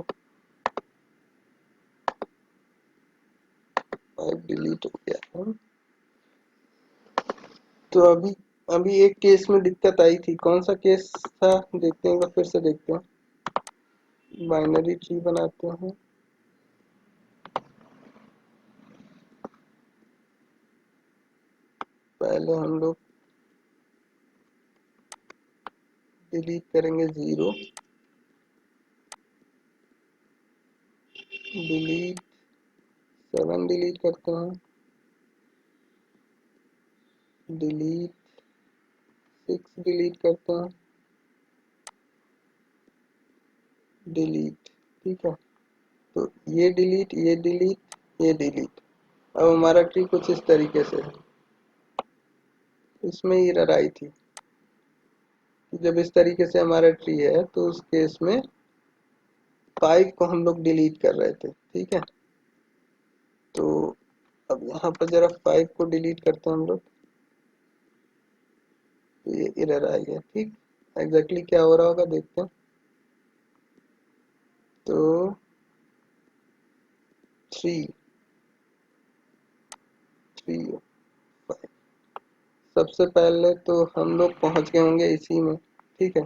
5 डिलीट हो गया है। तो अभी एक केस में दिक्कत आई थी, कौन सा केस था देखते हैं, एक बार फिर से देखते हैं। बाइनरी ट्री बनाते हैं, पहले हम लोग डिलीट करेंगे 0, डिलीट 7 डिलीट करते हैं, डिलीट 6 डिलीट करते हैं, डिलीट। ठीक है, तो ये डिलीट, ये डिलीट, ये डिलीट। अब हमारा ट्री कुछ इस तरीके से है। इसमें एरर आई थी कि जब इस तरीके से हमारा ट्री है तो उस केस में 5 को हम लोग डिलीट कर रहे थे। ठीक है, तो अब यहाँ पर जरा 5 को डिलीट करते हैं हम लोग, तो ये एरर आई है। ठीक, एग्जैक्टली क्या हो रहा होगा देखते हैं। तो 3 3 5, सबसे पहले तो हम लोग पहुंच गए होंगे इसी में। ठीक है,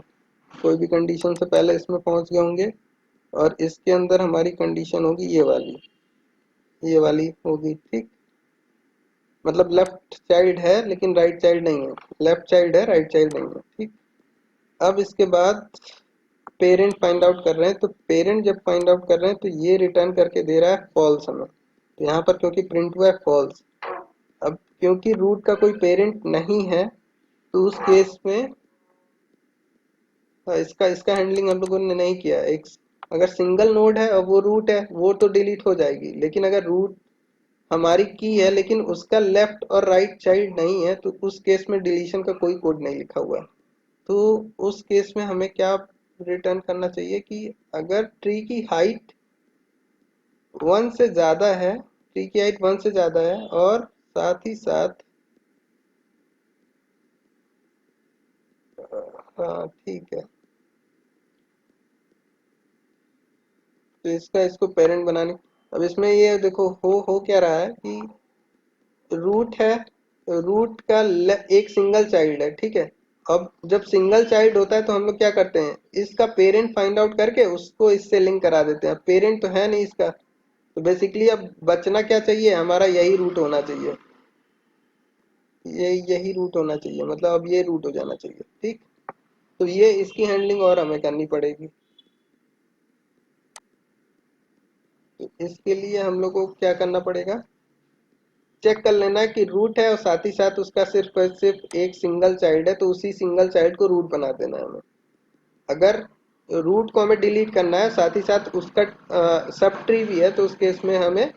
कोई भी कंडीशन से पहले इसमें पहुंच गए होंगे और इसके अंदर हमारी कंडीशन होगी ये वाली होगी। ठीक, मतलब लेफ्ट चाइल्ड है लेकिन राइट चाइल्ड नहीं है, लेफ्ट चाइल्ड है राइट चाइल्ड नहीं है। ठीक, अब इसके बाद पेरेंट फाइंड आउट कर रहे हैं, तो पेरेंट जब फाइंड आउट कर रहे हैं तो ये रिटर्न करके दे रहा है फॉल्स हमें। तो यहाँ पर क्योंकि प्रिंट हुआ है फॉल्स, अब क्योंकि रूट का कोई पेरेंट नहीं है तो उस केस में इसका इसका हैंडलिंग हम लोगों ने नहीं किया। एक अगर सिंगल नोड है और वो रूट है वो तो डिलीट हो जाएगी, लेकिन अगर रूट हमारी की है लेकिन उसका लेफ्ट और राइट चाइल्ड नहीं है तो उस केस में डिलीशन का कोई कोड नहीं लिखा हुआ है। तो उस केस में हमें क्या रिटर्न करना चाहिए कि अगर ट्री की हाइट 1 से ज्यादा है, ट्री की हाइट 1 से ज्यादा है और साथ ही साथ हाँ ठीक है, तो इसको पेरेंट बनाने, अब इसमें ये देखो हो क्या रहा है कि रूट है, रूट का एक सिंगल चाइल्ड है, ठीक है। अब जब सिंगल चाइल्ड होता है तो हम लोग क्या करते हैं, इसका पेरेंट फाइंड आउट करके उसको इससे लिंक करा देते हैं। पेरेंट तो है नहीं इसका, तो बेसिकली अब बचना क्या चाहिए, हमारा यही रूट होना चाहिए, यही रूट होना चाहिए, मतलब अब ये रूट हो जाना चाहिए, ठीक। तो ये इसकी हैंडलिंग और हमें करनी पड़ेगी। तो इसके लिए हम लोग को क्या करना पड़ेगा, चेक कर लेना है कि रूट है और साथ ही साथ उसका सिर्फ और सिर्फ एक सिंगल चाइल्ड है, तो उसी सिंगल चाइल्ड को रूट बना देना है हमें। अगर रूट को हमें डिलीट करना है, साथ ही साथ उसका सब ट्री भी है, तो उस केस में हमें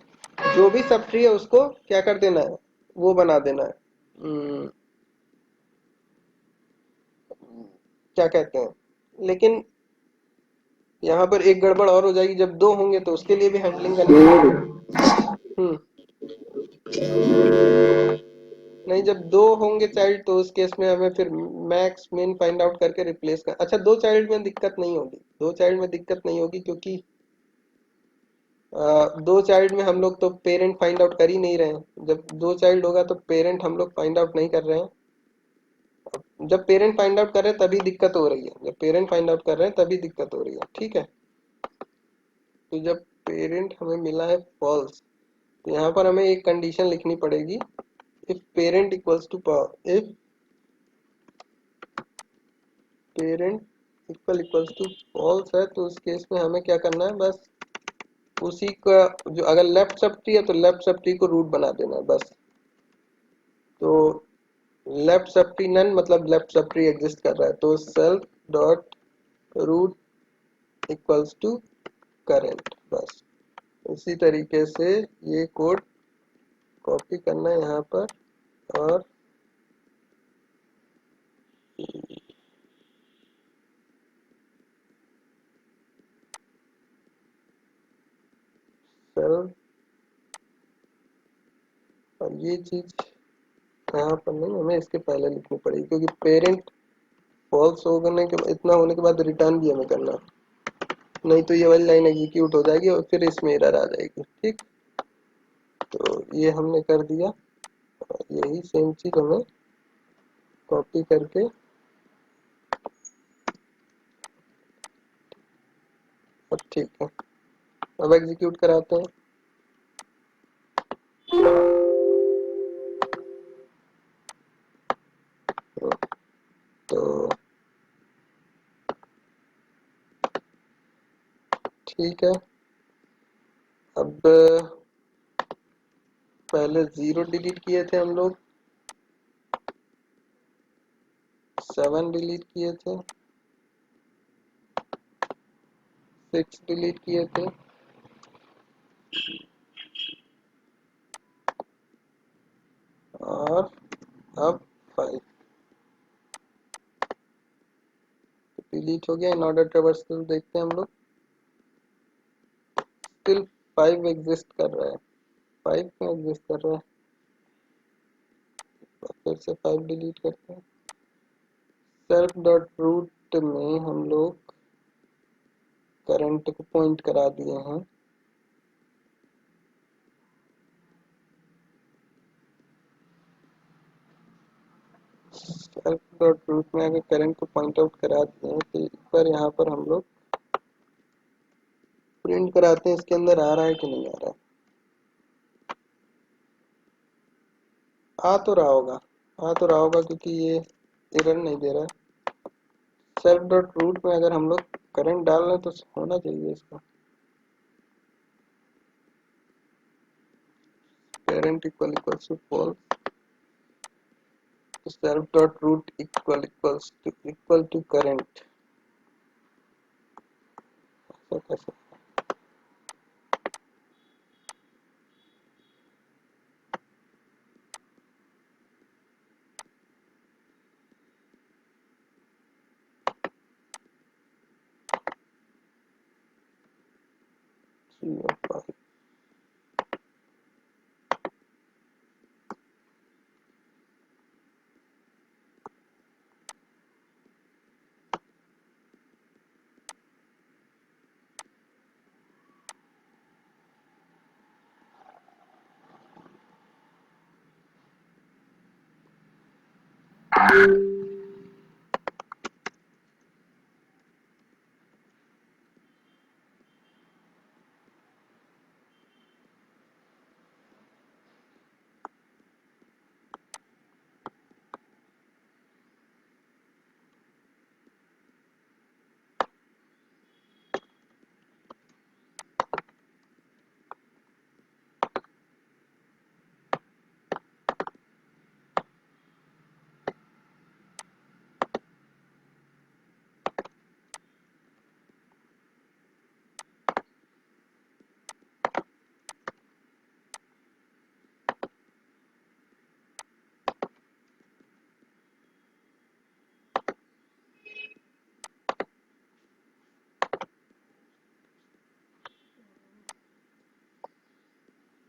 जो भी सब ट्री है उसको क्या कर देना है, वो बना देना है, क्या कहते हैं, लेकिन यहाँ पर एक गड़बड़ और हो जाएगी, जब दो होंगे तो उसके लिए भी हैंडलिंग करनी पड़ेगी। नहीं, जब दो होंगे चाइल्ड तो उस केस में हमें फिर मैक्स मिन फाइंड आउट करके रिप्लेस कर, अच्छा दो चाइल्ड में दिक्कत नहीं होगी, दो चाइल्ड में दिक्कत नहीं होगी, क्योंकि दो चाइल्ड में हम लोग तो पेरेंट फाइंड आउट कर ही नहीं रहे हैं। जब दो चाइल्ड होगा तो पेरेंट हम लोग फाइंड आउट नहीं कर रहे हैं। जब पेरेंट फाइंड आउट कर रहे हैं तभी दिक्कत हो रही है, जब पेरेंट फाइंड आउट कर रहे हैं तभी दिक्कत हो रही है, ठीक है। तो जब पेरेंट हमें मिला है फॉल्स, तो यहाँ पर हमें एक कंडीशन लिखनी पड़ेगी, if parent equals to if parent equals to false है, तो उस केस में हमें क्या करना है, बस उसी का जो अगर लेफ्ट सब ट्री है तो लेफ्ट सब ट्री को रूट बना देना है बस। तो लेफ्ट सब ट्री नन मतलब लेफ्ट सब ट्री एग्जिस्ट कर रहा है, तो self dot root equals to current, बस इसी तरीके से ये कोड कॉपी करना है यहाँ पर, और सेल्फ, और ये चीज यहाँ पर नहीं, हमें इसके पहले लिखनी पड़ेगी, क्योंकि पेरेंट फॉल्स होने के इतना होने के बाद रिटर्न भी हमें करना है, नहीं तो ये वाली लाइन एग्जीक्यूट हो जाएगी और फिर इसमें एरर आ जाएगी, ठीक। तो ये हमने कर दिया, और यही सेम चीज हमें कॉपी करके, अब ठीक है, अब एग्जीक्यूट कराते हैं। तो ठीक है, अब पहले 0 डिलीट किए थे हम लोग, 7 डिलीट किए थे, 6 डिलीट किए थे, और अब 5 डिलीट हो गया। इन ऑर्डर ट्रावर्सल देखते हैं हम लोग, स्टिल 5 एग्जिस्ट कर रहा है, 5 में एग्जिस्ट कर रहा है, तो फिर से 5 डिलीट करते हैं। सेल्फ डॉट रूट में हम लोग करंट को पॉइंट करा दिए हैं, सेल्फ डॉट रूट में अगर करंट को पॉइंट आउट करा दिए हैं तो एक बार यहाँ पर हम लोग प्रिंट कराते हैं इसके अंदर आ रहा है कि नहीं आ रहा है। आ तो रहा होगा, आ तो रहा होगा, क्योंकि ये एरर नहीं दे रहा है। सेल्फ डॉट रूट में अगर हम लोग करंट डाल रहे हैं तो होना चाहिए इसका, करंट इक्वल्स टू फॉल्स, तो self dot root equal to current, ऐसा कैसे,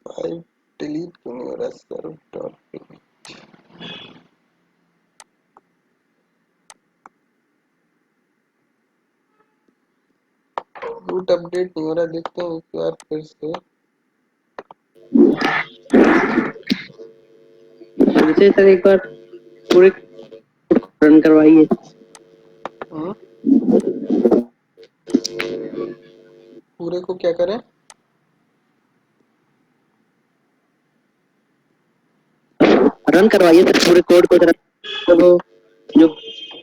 फाइव डिलीट क्यों नहीं हो रहा सर्व डॉट रूट अपडेट नहीं हो रहा, देखते हैं एक बार फिर से। फिर से सर एक बार पूरे रन करवाइए। हम्म, पूरे को क्या करें? रन करवाइए सर पूरे कोड को जरा, तो वो जो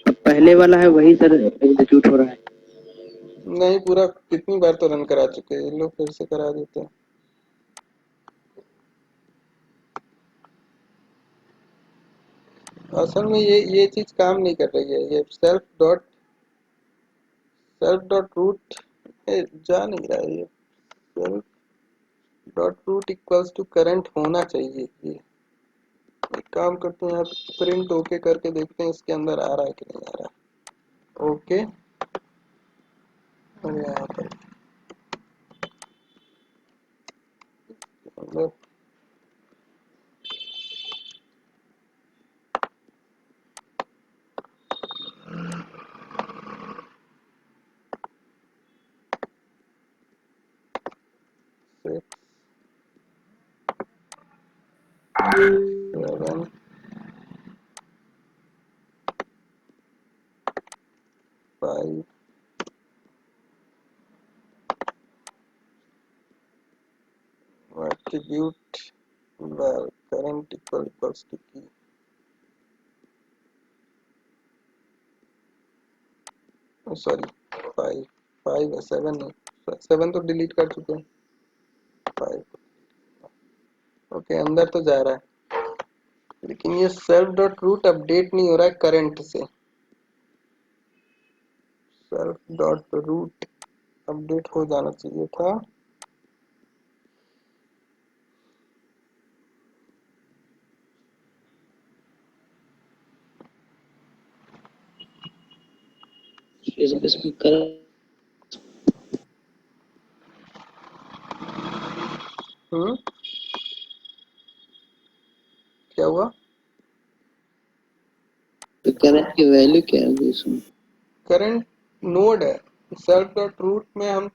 पहले वाला है वही सर एग्जीक्यूट हो रहा है। नहीं, पूरा कितनी बार तो रन करा चुके हैं, ये लोग फिर से करा देते हैं। असल में ये चीज काम नहीं कर रही है। ये सेल्फ डॉट रूट जा नहीं रहा है। ये self dot root equals to current होना चाहिए। ये एक काम करते हैं, यहाँ पे प्रिंट ओके करके देखते हैं इसके अंदर आ रहा है कि नहीं आ रहा है। ओके, और यहाँ पर अंदर six 7 5 attribute var current equals to key। Sorry, 5 है, 7 नहीं, 7 तो डिलीट कर चुके हैं। 5 ओके, अंदर तो जा रहा है, लेकिन ये सेल्फ डॉट रूट अपडेट नहीं हो रहा है करंट से। सेल्फ डॉट रूट अपडेट हो जाना चाहिए था। इसमें कर क्या हुआ? करंट की वैल्यू क्या है इसमें? करंट नोड है, सेल्फ डॉट रूट में हम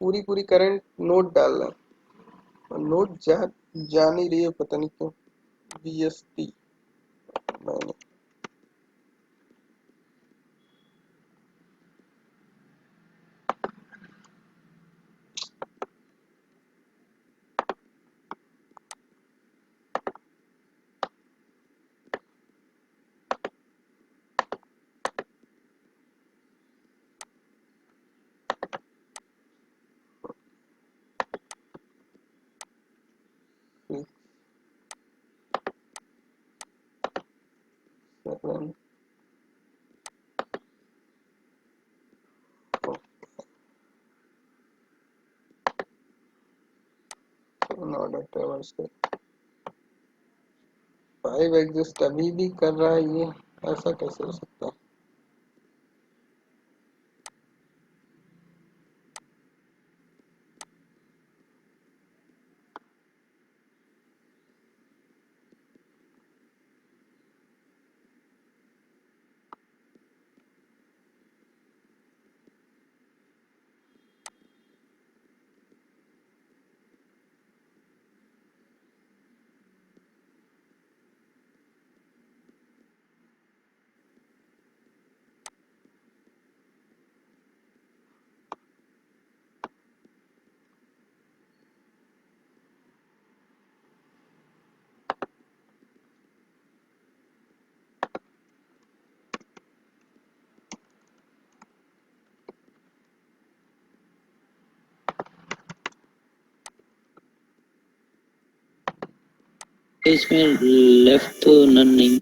पूरी करंट नोड डाल रहे हैं, और नोड जा नहीं रही है, पता नहीं क्यों। VST मैंने सिक्स 7 ऑर्डर ट्रेवर्स कर 5 एग्जिस्ट अभी भी कर रहा है। ये ऐसा कैसे हो सकता है? इसमें लेफ्ट तो नन नहीं,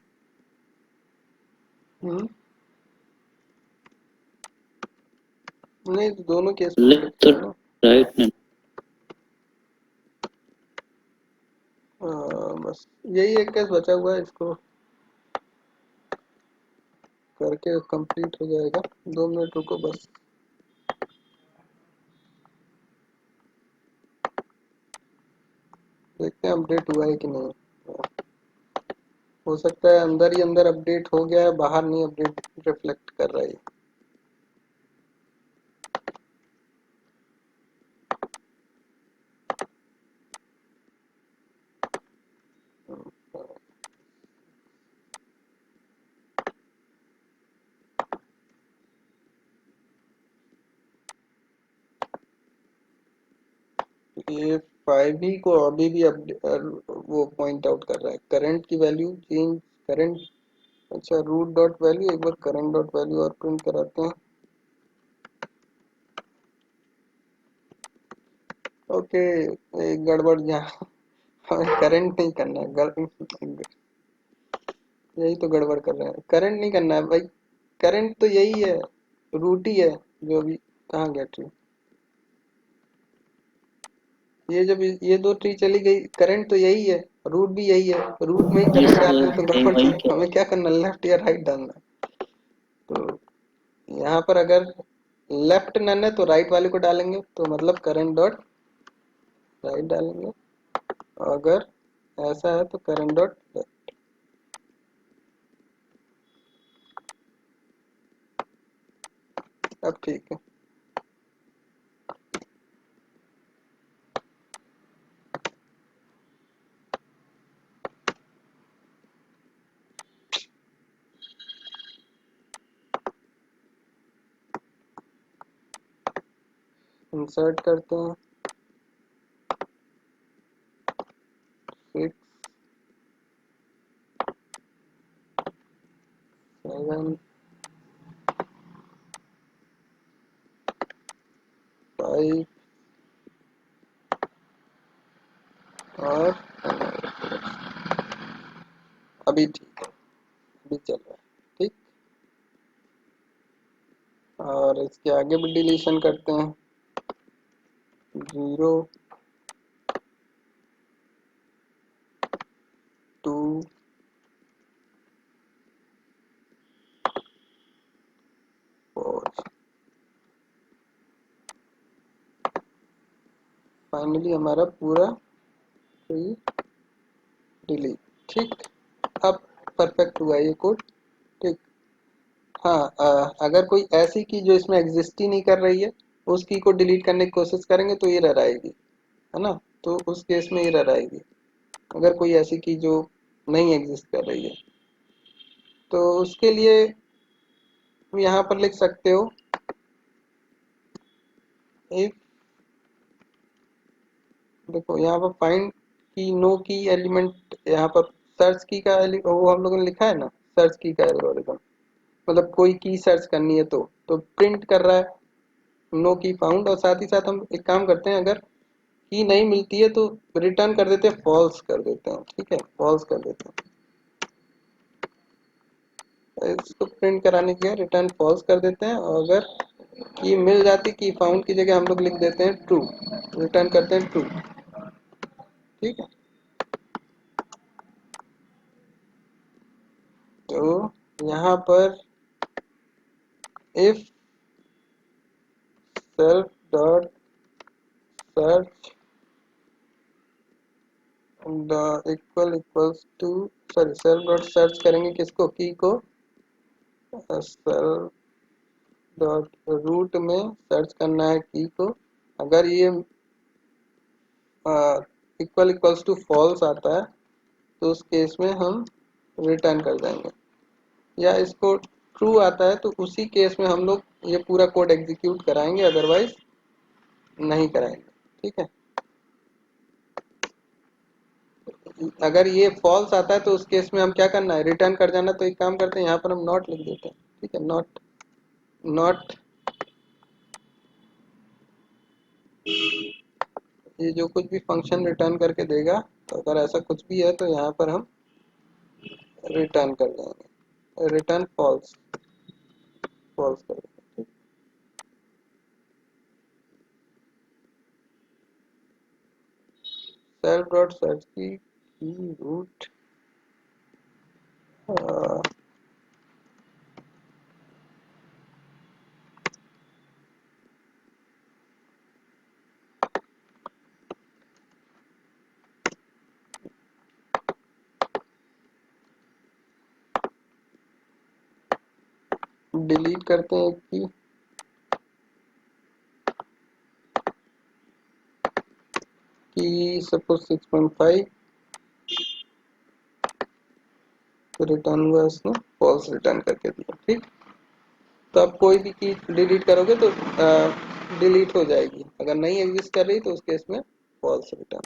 नहीं तो दोनों केस में लेफ्ट लिखते तो हैं ना। Right none. बस यही एक केस बचा हुआ है, इसको करके कंप्लीट हो जाएगा। 2 मिनट रुको बस। देखते हैं अपडेट हुआ है कि नहीं। हो सकता है अंदर ही अंदर अपडेट हो गया है, बाहर नहीं अपडेट रिफ्लेक्ट कर रहा है। ये 5 ही को अभी भी वो पॉइंट आउट कर रहा है। करंट की वैल्यू चेंज करंट, अच्छा रूट डॉट वैल्यू, एक बार करंट डॉट वैल्यू और प्रिंट कराते हैं। ओके, एक गड़बड़ यहाँ हमें करंट नहीं करना है, यही तो गड़बड़ कर रहे हैं। करंट नहीं करना है भाई, करंट तो यही है, रूट ही है जो भी। कहाँ गया ट्री? ये जब ये 2 ट्री चली गई, करंट तो यही है, रूट भी यही है, रूट में ही जी करंट डाल सर, दें तो कहीं गड़बड़ वही चलेगी। हमें क्या करना, लेफ्ट या राइट डालना है। तो यहाँ पर अगर लेफ्ट नन है तो राइट वाले को डालेंगे, तो मतलब करंट डॉट राइट डालेंगे। अगर ऐसा है तो करंट डॉट लेफ्ट। अब ठीक है। इंसर्ट करते हैं 6 7 5 और अभी ठीक है, अभी चल रहा है ठीक। और इसके आगे भी डिलीशन करते हैं 0 2 4। फाइनली हमारा पूरा ट्री डिलीट। ठीक, अब परफेक्ट हुआ ये कोड। ठीक। हाँ, अगर कोई ऐसी की जो इसमें एग्जिस्ट ही नहीं कर रही है, उस की को डिलीट करने की कोशिश करेंगे तो एरर आएगी, है ना। तो उस केस में एरर आएगी अगर कोई ऐसी की जो नहीं एग्जिस्ट कर रही है। तो उसके लिए यहाँ पर लिख सकते हो इफ, देखो यहाँ पर फाइंड की नो की एलिमेंट, यहाँ पर सर्च की का वो हम लोगों ने लिखा है ना, सर्च की का एल्गोरिथम, मतलब कोई की सर्च करनी है तो प्रिंट कर रहा है नो की फाउंड। और साथ ही साथ हम एक काम करते हैं, अगर की नहीं मिलती है तो रिटर्न कर देते हैं, फॉल्स कर देते हैं। ठीक है, फॉल्स कर देते हैं। इसको प्रिंट कराने के लिए रिटर्न फॉल्स कर देते हैं, और अगर की मिल जाती, की फाउंड की जगह हम लोग लिख देते हैं ट्रू, रिटर्न करते हैं ट्रू। ठीक है, तो यहाँ पर if self dot search equals to, sorry self dot search करेंगे किसको, की को। सेल्फ डॉट रूट में सर्च करना है की को। अगर ये इक्वल्स टू फॉल्स आता है तो उस केस में हम रिटर्न कर देंगे, या इसको ट्रू आता है तो उसी केस में हम लोग ये पूरा कोड एग्जीक्यूट कराएंगे, अदरवाइज नहीं कराएंगे। ठीक है, अगर ये फॉल्स आता है तो उस केस में हम क्या करना है, रिटर्न कर जाना। तो एक काम करते हैं, यहाँ पर हम नॉट लिख देते हैं। ठीक है, नॉट, नॉट ये जो कुछ भी फंक्शन रिटर्न करके देगा तो अगर ऐसा कुछ भी है तो यहाँ पर हम रिटर्न कर देंगे, रिटर्न फॉल्स, फॉल्स कर देंगे। सेल्फ डॉट सर्च की रूट डिलीट करते हैं कि सपोज 6.5 तो रिटर्न हुआ, इसने फॉल्स रिटर्न करके दिया। ठीक, तो आप कोई भी की डिलीट करोगे तो डिलीट हो जाएगी, अगर नहीं एग्जिस्ट कर रही तो उस केस में फॉल्स रिटर्न।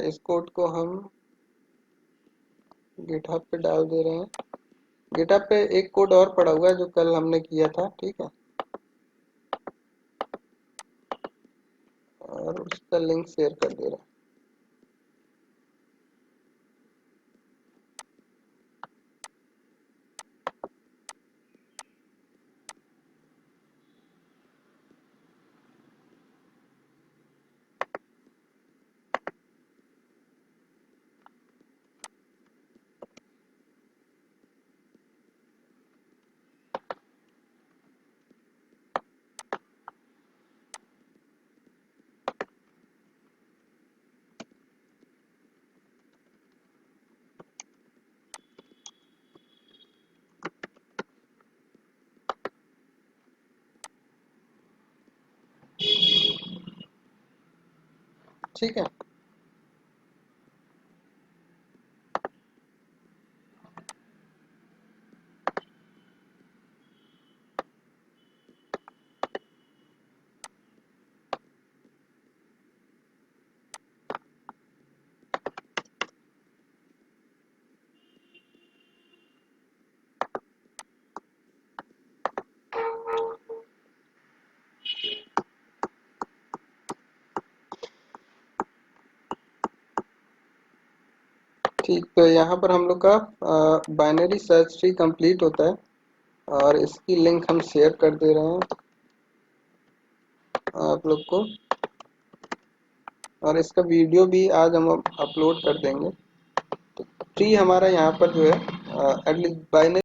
इस कोड को हम गिटहब पे डाल दे रहे हैं। गिटहब पे एक कोड और पड़ा हुआ है जो कल हमने किया था, ठीक है, और उसका लिंक शेयर कर दे रहा है। ठीक है, ठीक। तो यहाँ पर हम लोग का बाइनरी सर्च ट्री कंप्लीट होता है और इसकी लिंक हम शेयर कर दे रहे हैं आप लोग को, और इसका वीडियो भी आज हम अपलोड कर देंगे। तो ट्री हमारा यहाँ पर जो है एटलीस्ट बाइनरी